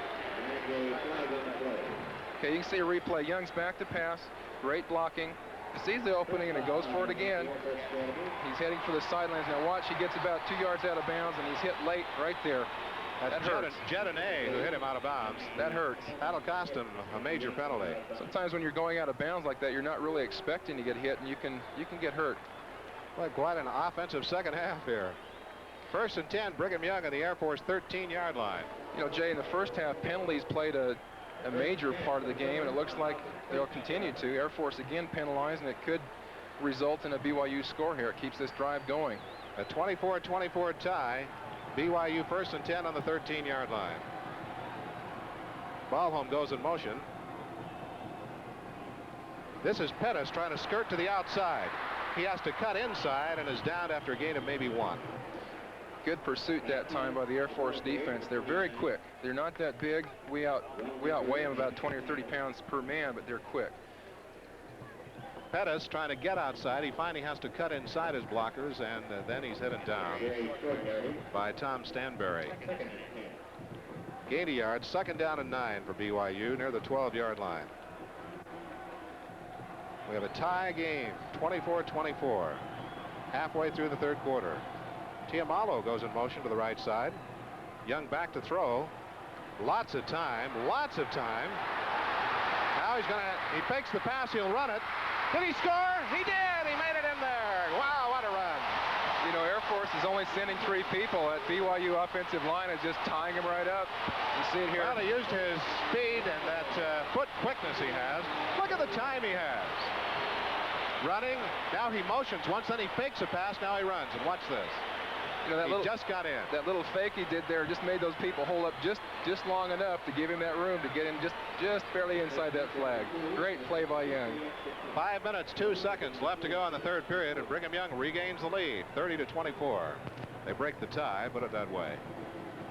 Okay, you can see a replay. Young's back to pass. Great blocking. He sees the opening, and he goes for it again. He's heading for the sidelines. Now watch, he gets about 2 yards out of bounds, and he's hit late right there. That hurts. Jedinay, who hit him out of bounds. That hurts. That'll cost him a major penalty. Sometimes when you're going out of bounds like that, you're not really expecting to get hit, and you can get hurt. Well, quite an offensive second half here. First and 10, Brigham Young on the Air Force 13-yard line. You know, Jay, in the first half, penalties played a major part of the game, and it looks like they'll continue to. Air Force again penalized, and it could result in a BYU score here. It keeps this drive going. A 24-24 tie. BYU first and 10 on the 13-yard line. Ballholm goes in motion. This is Pettis trying to skirt to the outside. He has to cut inside and is down after a gain of maybe 1. Good pursuit that time by the Air Force defense. They're very quick. They're not that big. We outweigh them about 20 or 30 pounds per man, but they're quick. Pettis trying to get outside. He finally has to cut inside his blockers, and then he's headed down by Tom Stanberry. Gain a yard. Second down and 9 for BYU near the 12-yard line. We have a tie game, 24-24, halfway through the third quarter. Tiamalo goes in motion to the right side. Young back to throw. Lots of time. Now he fakes the pass. He'll run it. Did he score? He did. He made it in there. Wow, what a run. You know, Air Force is only sending 3 people. That BYU offensive line is just tying him right up. You see it here. Well, he used his speed and that foot quickness he has. Look at the time he has. Running. Now he motions once, then he fakes a pass. Now he runs. And watch this. You know, He just got in. That little fake he did there just made those people hold up just long enough to give him that room to get him just barely inside that flag. Great play by Young. 5 minutes, 2 seconds left to go in the third period, and Brigham Young regains the lead, 30-24. They break the tie, put it that way.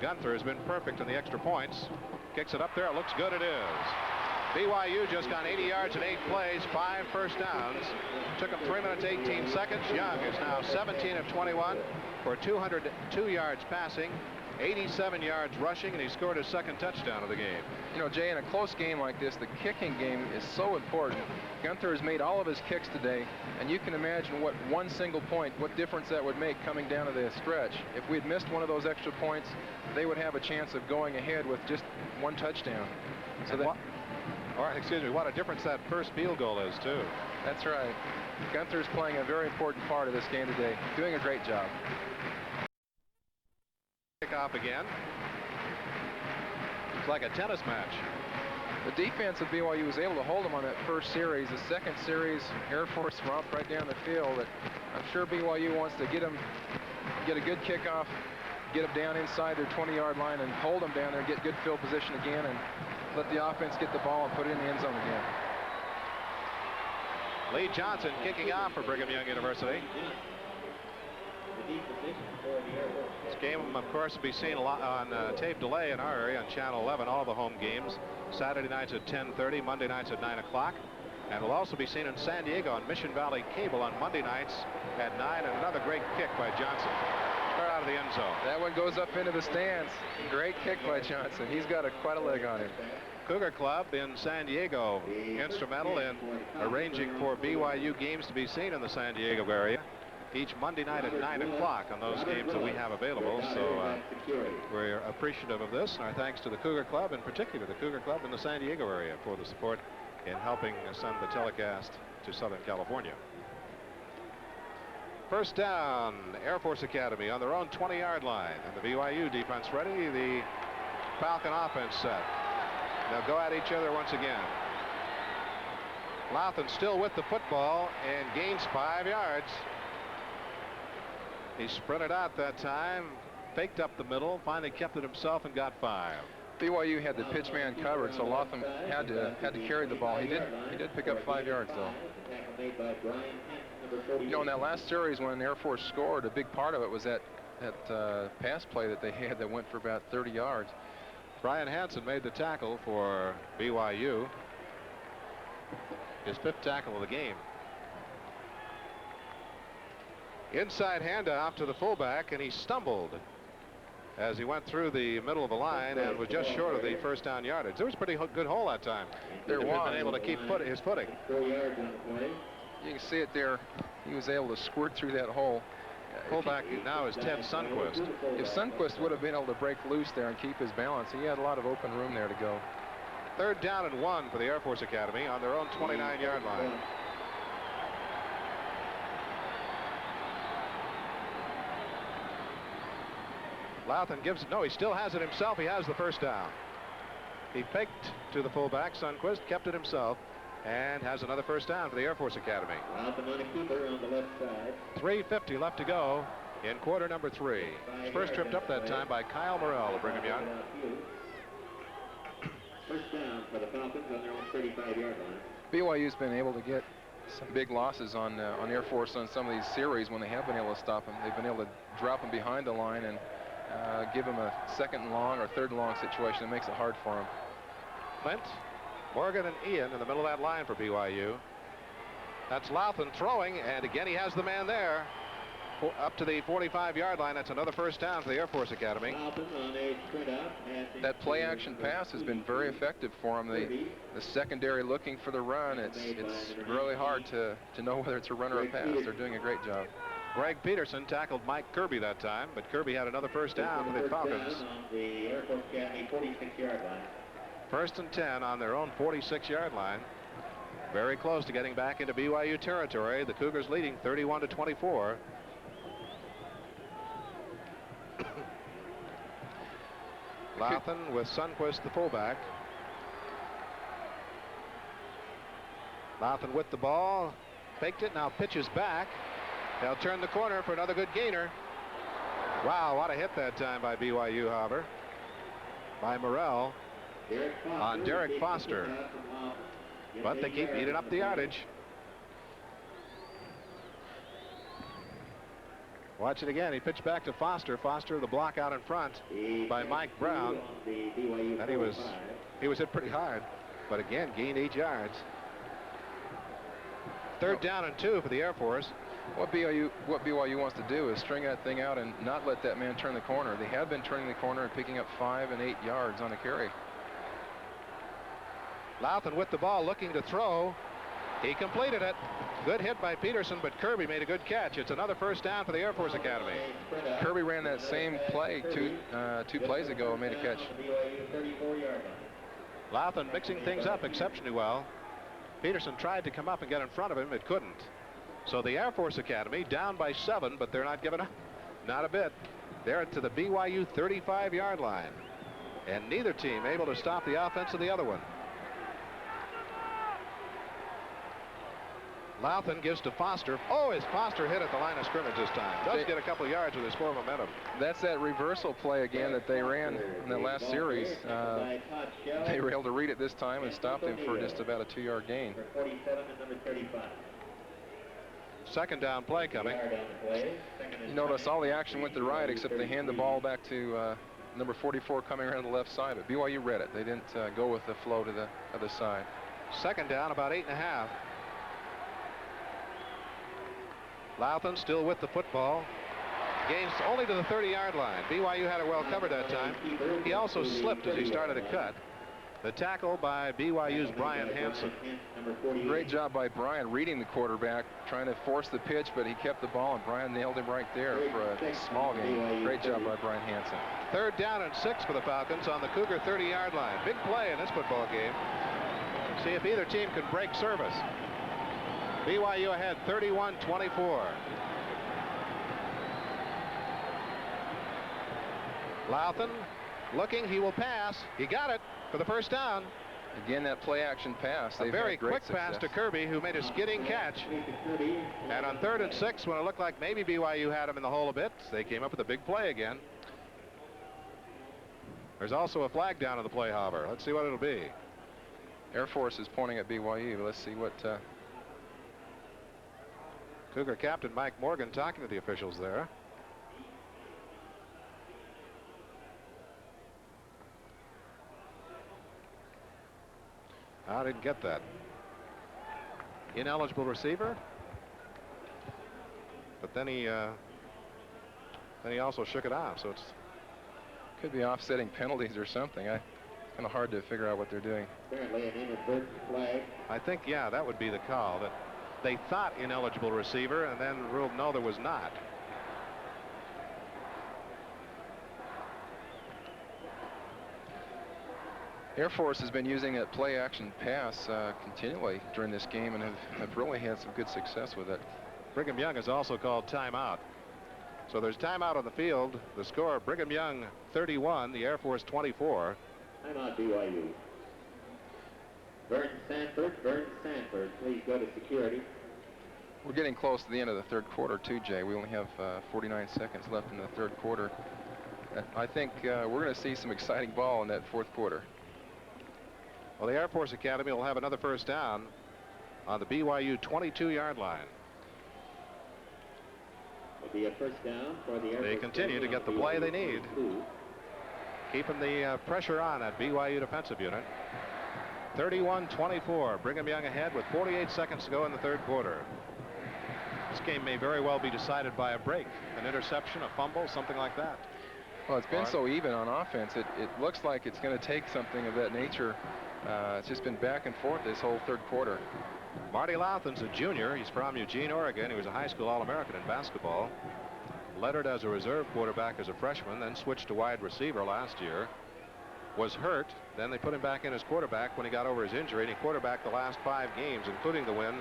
Gunther has been perfect in the extra points. Kicks it up there. It looks good. It is. BYU just got 80 yards in 8 plays, 5 first downs. Took him 3 minutes, 18 seconds. Young is now 17 of 21 for 202 yards passing, 87 yards rushing, and he scored his second touchdown of the game. You know, Jay, in a close game like this, the kicking game is so important. Gunther has made all of his kicks today, and you can imagine what one single point, what difference that would make coming down to the stretch. If we'd missed one of those extra points, they would have a chance of going ahead with just 1 touchdown. So that, what a difference that first field goal is, too. That's right. Gunther's playing a very important part of this game today, doing a great job. Kickoff again. It's like a tennis match. The defense of BYU was able to hold them on that first series. The second series, Air Force romped right down the field. But I'm sure BYU wants to get a good kickoff, get them down inside their 20-yard line and hold them down there, get good field position again, and let the offense get the ball and put it in the end zone again. Lee Johnson kicking off for Brigham Young University. This game, of course, will be seen a lot on tape delay in our area on Channel 11, all the home games. Saturday nights at 10:30, Monday nights at 9 o'clock. And will also be seen in San Diego on Mission Valley Cable on Monday nights at 9. And another great kick by Johnson. Right out of the end zone. That one goes up into the stands. Great kick by Johnson. He's got quite a leg on him. Cougar Club in San Diego, instrumental in arranging for BYU games to be seen in the San Diego area each Monday night at 9 o'clock on those games that we have available. So we're appreciative of this, and our thanks to the Cougar Club, in particular the Cougar Club in the San Diego area, for the support in helping send the telecast to Southern California. First down, Air Force Academy on their own 20-yard line, and the BYU defense ready. The Falcon offense set. They'll go at each other once again. Louthan still with the football and gains 5 yards. He sprinted out that time, faked up the middle, finally kept it himself and got 5. BYU had the pitch man covered, so Latham had to carry the ball. He did pick up 5 yards though. You know, in that last series when Air Force scored, a big part of it was that pass play that they had that went for about 30 yards. Brian Hansen made the tackle for BYU. His 5th tackle of the game. Inside handoff to the fullback, and he stumbled as he went through the middle of the line and was just short of the first down yardage. There was a pretty good hole that time. There was. Been able to keep his footing. You can see it there. He was able to squirt through that hole. Fullback now is Ted Sundquist. If Sundquist would have been able to break loose there and keep his balance, he had a lot of open room there to go. 3rd down and 1 for the Air Force Academy on their own 29-yard line. Latham gives it. No, he still has it himself. He has the first down. He faked to the fullback. Sundquist kept it himself and has another first down for the Air Force Academy. 3:50 left to go in quarter number 3. First tripped up that time by Kyle Morrell of Brigham Young. First down for the Falcons on their own 35-yard line. BYU's been able to get some big losses on Air Force on some of these series when they have been able to stop them. They've been able to drop them behind the line and give them a 2nd and long or 3rd and long situation. It makes it hard for them. Clint, Morgan, and Ian in the middle of that line for BYU. That's Latham throwing, and again he has the man there. Up to the 45-yard line. That's another first down for the Air Force Academy. That play action pass has been very effective for them. The secondary looking for the run. It's really hard to know whether it's a run or a pass. They're doing a great job. Greg Peterson tackled Mike Kirby that time, but Kirby had another first down for the Falcons. First and 10 on their own 46-yard line. Very close to getting back into BYU territory. The Cougars leading 31-24. Latham with Sundquist, the fullback. Latham with the ball, faked it, now pitches back. They'll turn the corner for another good gainer. Wow, what a hit that time by BYU, however. By Morrell on Derek Foster. But they keep eating up the yardage. Watch it again. He pitched back to Foster. Foster, the block out in front by Mike Brown. And he was hit pretty hard, but again gained 8 yards. 3rd down and 2 for the Air Force. What BYU wants to do is string that thing out and not let that man turn the corner. They have been turning the corner and picking up 5 and 8 yards on a carry. Latham with the ball, looking to throw. He completed it. Good hit by Peterson, but Kirby made a good catch. It's another first down for the Air Force Academy. Kirby ran that same play two plays ago and made a catch. Latham mixing things up exceptionally well. Peterson tried to come up and get in front of him. It couldn't. So the Air Force Academy down by 7, but they're not giving up. Not a bit. They're to the BYU 35-yard line. And neither team able to stop the offense of the other one. Latham gives to Foster. Oh, is Foster hit at the line of scrimmage this time. Does get a couple yards with his forward momentum. That's that reversal play again that they ran in the last series. They were able to read it this time and stopped him for just about a 2-yard gain. 2nd down play coming. You notice all the action went to the right except they hand the ball back to number 44 coming around the left side. But BYU read it. They didn't go with the flow to the other side. 2nd down, about 8.5. Latham still with the football. Gains only to the 30-yard line. BYU had it well covered that time. He also slipped as he started to cut. The tackle by BYU's Brian Hansen. Great job by Brian reading the quarterback, trying to force the pitch, but he kept the ball, and Brian nailed him right there for a small game. Great job by Brian Hansen. 3rd down and 6 for the Falcons on the Cougar 30-yard line. Big play in this football game. See if either team can break service. BYU ahead 31-24. Latham looking, he will pass. He got it for the first down. Again, that play action pass. A very quick pass to Kirby, who made a skidding catch. And on 3rd and 6, when it looked like maybe BYU had him in the hole a bit, they came up with a big play again. There's also a flag down in the play hopper. Let's see what it'll be. Air Force is pointing at BYU. Let's see what. Cougar captain Mike Morgan talking to the officials there. I didn't get that. Ineligible receiver. But then he also shook it off. So it's Could be offsetting penalties or something. It's kind of hard to figure out what they're doing. Apparently an inadvertent flag. I think, yeah, that would be the call. That they thought ineligible receiver and then ruled no, there was not. Air Force has been using that play action pass continually during this game and have really had some good success with it. Brigham Young has also called timeout. So there's timeout on the field. The score, Brigham Young 31, the Air Force 24. Timeout BYU. Burton Sanford, please go to security. We're getting close to the end of the third quarter too, Jay. We only have 49 seconds left in the third quarter. I think we're going to see some exciting ball in that fourth quarter. Well, the Air Force Academy will have another first down on the BYU 22-yard line. Will be a first down for the Air Force. They continue to get the play they need. Keeping the pressure on that BYU defensive unit. 31-24. Brigham Young ahead with 48 seconds to go in the third quarter. This game may very well be decided by a break, an interception, a fumble, something like that. Well, it's been so even on offense. It looks like it's going to take something of that nature. It's just been back and forth this whole third quarter. Marty Louthan's a junior. He's from Eugene, Oregon. He was a high school All-American in basketball. Lettered as a reserve quarterback as a freshman, then switched to wide receiver last year. Was hurt. Then they put him back in as quarterback when he got over his injury, and he quarterbacked the last 5 games, including the win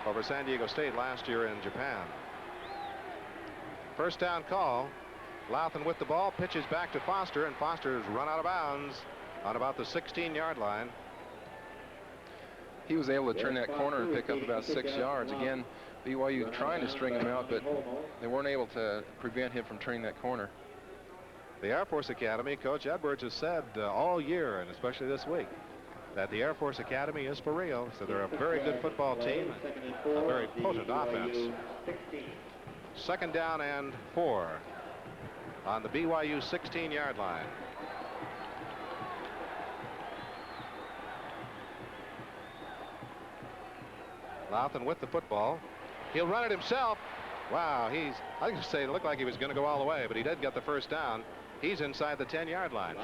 over San Diego State last year in Japan. First down call. Louthan with the ball, pitches back to Foster, and Foster's run out of bounds on about the 16-yard line. He was able to turn that corner and pick up about 6 yards. Again, BYU trying to string him out, but they weren't able to prevent him from turning that corner. The Air Force Academy, Coach Edwards has said all year, and especially this week, that the Air Force Academy is for real. So they're a very good football team, a very potent offense. Second down and 4 on the BYU 16-yard line. Louthan with the football. He'll run it himself. Wow, I was say it looked like he was going to go all the way, but he did get the first down. He's inside the 10-yard line.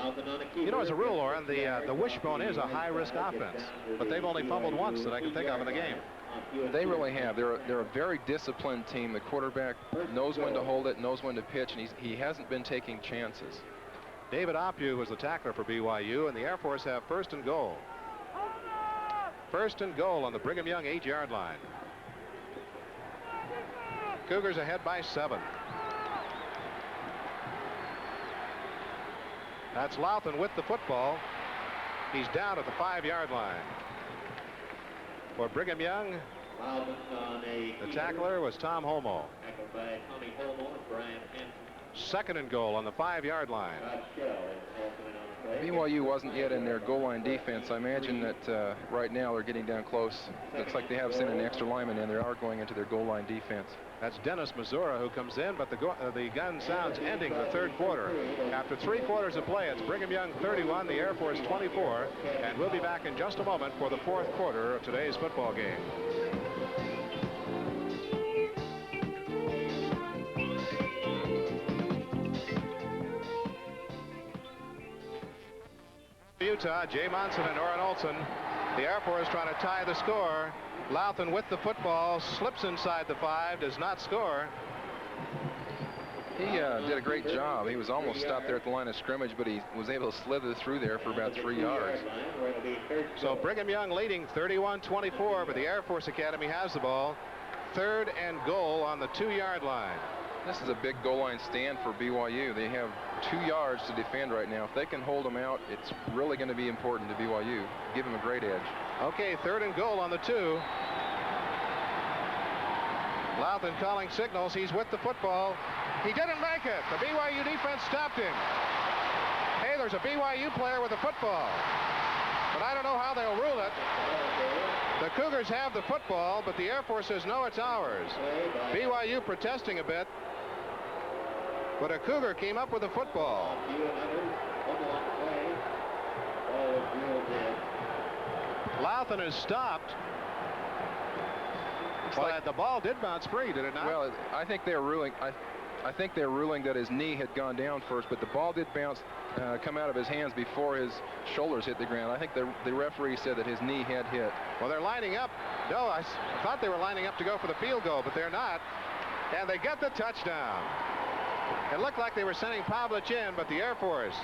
You know, as a rule, Lauren, the wishbone is a high-risk offense, but they've only fumbled once that I can think of in the game. They really have. They're a very disciplined team. The quarterback knows when to hold it, knows when to pitch, and he hasn't been taking chances. David Opue was the tackler for BYU, and the Air Force have first and goal. First and goal on the Brigham Young 8-yard line. Cougars ahead by 7. That's Louthan with the football. He's down at the 5-yard line. For Brigham Young, the tackler was Tom Homo. Second and goal on the 5-yard line. BYU wasn't yet in their goal line defense. I imagine that right now they're getting down close. Looks like they have sent an extra lineman in. They are going into their goal line defense. That's Dennis Mazura who comes in, but the gun sounds ending the third quarter. After 3 quarters of play, it's Brigham Young 31, the Air Force 24, and we'll be back in just a moment for the fourth quarter of today's football game. Utah, Jay Monson and Orrin Olson. The Air Force trying to tie the score. Louthan with the football, slips inside the 5, does not score. He did a great job. He was almost stopped there at the line of scrimmage, but he was able to slither through there for about 3 yards. So Brigham Young leading 31-24, but the Air Force Academy has the ball. Third and goal on the 2-yard line. This is a big goal line stand for BYU. They have 2 yards to defend right now. If they can hold them out, it's really going to be important to BYU. Give them a great edge. Okay, third and goal on the 2. Louthan calling signals. He's with the football. He didn't make it. The BYU defense stopped him. there's a BYU player with a football. But I don't know how they'll rule it. The Cougars have the football, but the Air Force says, no, it's ours. BYU protesting a bit. But a Cougar came up with a football. Louthan is stopped. But the ball did bounce free, did it not? Well, I think they're ruling. I think they're ruling that his knee had gone down first, but the ball did bounce, come out of his hands before his shoulders hit the ground. I think the referee said that his knee had hit. Well, they're lining up. No, I thought they were lining up to go for the field goal, but they're not. And they get the touchdown. It looked like they were sending Pavlich in, but the Air Force,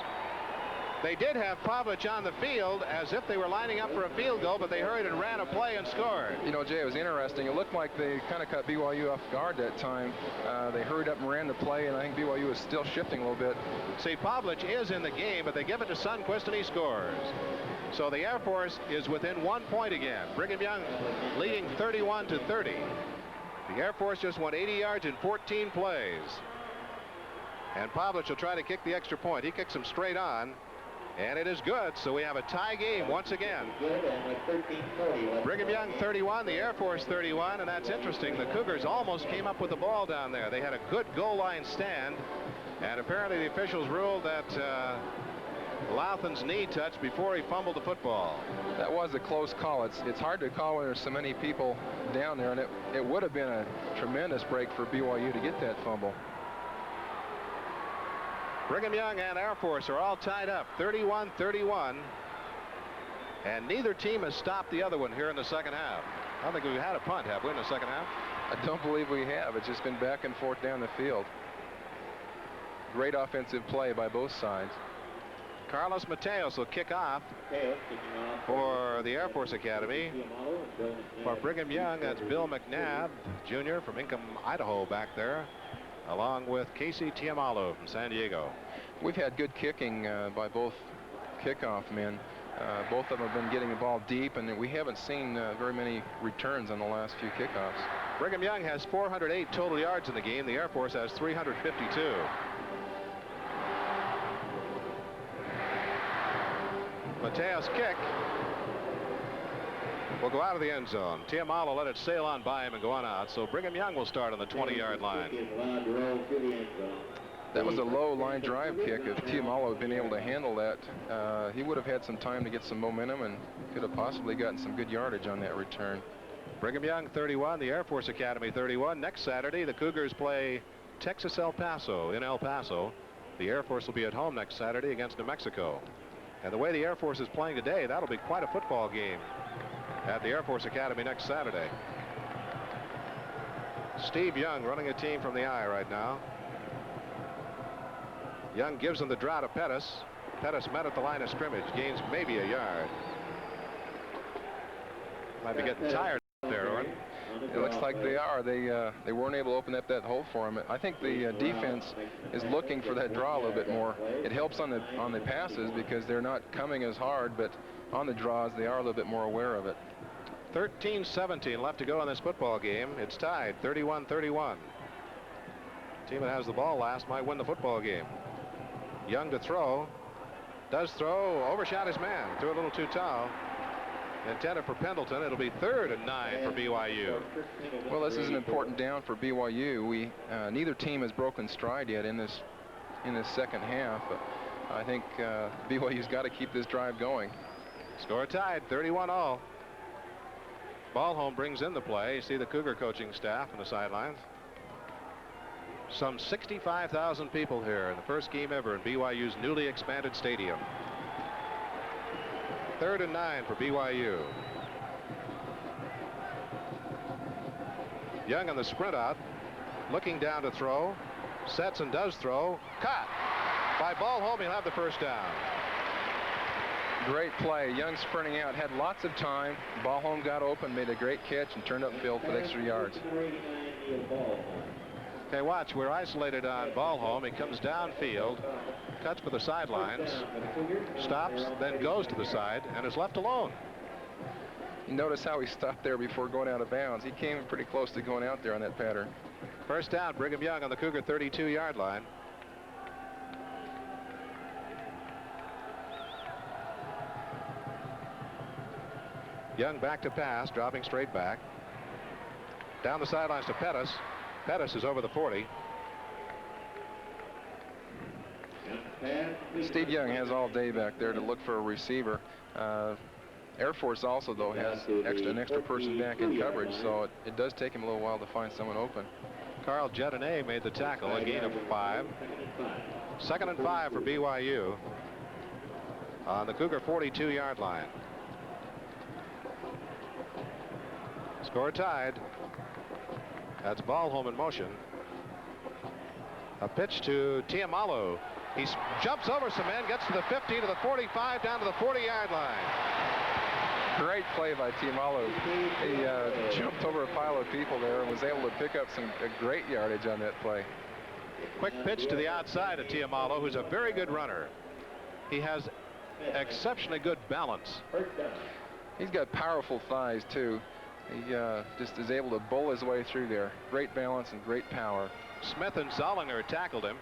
they did have Pavlich on the field as if they were lining up for a field goal, but they hurried and ran a play and scored. You know, Jay, it was interesting. It looked like they kind of caught BYU off guard that time. They hurried up and ran the play, and I think BYU was still shifting a little bit. See, Pavlich is in the game, but they give it to Sundquist, and he scores. So the Air Force is within 1 point again. Brigham Young leading 31-30. The Air Force just went 80 yards in 14 plays. And Pavlich will try to kick the extra point. He kicks him straight on. And it is good, so we have a tie game once again. Brigham Young 31, the Air Force 31, and that's interesting. The Cougars almost came up with the ball down there. They had a good goal line stand, and apparently the officials ruled that Louthan's knee touched before he fumbled the football. That was a close call. It's hard to call when there's so many people down there, and it would have been a tremendous break for BYU to get that fumble. Brigham Young and Air Force are all tied up, 31-31. And neither team has stopped the other one here in the second half. I don't think we've had a punt, have we, in the second half? I don't believe we have. It's just been back and forth down the field. Great offensive play by both sides. Carlos Mateos will kick off for the Air Force Academy. For Brigham Young, that's Bill McNabb, Jr. from Income, Idaho, back there, along with Casey Tiamalo from San Diego. We've had good kicking by both kickoff men. Both of them have been getting the ball deep, and we haven't seen very many returns on the last few kickoffs. Brigham Young has 408 total yards in the game. The Air Force has 352. Mateos' kick will go out of the end zone. Tiamalo let it sail on by him and go on out. So Brigham Young will start on the 20-yard line. That was a low line drive kick. If Tiamalo had been able to handle that, he would have had some time to get some momentum and could have possibly gotten some good yardage on that return. Brigham Young 31, the Air Force Academy 31. Next Saturday, the Cougars play Texas El Paso in El Paso. The Air Force will be at home next Saturday against New Mexico. And the way the Air Force is playing today, that'll be quite a football game at the Air Force Academy next Saturday. Steve Young running a team from the eye right now. Young gives him the draw to Pettis. Pettis met at the line of scrimmage, gains maybe a yard. Might be getting tired there, Oren. It looks like they are. They weren't able to open up that hole for him. I think the defense is looking for that draw a little bit more. It helps on the passes because they're not coming as hard, but on the draws they are a little bit more aware of it. 13-17 left to go in this football game. It's tied 31-31. Team that has the ball last might win the football game. Young to throw. Does throw. Overshot his man. Threw a little too tall. Intended for Pendleton. It'll be 3rd and 9 for BYU. Well, this is an important down for BYU. Neither team has broken stride yet in this second half. But I think BYU's got to keep this drive going. Score tied, 31-all. Ballholm brings in the play. You see the Cougar coaching staff on the sidelines. Some 65,000 people here in the first game ever in BYU's newly expanded stadium. 3rd and 9 for BYU. Young on the sprint out, looking down to throw, sets and does throw. Caught by Ballholm. He'll have the first down. Great play. Young sprinting out, had lots of time. Ballholm got open, made a great catch, and turned upfield for the extra yards. Okay, watch. We're isolated on Ballholm. He comes downfield, cuts for the sidelines, stops, then goes to the side, and is left alone. You notice how he stopped there before going out of bounds. He came pretty close to going out there on that pattern. First down, Brigham Young on the Cougar 32-yard line. Young back to pass, dropping straight back. Down the sidelines to Pettis. Pettis is over the 40. Steve Young has all day back there to look for a receiver. Air Force also, though, has an extra person back in coverage, so it does take him a little while to find someone open. Carl Jedinet made the tackle, a gain of 5. 2nd and 5 for BYU on the Cougar 42-yard line. Score tied. That's Ballholm in motion. A pitch to Tiamalo. He jumps over some men, gets to the 50, to the 45, down to the 40-yard line. Great play by Tiamalo. He jumped over a pile of people there and was able to pick up a great yardage on that play. Quick pitch to the outside of Tiamalo, who's a very good runner. He has exceptionally good balance. He's got powerful thighs, too. He just is able to bowl his way through there. Great balance and great power. Smith and Zollinger tackled him.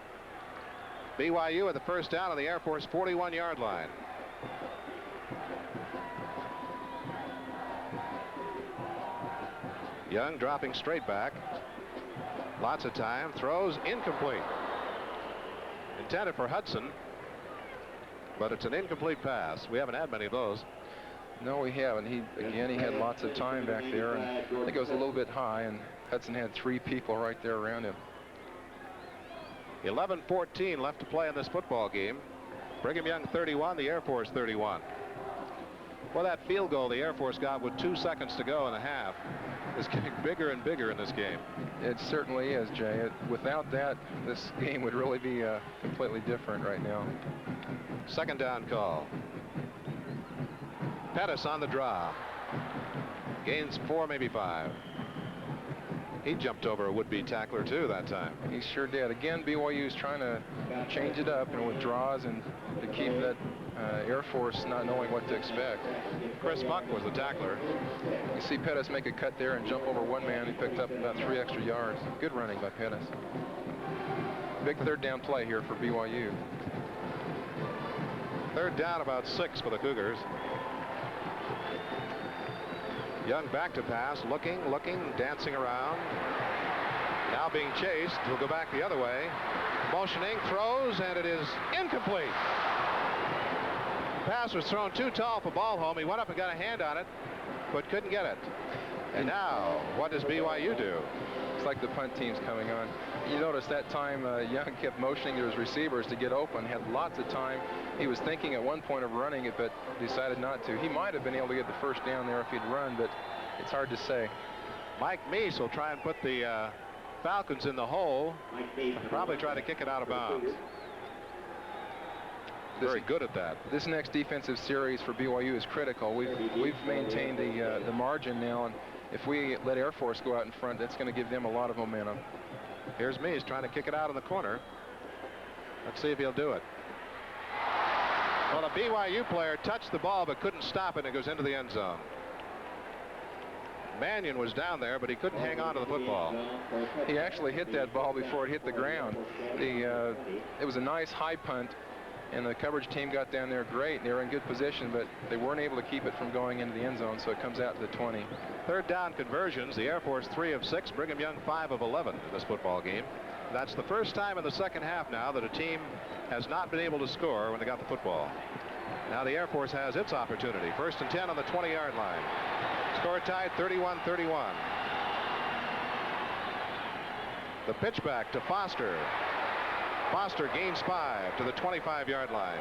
BYU at the first down on the Air Force 41-yard line. Young dropping straight back. Lots of time. Throws incomplete. Intended for Hudson, but it's an incomplete pass. We haven't had many of those. No, we haven't. He had lots of time back there, and I think it was a little bit high, and Hudson had 3 people right there around him. 11:14 left to play in this football game. Brigham Young 31, the Air Force 31. Well, that field goal the Air Force got with 2 seconds to go in the half is getting bigger and bigger in this game. It certainly is, Jay. Without that, this game would really be completely different right now. 2nd down call. Pettis on the draw. Gains 4, maybe 5. He jumped over a would-be tackler, too, that time. He sure did. Again, BYU's trying to change it up, with draws and to keep that Air Force not knowing what to expect. Chris Buck was the tackler. You see Pettis make a cut there and jump over one man. He picked up about 3 extra yards. Good running by Pettis. Big 3rd down play here for BYU. 3rd down, about 6 for the Cougars. Young back to pass, looking, dancing around. Now being chased. He'll go back the other way. Motioning, throws, and it is incomplete. Pass was thrown too tall for Ballholm. He went up and got a hand on it, but couldn't get it. And now, what does BYU do? It's like the punt team's coming on. You notice that time Young kept motioning to his receivers to get open, had lots of time. He was thinking at one point of running it, but decided not to. He might have been able to get the 1st down there if he'd run, but it's hard to say. Mike Meese will try and put the Falcons in the hole. Probably try to kick it out of bounds. Very good at that. This next defensive series for BYU is critical. We've maintained the margin now, and if we let Air Force go out in front, that's going to give them a lot of momentum. Here's Meese trying to kick it out in the corner. Let's see if he'll do it. Well, a BYU player touched the ball but couldn't stop it, and it goes into the end zone. Mannion was down there, but he couldn't hang on to the football. He actually hit that ball before it hit the ground. It was a nice high punt, and the coverage team got down there great. They were in good position, but they weren't able to keep it from going into the end zone, so it comes out to the 20. 3rd down conversions. The Air Force 3 of 6. Brigham Young 5 of 11 in this football game. That's the first time in the second half now that a team has not been able to score when they got the football. Now the Air Force has its opportunity. 1st and 10 on the 20-yard line. Score tied 31-31. The pitch back to Foster. Foster gains 5 to the 25-yard line.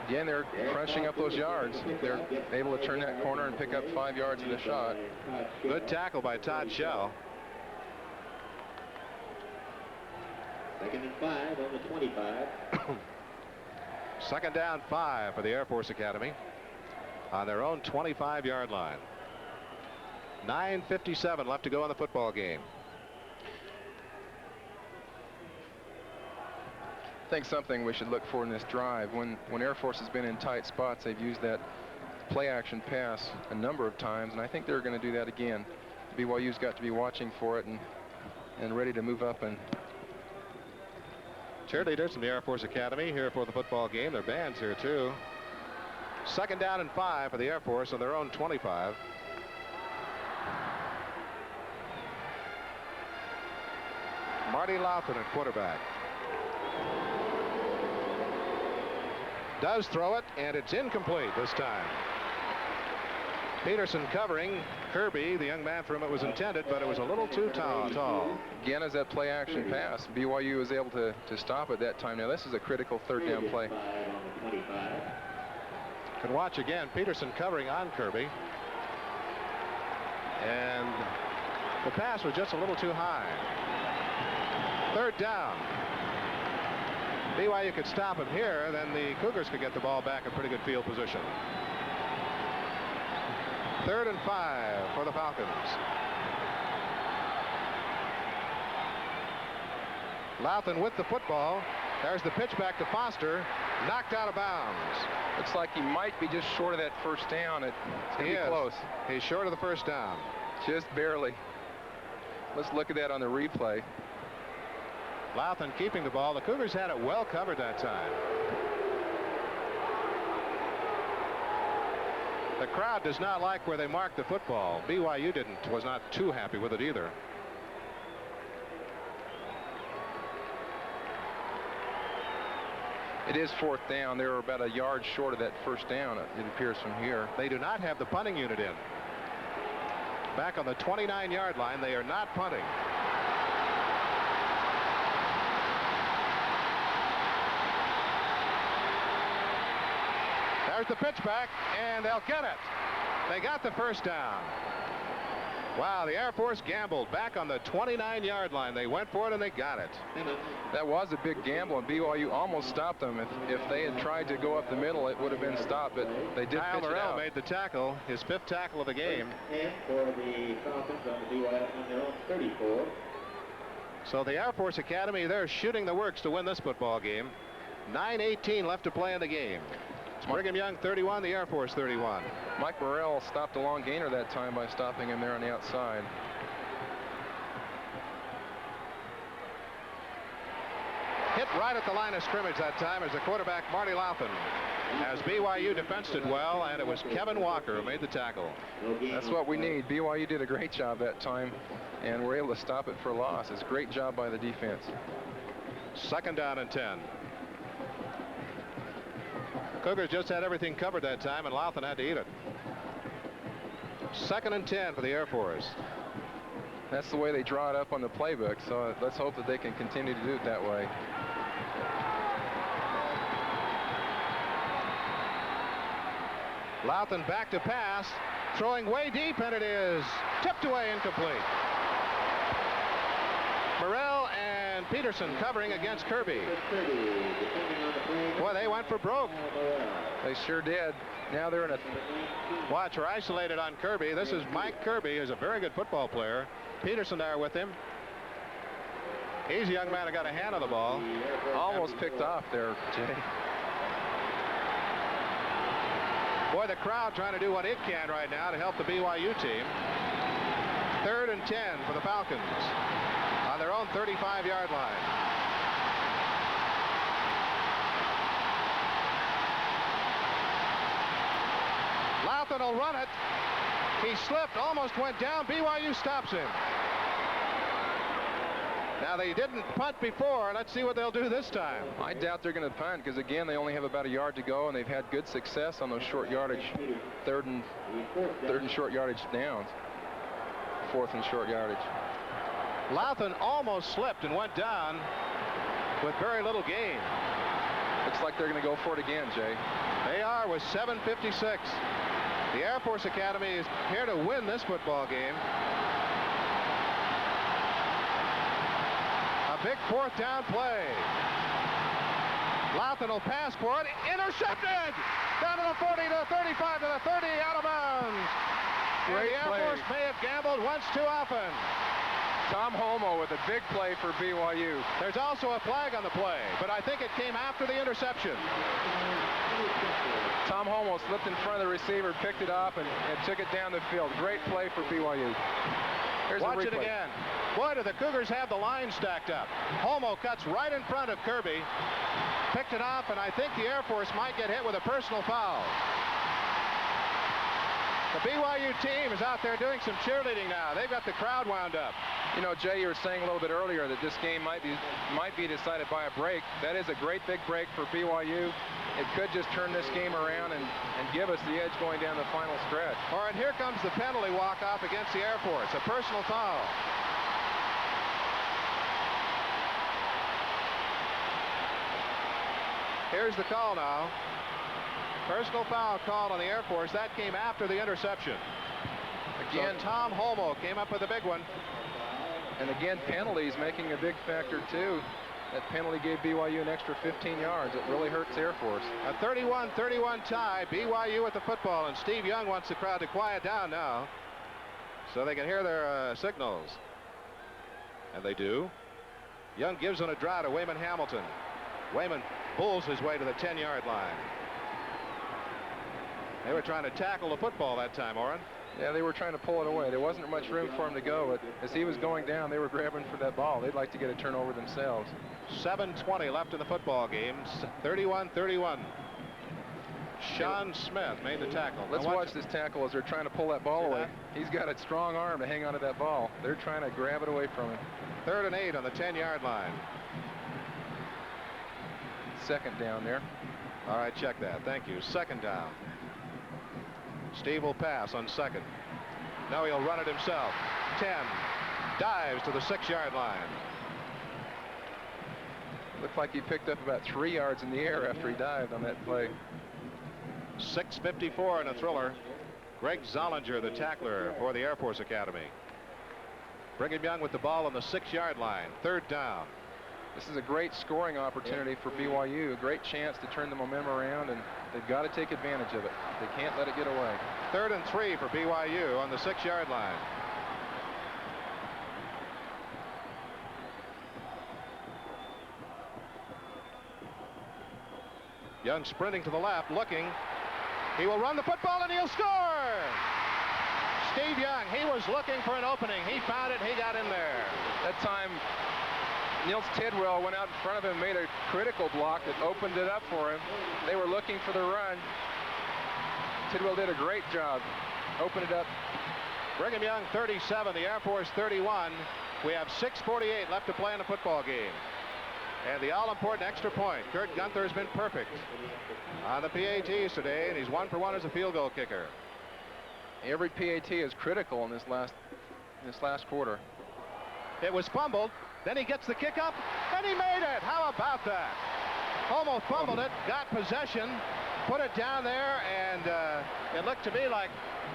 Again, they're crunching up those yards. They're able to turn that corner and pick up 5 yards in the shot. Good tackle by Todd Shell. 2nd and 5 on the 25. 2nd down 5 for the Air Force Academy on their own 25-yard line. 9:57 left to go in the football game. I think something we should look for in this drive. When Air Force has been in tight spots, they've used that play action pass a number of times, and I think they're going to do that again. BYU's got to be watching for it and ready to move up. And cheerleaders from the Air Force Academy here for the football game. Their band's here too. Second down and 5 for the Air Force on their own 25. Marty Lavell at quarterback. Does throw it, and it's incomplete this time. Peterson covering. Kirby, the young man for whom it was intended, but it was a little too tall. Again, as that play action pass, BYU was able to stop it that time. Now this is a critical third down play. Can watch again. Peterson covering on Kirby. And the pass was just a little too high. Third down. BYU could stop him here, then the Cougars could get the ball back in pretty good field position. 3rd and 5 for the Falcons. Lavell with the football. There's the pitch back to Foster. Knocked out of bounds. Looks like he might be just short of that first down. It's going to be close. He's short of the first down. Just barely. Let's look at that on the replay. Lavell keeping the ball. The Cougars had it well covered that time. The crowd does not like where they marked the football. BYU was not too happy with it either. It is 4th down. They were about a yard short of that first down, it appears from here. They do not have the punting unit in. Back on the 29-yard line, they are not punting. There's the pitch back, and they'll get it. They got the first down. Wow, the Air Force gambled back on the 29-yard line. They went for it, and they got it. That was a big gamble, and BYU almost stopped them. If they had tried to go up the middle, it would have been stopped, but they did pitch it out. Made the tackle, his 5th tackle of the game. And for the Falcons on the BYU on their own 34. So the Air Force Academy, they're shooting the works to win this football game. 9:18 left to play in the game. Brigham Young 31, the Air Force 31. Mike Morrell stopped a long gainer that time by stopping him there on the outside. Hit right at the line of scrimmage that time as the quarterback Marty Lavell. As BYU defensed it well, and it was Kevin Walker who made the tackle. That's what we need. BYU did a great job that time, and we're able to stop it for a loss. It's a great job by the defense. 2nd down and 10. Cougars just had everything covered that time, and Lavell had to eat it. 2nd and 10 for the Air Force. That's the way they draw it up on the playbook, so let's hope that they can continue to do it that way. Lavell back to pass, throwing way deep, and it is tipped away, incomplete. Morrell and Peterson covering against Kirby. Boy, they went for broke. They sure did. Now they're in a... Watch, are isolated on Kirby. This is Mike Kirby, who's a very good football player. Peterson there with him. He's a young man who got a hand on the ball. Almost picked off there, Jay. Boy, the crowd trying to do what it can right now to help the BYU team. 3rd and 10 for the Falcons on their own 35-yard line. Lavell will run it. He slipped, almost went down. BYU stops him. Now, they didn't punt before. Let's see what they'll do this time. I doubt they're going to punt because, again, they only have about a yard to go, and they've had good success on those short yardage, third and short yardage downs. 4th and short yardage. Lavell almost slipped and went down with very little gain. Looks like they're going to go for it again, Jay. They are with 7:56. The Air Force Academy is here to win this football game. A big 4th down play. Lavell will pass for it. Intercepted! Down to the 40, to the 35, to the 30, out of bounds. Great the Air play. Force may have gambled once too often. Tom Homo with a big play for BYU. There's also a flag on the play, but I think it came after the interception. Tom Homo slipped in front of the receiver, picked it up, and took it down the field. Great play for BYU. Here's Watch the it replay. again. Boy, do the Cougars have the line stacked up. Homo cuts right in front of Kirby. Picked it off, and I think the Air Force might get hit with a personal foul. The BYU team is out there doing some cheerleading now. They've got the crowd wound up. You know, Jay, you were saying a little bit earlier that this game might be decided by a break. That is a great big break for BYU. It could just turn this game around and give us the edge going down the final stretch. All right, here comes the penalty walk-off against the Air Force. A personal foul. Here's the call now. Personal foul called on the Air Force. That came after the interception. Again, so Tom Holmoe came up with a big one. And again, penalties making a big factor too. That penalty gave BYU an extra 15 yards. It really hurts Air Force. A 31-31 tie. BYU with the football, and Steve Young wants the crowd to quiet down now so they can hear their signals. And they do. Young gives on a draw to Wayman Hamilton. Wayman bulls his way to the 10-yard line. They were trying to tackle the football that time, Orrin. Yeah, they were trying to pull it away. There wasn't much room for him to go, but as he was going down, they were grabbing for that ball. They'd like to get a turnover themselves. 7:20 left in the football game. 31-31. Sean Smith made the tackle. Let's watch this tackle as they're trying to pull that ball away. He's got a strong arm to hang onto that ball. They're trying to grab it away from him. 3rd and 8 on the 10-yard line. 2nd down there. All right, check that. Thank you. 2nd down. Steve will pass on 2nd. No, he'll run it himself. 10. Dives to the 6-yard line. Looked like he picked up about 3 yards in the air after he dived on that play. 6:54 in a thriller. Greg Zollinger, the tackler for the Air Force Academy. Brigham Young with the ball on the 6-yard line. 3rd down. This is a great scoring opportunity for BYU. A great chance to turn the momentum around, and they've got to take advantage of it. They can't let it get away. 3rd and 3 for BYU on the 6-yard line. Young sprinting to the left, looking. He will run the football and he'll score. Steve Young, he was looking for an opening. He found it. He got in there. That time, Nils Tidwell went out in front of him, made a critical block that opened it up for him. They were looking for the run. Tidwell did a great job. Opened it up. Brigham Young 37, the Air Force 31. We have 6:48 left to play in the football game. And the all-important extra point. Kurt Gunther has been perfect on the PATs today, and he's 1 for 1 as a field goal kicker. Every PAT is critical in this last quarter. It was fumbled. Then he gets the kick up, and he made it. How about that? Almost fumbled it, got possession, put it down there, and it looked to me like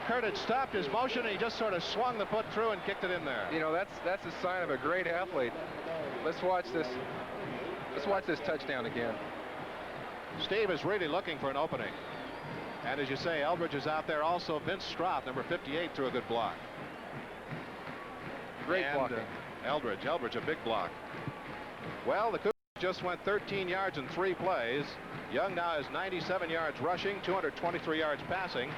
Kurt had stopped his motion, and he just sort of swung the foot through and kicked it in there. You know, that's a sign of a great athlete. Let's watch this. Let's watch this touchdown again. Steve is really looking for an opening. And as you say, Eldridge is out there also. Vince Stroth, number 58, threw a good block. Great blocking. Eldridge, a big block. Well, the Cougars just went 13 yards in 3 plays. Young now has 97 yards rushing, 223 yards passing,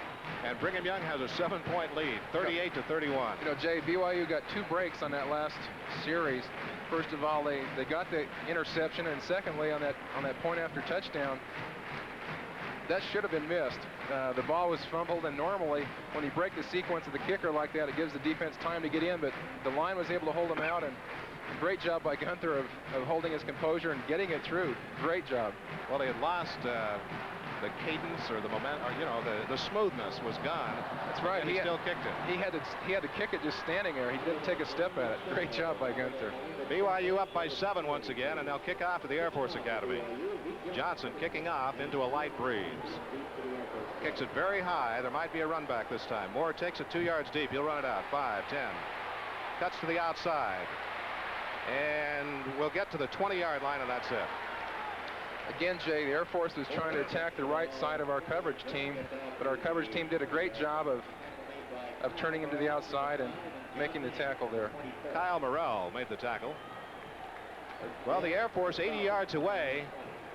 and Brigham Young has a 7-point lead, 38-31. You know, Jay, BYU got 2 breaks on that last series. First of all, they got the interception, and secondly, on that point after touchdown, that should have been missed. The ball was fumbled, and normally when you break the sequence of the kicker like that, it gives the defense time to get in, but the line was able to hold them out, and great job by Gunther of holding his composure and getting it through. Great job. Well, they had lost the cadence or the momentum, or, you know, the smoothness was gone. That's right. And he still kicked it. He had to kick it just standing there. He didn't take a step at it. Great job by Gunther. BYU up by 7 once again, and they'll kick off to the Air Force Academy. Johnson kicking off into a light breeze. Kicks it very high. There might be a run back this time. Moore takes it 2 yards deep. He'll run it out. 5, 10. Cuts to the outside. And we'll get to the 20-yard line, and that's it. Again, Jay, the Air Force was trying to attack the right side of our coverage team, but our coverage team did a great job of turning him to the outside and making the tackle there. Kyle Morrell made the tackle. Well, the Air Force 80 yards away,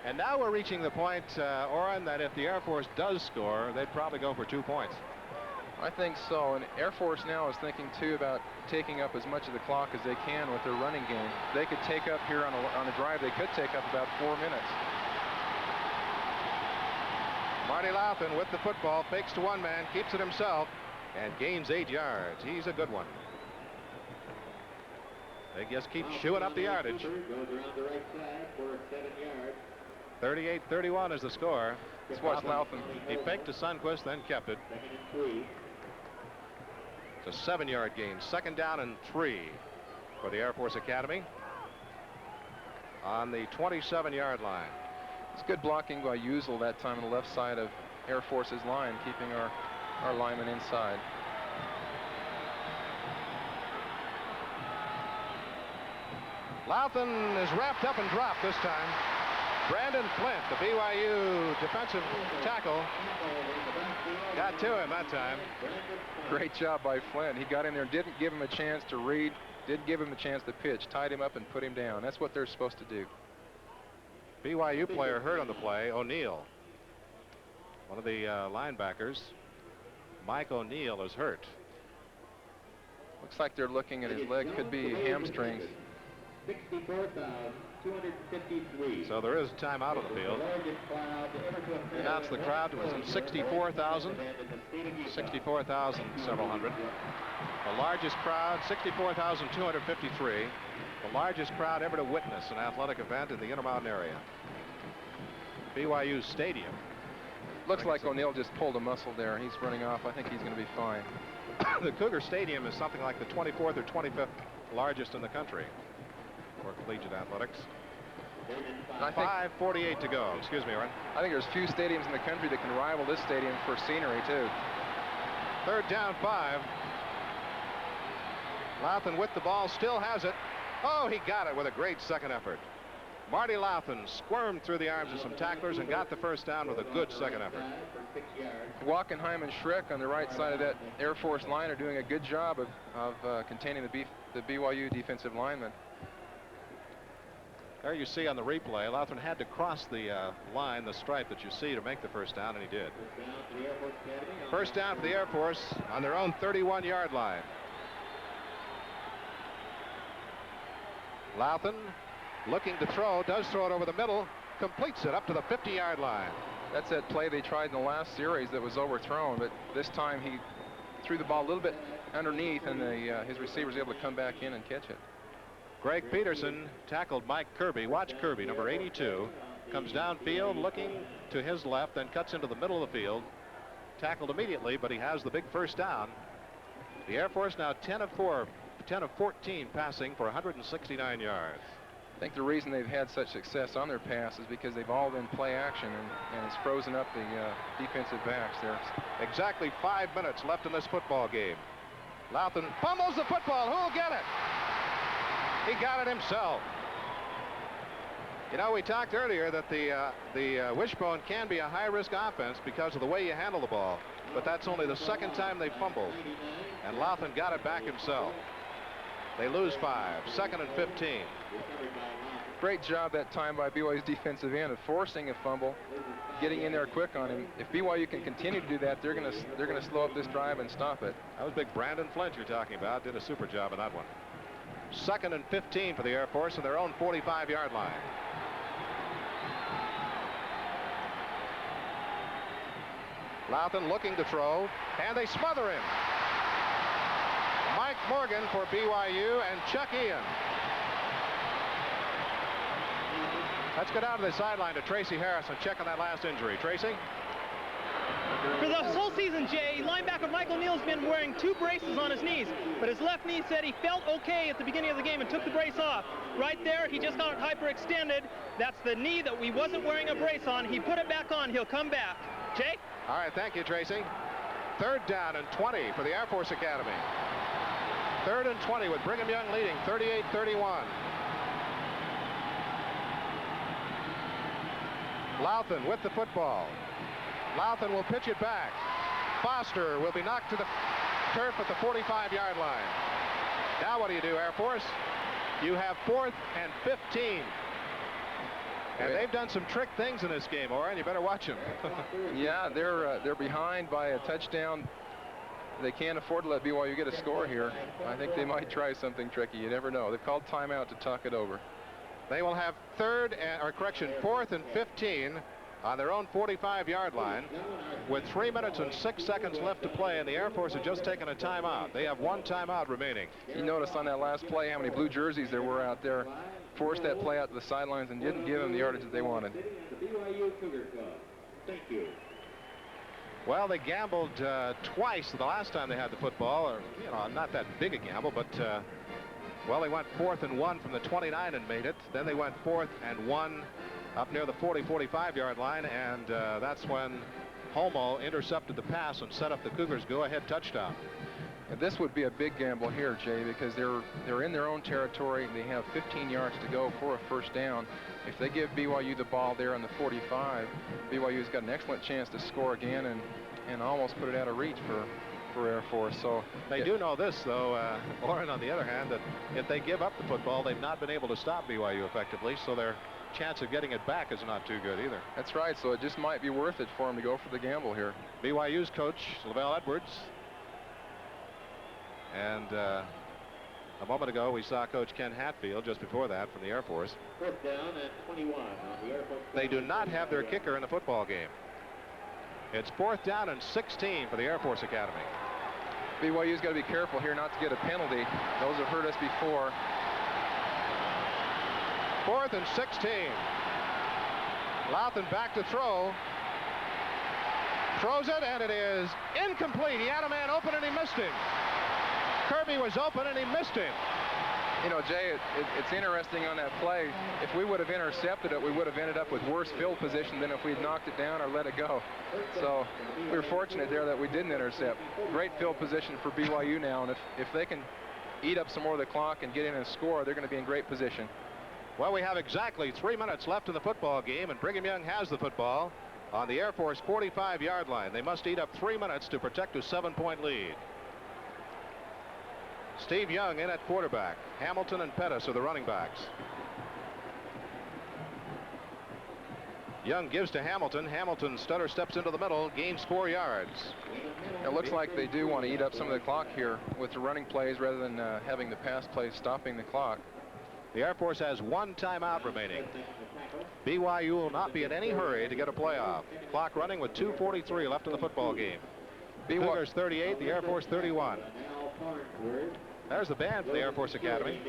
and now we're reaching the point, Orrin, that if the Air Force does score, they'd probably go for 2 points. I think so, and Air Force now is thinking too about taking up as much of the clock as they can with their running game. They could take up here on a drive, they could take up about 4 minutes. Marty Louthan with the football, fakes to one man, keeps it himself, and gains 8 yards. He's a good one. They just keep chewing up the yardage. Goes around the right side for 7 yards. 38-31 is the score. Let's watch Lauthan. He faked to Sundquist, then kept it. 2nd and 3. It's a 7-yard gain. 2nd down and 3 for the Air Force Academy on the 27-yard line. It's good blocking by Usel that time on the left side of Air Force's line, keeping our linemen inside. Lauthan is wrapped up and dropped this time. Brandon Flint, the BYU defensive tackle, got to him that time. Great job by Flint. He got in there, didn't give him a chance to read, didn't give him a chance to pitch, tied him up and put him down. That's what they're supposed to do. BYU player hurt on the play, O'Neill. One of the linebackers, Mike O'Neill, is hurt. Looks like they're looking at his leg. Could be hamstrings. 64,253. So there is a timeout on the field. Announce the crowd to 64,000. 64,000 several hundred. The largest crowd, 64,253. The largest crowd ever to witness an athletic event in the Intermountain area. BYU Stadium. Looks like O'Neill just pulled a muscle there. He's running off. I think he's going to be fine. The Cougar Stadium is something like the 24th or 25th largest in the country for collegiate athletics. I think 5:48 to go. Excuse me, Ron. I think there's few stadiums in the country that can rival this stadium for scenery, too. 3rd down, 5. Lauthan with the ball, still has it. Oh, he got it with a great second effort. Marty Lauthan squirmed through the arms of some tacklers and got the first down with a good second effort. Wackenheim and Schreck on the right side of that Air Force line are doing a good job of containing the BYU defensive linemen. There you see on the replay, Lauthan had to cross the line, the stripe that you see, to make the first down, and he did. First down for the Air Force on their own 31-yard line. Lauthan looking to throw, does throw it over the middle, completes it up to the 50-yard line. That's that play they tried in the last series that was overthrown, but this time he threw the ball a little bit underneath, and his receiver was able to come back in and catch it. Greg Peterson tackled Mike Kirby. Watch Kirby, number 82, comes downfield looking to his left, then cuts into the middle of the field. Tackled immediately, but he has the big first down. The Air Force now 10 of 14 passing for 169 yards. I think the reason they've had such success on their pass is because they've all been play action, and it's frozen up the defensive backs there. Exactly 5 minutes left in this football game. Lauthan fumbles the football. Who'll get it? He got it himself. You know, we talked earlier that the wishbone can be a high-risk offense because of the way you handle the ball, but that's only the second time they fumbled, and Lauthan got it back himself. They lose 5, 2nd and 15. Great job that time by BYU's defensive end of forcing a fumble, getting in there quick on him. If BYU can continue to do that, they're going to slow up this drive and stop it. That was big Brandon Flint you're talking about. Did a super job on that one. 2nd and 15 for the Air Force on their own 45-yard line. Lauthan looking to throw, and they smother him. Mike Morgan for BYU and Chuck Ian. Let's go down to the sideline to Tracy Harris and check on that last injury. Tracy? For the whole season, Jay, linebacker Mike O'Neill's been wearing 2 braces on his knees, but his left knee said he felt okay at the beginning of the game and took the brace off. Right there, he just got it hyperextended. That's the knee that we wasn't wearing a brace on. He put it back on. He'll come back. Jay? All right, thank you, Tracy. 3rd down and 20 for the Air Force Academy. 3rd and 20 with Brigham Young leading 38-31. Lauthan with the football. Lauthan will pitch it back. Foster will be knocked to the turf at the 45-yard line. Now what do you do, Air Force? You have 4th and 15. And they've done some trick things in this game, Oren. You better watch them. Yeah, they're behind by a touchdown. They can't afford to let BYU get a score here. I think they might try something tricky. You never know. They've called timeout to talk it over. They will have 4th and 15 on their own 45-yard line with 3 minutes and 6 seconds left to play, and the Air Force had just taken a timeout. They have one timeout remaining. You noticed on that last play how many blue jerseys there were out there. Forced that play out to the sidelines and didn't give them the yardage that they wanted. Thank you. Well, they gambled twice the last time they had the football, or, you know, not that big a gamble, but, well, they went 4th and 1 from the 29 and made it. Then they went 4th and 1 up near the 45-yard line, and that's when Homo intercepted the pass and set up the Cougars' go-ahead touchdown. And this would be a big gamble here, Jay, because they're in their own territory. They have 15 yards to go for a first down. If they give BYU the ball there on the 45, BYU's got an excellent chance to score again and almost put it out of reach for Air Force. So they do know this, though, Lauren, on the other hand, that if they give up the football, they've not been able to stop BYU effectively, so their chance of getting it back is not too good either. That's right, so it just might be worth it for them to go for the gamble here. BYU's coach, Lavell Edwards. And a moment ago, we saw Coach Ken Hatfield just before that from the Air Force. 4th down and 21 on the Air Force. They do not have their kicker in the football game. It's 4th down and 16 for the Air Force Academy. BYU's got to be careful here not to get a penalty. Those have hurt us before. 4th and 16. Louthan back to throw. Throws it, and it is incomplete. He had a man open, and he missed him. Kirby was open, and he missed him. You know, Jay, it's interesting on that play. If we would have intercepted it, we would have ended up with worse field position than if we'd knocked it down or let it go. So we were fortunate there that we didn't intercept. Great field position for BYU now, and if they can eat up some more of the clock and get in and score, they're going to be in great position. Well, we have exactly 3 minutes left in the football game, and Brigham Young has the football on the Air Force 45-yard line. They must eat up 3 minutes to protect a 7-point lead. Steve Young in at quarterback. Hamilton and Pettis are the running backs. Young gives to Hamilton. Hamilton stutter steps into the middle, gains 4 yards. It looks like they do want to eat up some of the clock here with the running plays rather than having the pass plays stopping the clock. The Air Force has one timeout remaining. BYU will not be in any hurry to get a playoff. Clock running with 2:43 left in the football game. Cougars 38, the Air Force 31. There's the band for the Air Force Academy.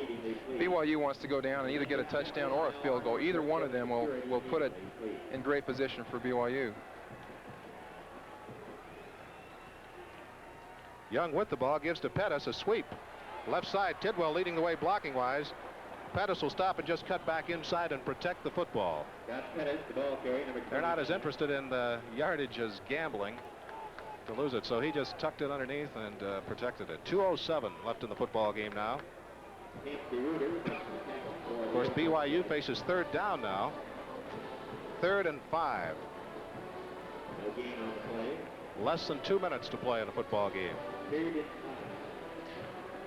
BYU wants to go down and either get a touchdown or a field goal. Either one of them will put it in great position for BYU. Young with the ball gives to Pettis, a sweep. Left side, Tidwell leading the way blocking wise. Pettis will stop and just cut back inside and protect the football. They're not as interested in the yardage as gambling to lose it, so he just tucked it underneath and protected it. 2:07 left in the football game now. Of course, BYU faces 3rd down now. 3rd and 5. Less than 2 minutes to play in a football game.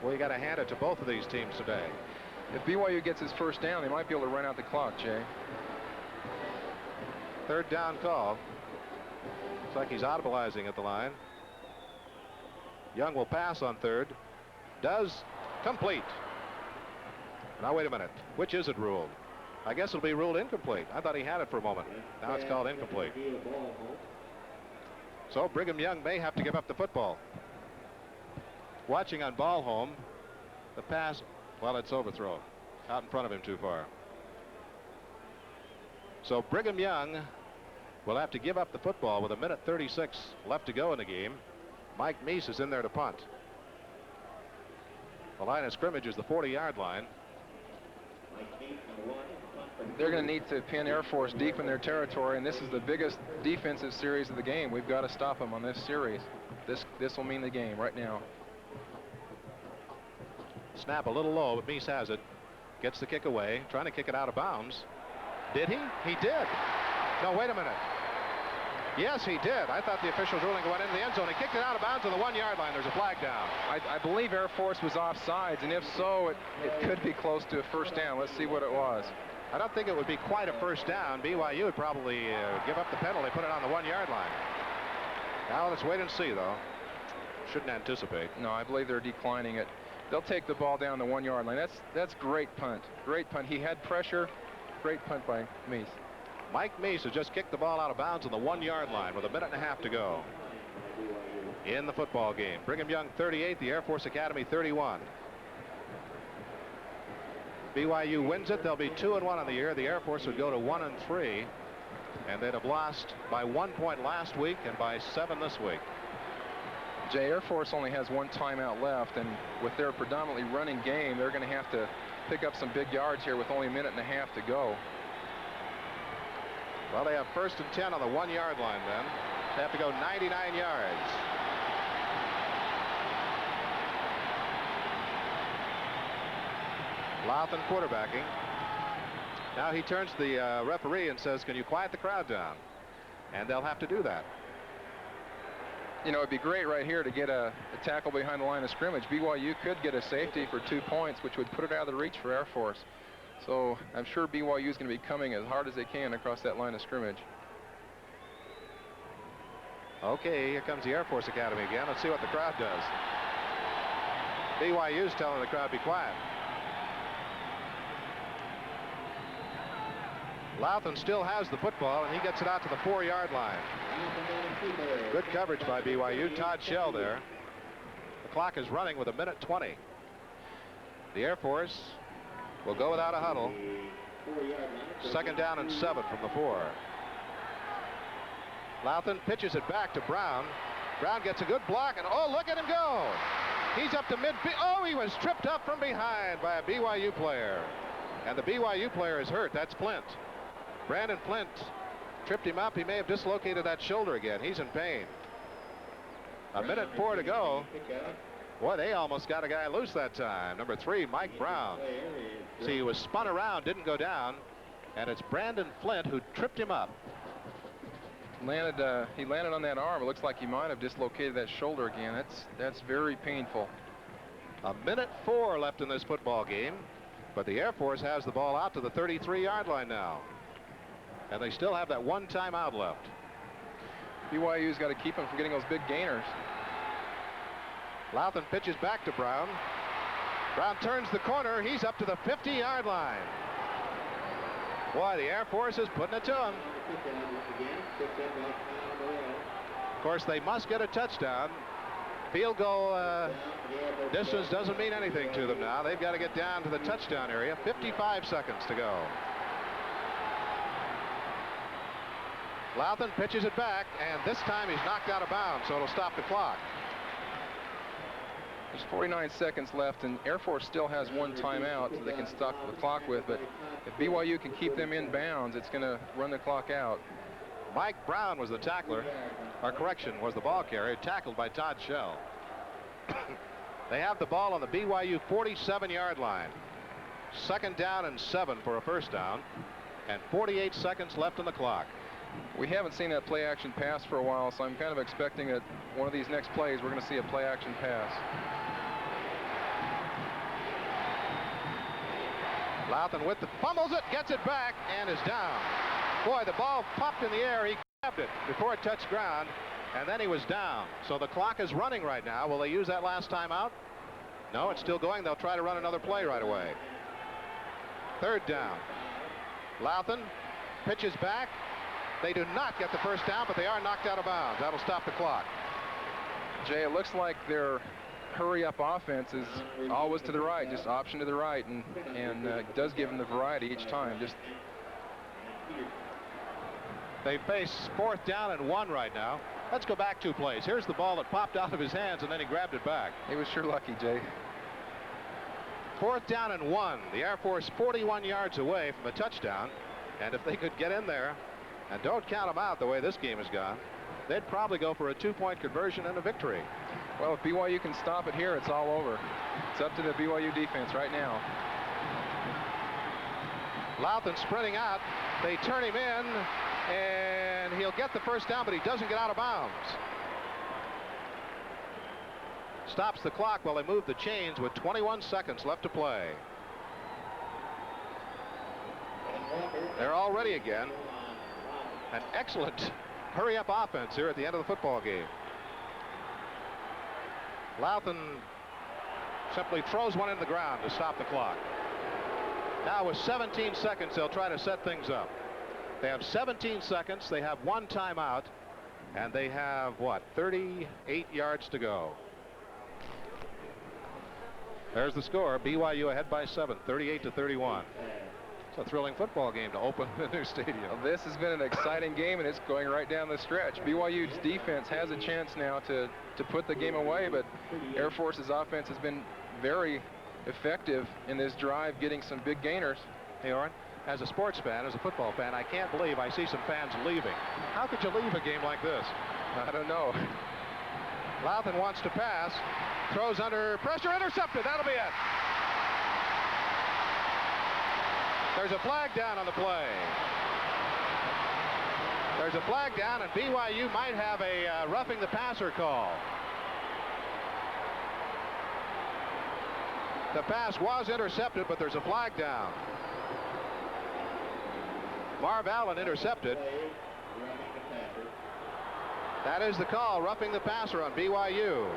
Well, you got to hand it to both of these teams today. If BYU gets his first down, they might be able to run out the clock, Jay. 3rd down call. Looks like he's audibilizing at the line. Young will pass on 3rd. Does complete. Now wait a minute. Which is it ruled? I guess it'll be ruled incomplete. I thought he had it for a moment. Now it's called incomplete. So Brigham Young may have to give up the football. Watching on ball home, the pass, well, it's overthrown. Out in front of him too far. So Brigham Young will have to give up the football with 1:36 left to go in the game. Mike Meese is in there to punt. The line of scrimmage is the 40-yard line. They're going to need to pin Air Force deep in their territory, and this is the biggest defensive series of the game. We've got to stop them on this series. This will mean the game right now. Snap a little low, but Meese has it. Gets the kick away, trying to kick it out of bounds. Did he? He did. No, wait a minute. Yes, he did. I thought the official's ruling went into the end zone. He kicked it out of bounds on the 1-yard line. There's a flag down. I believe Air Force was offsides, and if so, it could be close to a first down. Let's see what it was. I don't think it would be quite a first down. BYU would probably give up the penalty, put it on the 1-yard line. Now let's wait and see, though. Shouldn't anticipate. No, I believe they're declining it. They'll take the ball down the 1-yard line. That's great punt. Great punt. He had pressure. Great punt by Meese. Mike Meese has just kicked the ball out of bounds on the 1-yard line with a minute and a half to go in the football game. Brigham Young 38, the Air Force Academy 31. BYU wins it. They'll be 2-1 on the year. The Air Force would go to 1-3, and they'd have lost by 1 point last week and by 7 this week. Jay, Air Force only has 1 timeout left, and with their predominantly running game, they're going to have to pick up some big yards here with only a minute and a half to go. Well, they have 1st and 10 on the 1-yard line then. They have to go 99 yards. Louthan quarterbacking. Now he turns to the referee and says, can you quiet the crowd down? And they'll have to do that. You know, it'd be great right here to get a tackle behind the line of scrimmage. BYU could get a safety for 2 points, which would put it out of the reach for Air Force. So I'm sure BYU is going to be coming as hard as they can across that line of scrimmage. Okay, here comes the Air Force Academy again. Let's see what the crowd does. BYU's telling the crowd be quiet. Louthan still has the football, and he gets it out to the 4-yard line. Good coverage by BYU. Todd Shell there. The clock is running with a minute 20. The Air Force will go without a huddle. 2nd down and 7 from the 4. Louthan pitches it back to Brown. Brown gets a good block, and oh, look at him go. He's up to midfield. Oh, he was tripped up from behind by a BYU player. And the BYU player is hurt. That's Flint. Brandon Flint tripped him up. He may have dislocated that shoulder again. He's in pain. A minute 4 to go. Boy, they almost got a guy loose that time. Number 3, Mike Brown. See, he was spun around, didn't go down, and it's Brandon Flint who tripped him up. He landed on that arm. It looks like he might have dislocated that shoulder again. That's very painful. A minute 4 left in this football game, but the Air Force has the ball out to the 33-yard line now. And they still have that 1 timeout left. BYU's got to keep them from getting those big gainers. Louthan pitches back to Brown. Brown turns the corner. He's up to the 50-yard line. Boy, the Air Force is putting it to him. Of course, they must get a touchdown. Field goal distance doesn't mean anything to them now. They've got to get down to the touchdown area. 55 seconds to go. Louthan pitches it back, and this time he's knocked out of bounds, so it'll stop the clock. There's 49 seconds left, and Air Force still has 1 timeout that they can stop the clock with, but if BYU can keep them in bounds, it's going to run the clock out. Mike Brown was the tackler, or correction, was the ball carrier, tackled by Todd Shell. They have the ball on the BYU 47-yard line. 2nd down and 7 for a 1st down, and 48 seconds left on the clock. We haven't seen that play action pass for a while, so I'm kind of expecting that one of these next plays we're going to see a play action pass. Louthan with the fumbles it, gets it back, and is down. Boy, the ball popped in the air. He grabbed it before it touched ground, and then he was down. So the clock is running right now. Will they use that last timeout? No, it's still going. They'll try to run another play right away. 3rd down. Louthan pitches back. They do not get the 1st down, but they are knocked out of bounds. That'll stop the clock. Jay, it looks like their hurry-up offense is always to the right, just option to the right, and it does give them the variety each time. Just they face 4th down and 1 right now. Let's go back 2 plays. Here's the ball that popped out of his hands, and then he grabbed it back. He was sure lucky, Jay. 4th down and 1. The Air Force 41 yards away from a touchdown, and if they could get in there, and don't count them out the way this game has gone, they'd probably go for a 2-point conversion and a victory. Well, if BYU can stop it here, it's all over. It's up to the BYU defense right now. Louthan sprinting out. They turn him in, and he'll get the 1st down, but he doesn't get out of bounds. Stops the clock while they move the chains with 21 seconds left to play. They're all ready again. An excellent hurry-up offense here at the end of the football game. Louthan simply throws one in the ground to stop the clock. Now with 17 seconds, they'll try to set things up. They have 17 seconds. They have 1 timeout. And they have, what, 38 yards to go. There's the score. BYU ahead by 7, 38-31. It's a thrilling football game to open the new stadium. Well, this has been an exciting game, and it's going right down the stretch. BYU's defense has a chance now to put the game away, but Air Force's offense has been very effective in this drive, getting some big gainers. Hey, Orrin, as a sports fan, as a football fan, I can't believe I see some fans leaving. How could you leave a game like this? I don't know. Lavell wants to pass, throws under pressure, intercepted. That'll be it. There's a flag down on the play. There's a flag down, and BYU might have a roughing the passer call. The pass was intercepted, but there's a flag down. Marv Allen intercepted. That is the call, roughing the passer on BYU.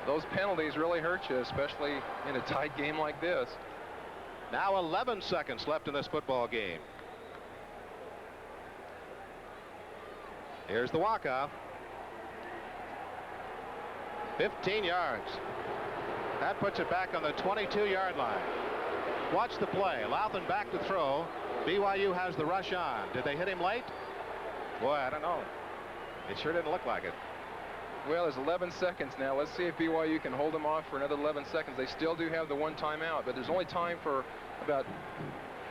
Those penalties really hurt you, especially in a tight game like this. Now 11 seconds left in this football game. Here's the walkout. 15 yards. That puts it back on the 22-yard line. Watch the play. Lavell back to throw. BYU has the rush on. Did they hit him late? Boy, I don't know. It sure didn't look like it. Well, there's 11 seconds now. Let's see if BYU can hold them off for another 11 seconds. They still do have the 1 timeout, but there's only time for about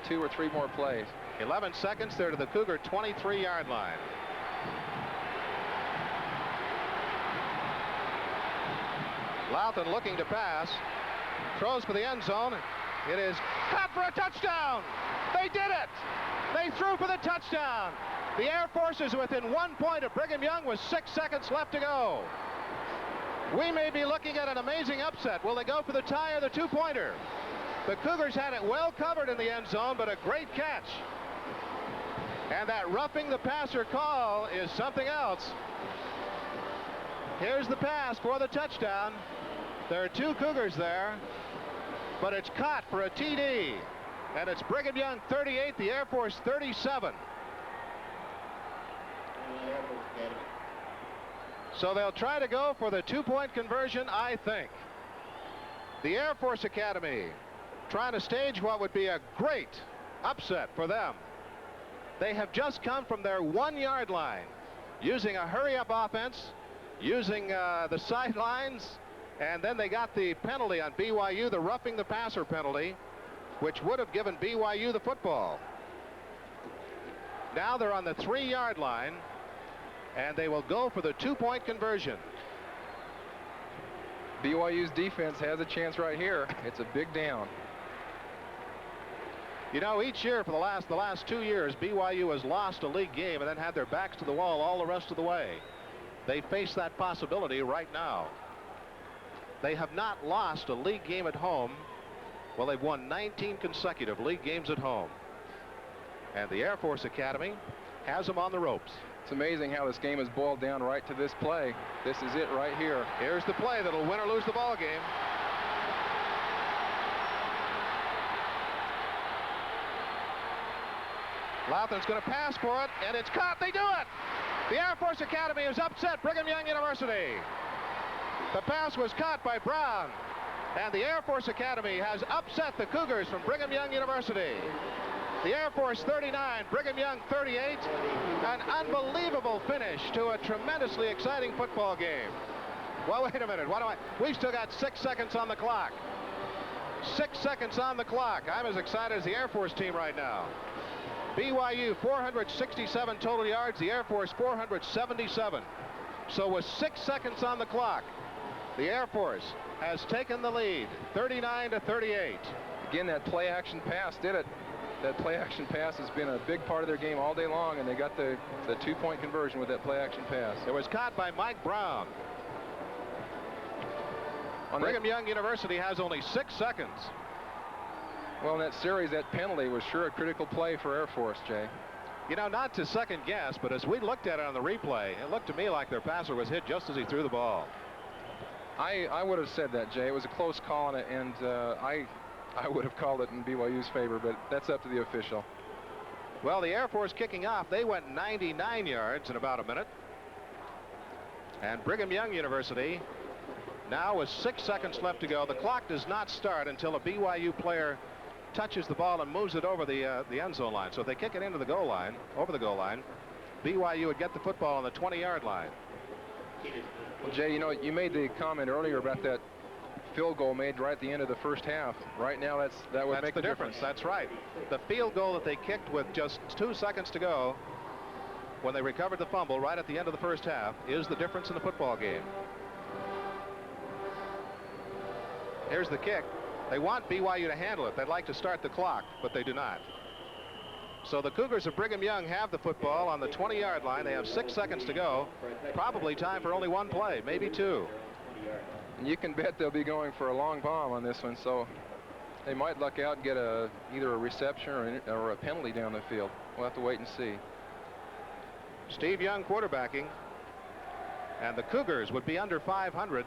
2 or 3 more plays. 11 seconds. They're to the Cougar 23-yard line. Lavell looking to pass. Throws for the end zone. It is caught for a touchdown. They did it. They threw for the touchdown. The Air Force is within 1 point of Brigham Young with 6 seconds left to go. We may be looking at an amazing upset. Will they go for the tie or the 2-pointer? The Cougars had it well covered in the end zone, but a great catch. And that roughing the passer call is something else. Here's the pass for the touchdown. There are 2 Cougars there, but it's caught for a TD. And it's Brigham Young 38, the Air Force 37. So they'll try to go for the 2-point conversion, I think. The Air Force Academy trying to stage what would be a great upset for them. They have just come from their 1-yard line, using a hurry-up offense, using the sidelines, and then they got the penalty on BYU, the roughing the passer penalty, which would have given BYU the football. Now they're on the 3-yard line, and they will go for the 2-point conversion. BYU's defense has a chance right here. It's a big down. You know, each year for the last 2 years, BYU has lost a league game and then had their backs to the wall all the rest of the way. They face that possibility right now. They have not lost a league game at home. Well, they've won 19 consecutive league games at home. And the Air Force Academy has them on the ropes. It's amazing how this game has boiled down right to this play. This is it right here. Here's the play that'll win or lose the ball game. Lavell's going to pass for it, and it's caught. They do it. The Air Force Academy has upset Brigham Young University. The pass was caught by Brown, and the Air Force Academy has upset the Cougars from Brigham Young University. The Air Force 39, Brigham Young 38. An unbelievable finish to a tremendously exciting football game. Well, wait a minute. We've still got 6 seconds on the clock. 6 seconds on the clock. I'm as excited as the Air Force team right now. BYU 467 total yards, the Air Force 477. So with 6 seconds on the clock, the Air Force has taken the lead, 39-38. Again, that play action pass did it. That play action pass has been a big part of their game all day long, and they got the 2-point conversion with that play action pass. It was caught by Mike Brown. Brigham Young University has only 6 seconds. Well, in that series, that penalty was sure a critical play for Air Force, Jay. You know, not to second guess, but as we looked at it on the replay, it looked to me like their passer was hit just as he threw the ball. I would have said that, Jay. It was a close call, and I I would have called it in BYU's favor, but that's up to the official. Well, the Air Force kicking off, they went 99 yards in about a minute. And Brigham Young University now with 6 seconds left to go. The clock does not start until a BYU player touches the ball and moves it over the end zone line. So if they kick it into the goal line, over the goal line, BYU would get the football on the 20-yard line. Well, Jay, you know, you made the comment earlier about that field goal made right at the end of the first half. Right now, that would make the difference. That's right. The field goal that they kicked with just 2 seconds to go when they recovered the fumble right at the end of the first half is the difference in the football game. Here's the kick. They want BYU to handle it. They'd like to start the clock, but they do not. So the Cougars of Brigham Young have the football on the 20-yard line. They have 6 seconds to go. Probably time for only one play, maybe two. And you can bet they'll be going for a long bomb on this one, so they might luck out and get either a reception or a penalty down the field. We'll have to wait and see. Steve Young quarterbacking, and the Cougars would be under 500.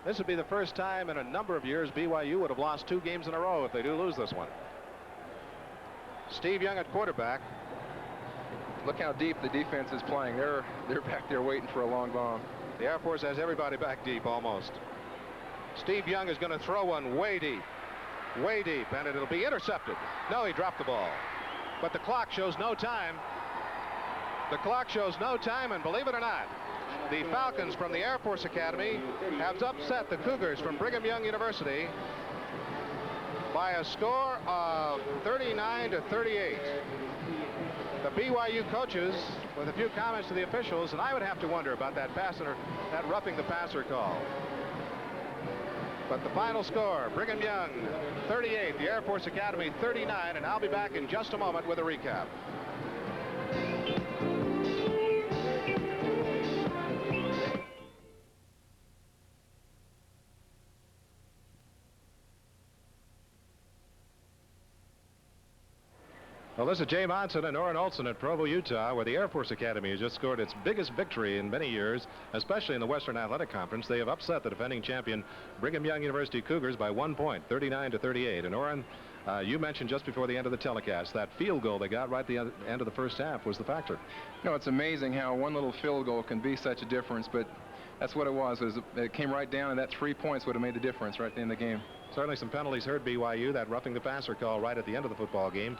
This would be the first time in a number of years BYU would have lost 2 games in a row if they do lose this one. Steve Young at quarterback. Look how deep the defense is playing. They're back there waiting for a long bomb. The Air Force has everybody back deep almost. Steve Young is going to throw one way deep, and it'll be intercepted. No, he dropped the ball. But the clock shows no time. The clock shows no time, and believe it or not, the Falcons from the Air Force Academy have upset the Cougars from Brigham Young University by a score of 39-38. The BYU coaches with a few comments to the officials, and I would have to wonder about that roughing the passer call. But the final score, Brigham Young 38, the Air Force Academy 39, and I'll be back in just a moment with a recap. Well, this is Jay Monson and Orrin Olson at Provo, Utah, where the Air Force Academy has just scored its biggest victory in many years, especially in the Western Athletic Conference. They have upset the defending champion Brigham Young University Cougars by 1 point, 39-38. And Orrin, you mentioned just before the end of the telecast that field goal they got right at the end of the first half was the factor. You know, it's amazing how one little field goal can be such a difference, but that's what it was. It came right down, and that 3 points would have made the difference right at the end of the game. Certainly some penalties hurt BYU. That roughing the passer call right at the end of the football game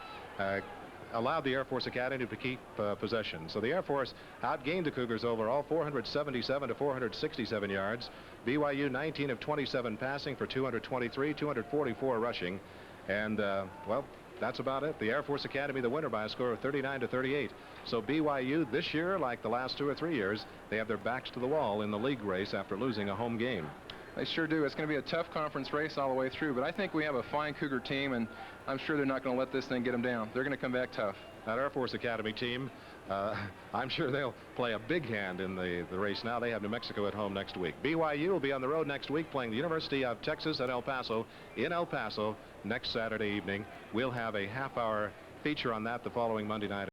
allowed the Air Force Academy to keep possession. So the Air Force outgained the Cougars overall 477 to 467 yards. BYU 19 of 27 passing for 223, 244 rushing. And, well, that's about it. The Air Force Academy the winner by a score of 39-38. So BYU this year, like the last 2 or 3 years, they have their backs to the wall in the league race after losing a home game. They sure do. It's going to be a tough conference race all the way through, but I think we have a fine Cougar team, and I'm sure they're not going to let this thing get them down. They're going to come back tough. That Air Force Academy team, I'm sure they'll play a big hand in the race now. They have New Mexico at home next week. BYU will be on the road next week playing the University of Texas at El Paso in El Paso next Saturday evening. We'll have a half-hour feature on that the following Monday night.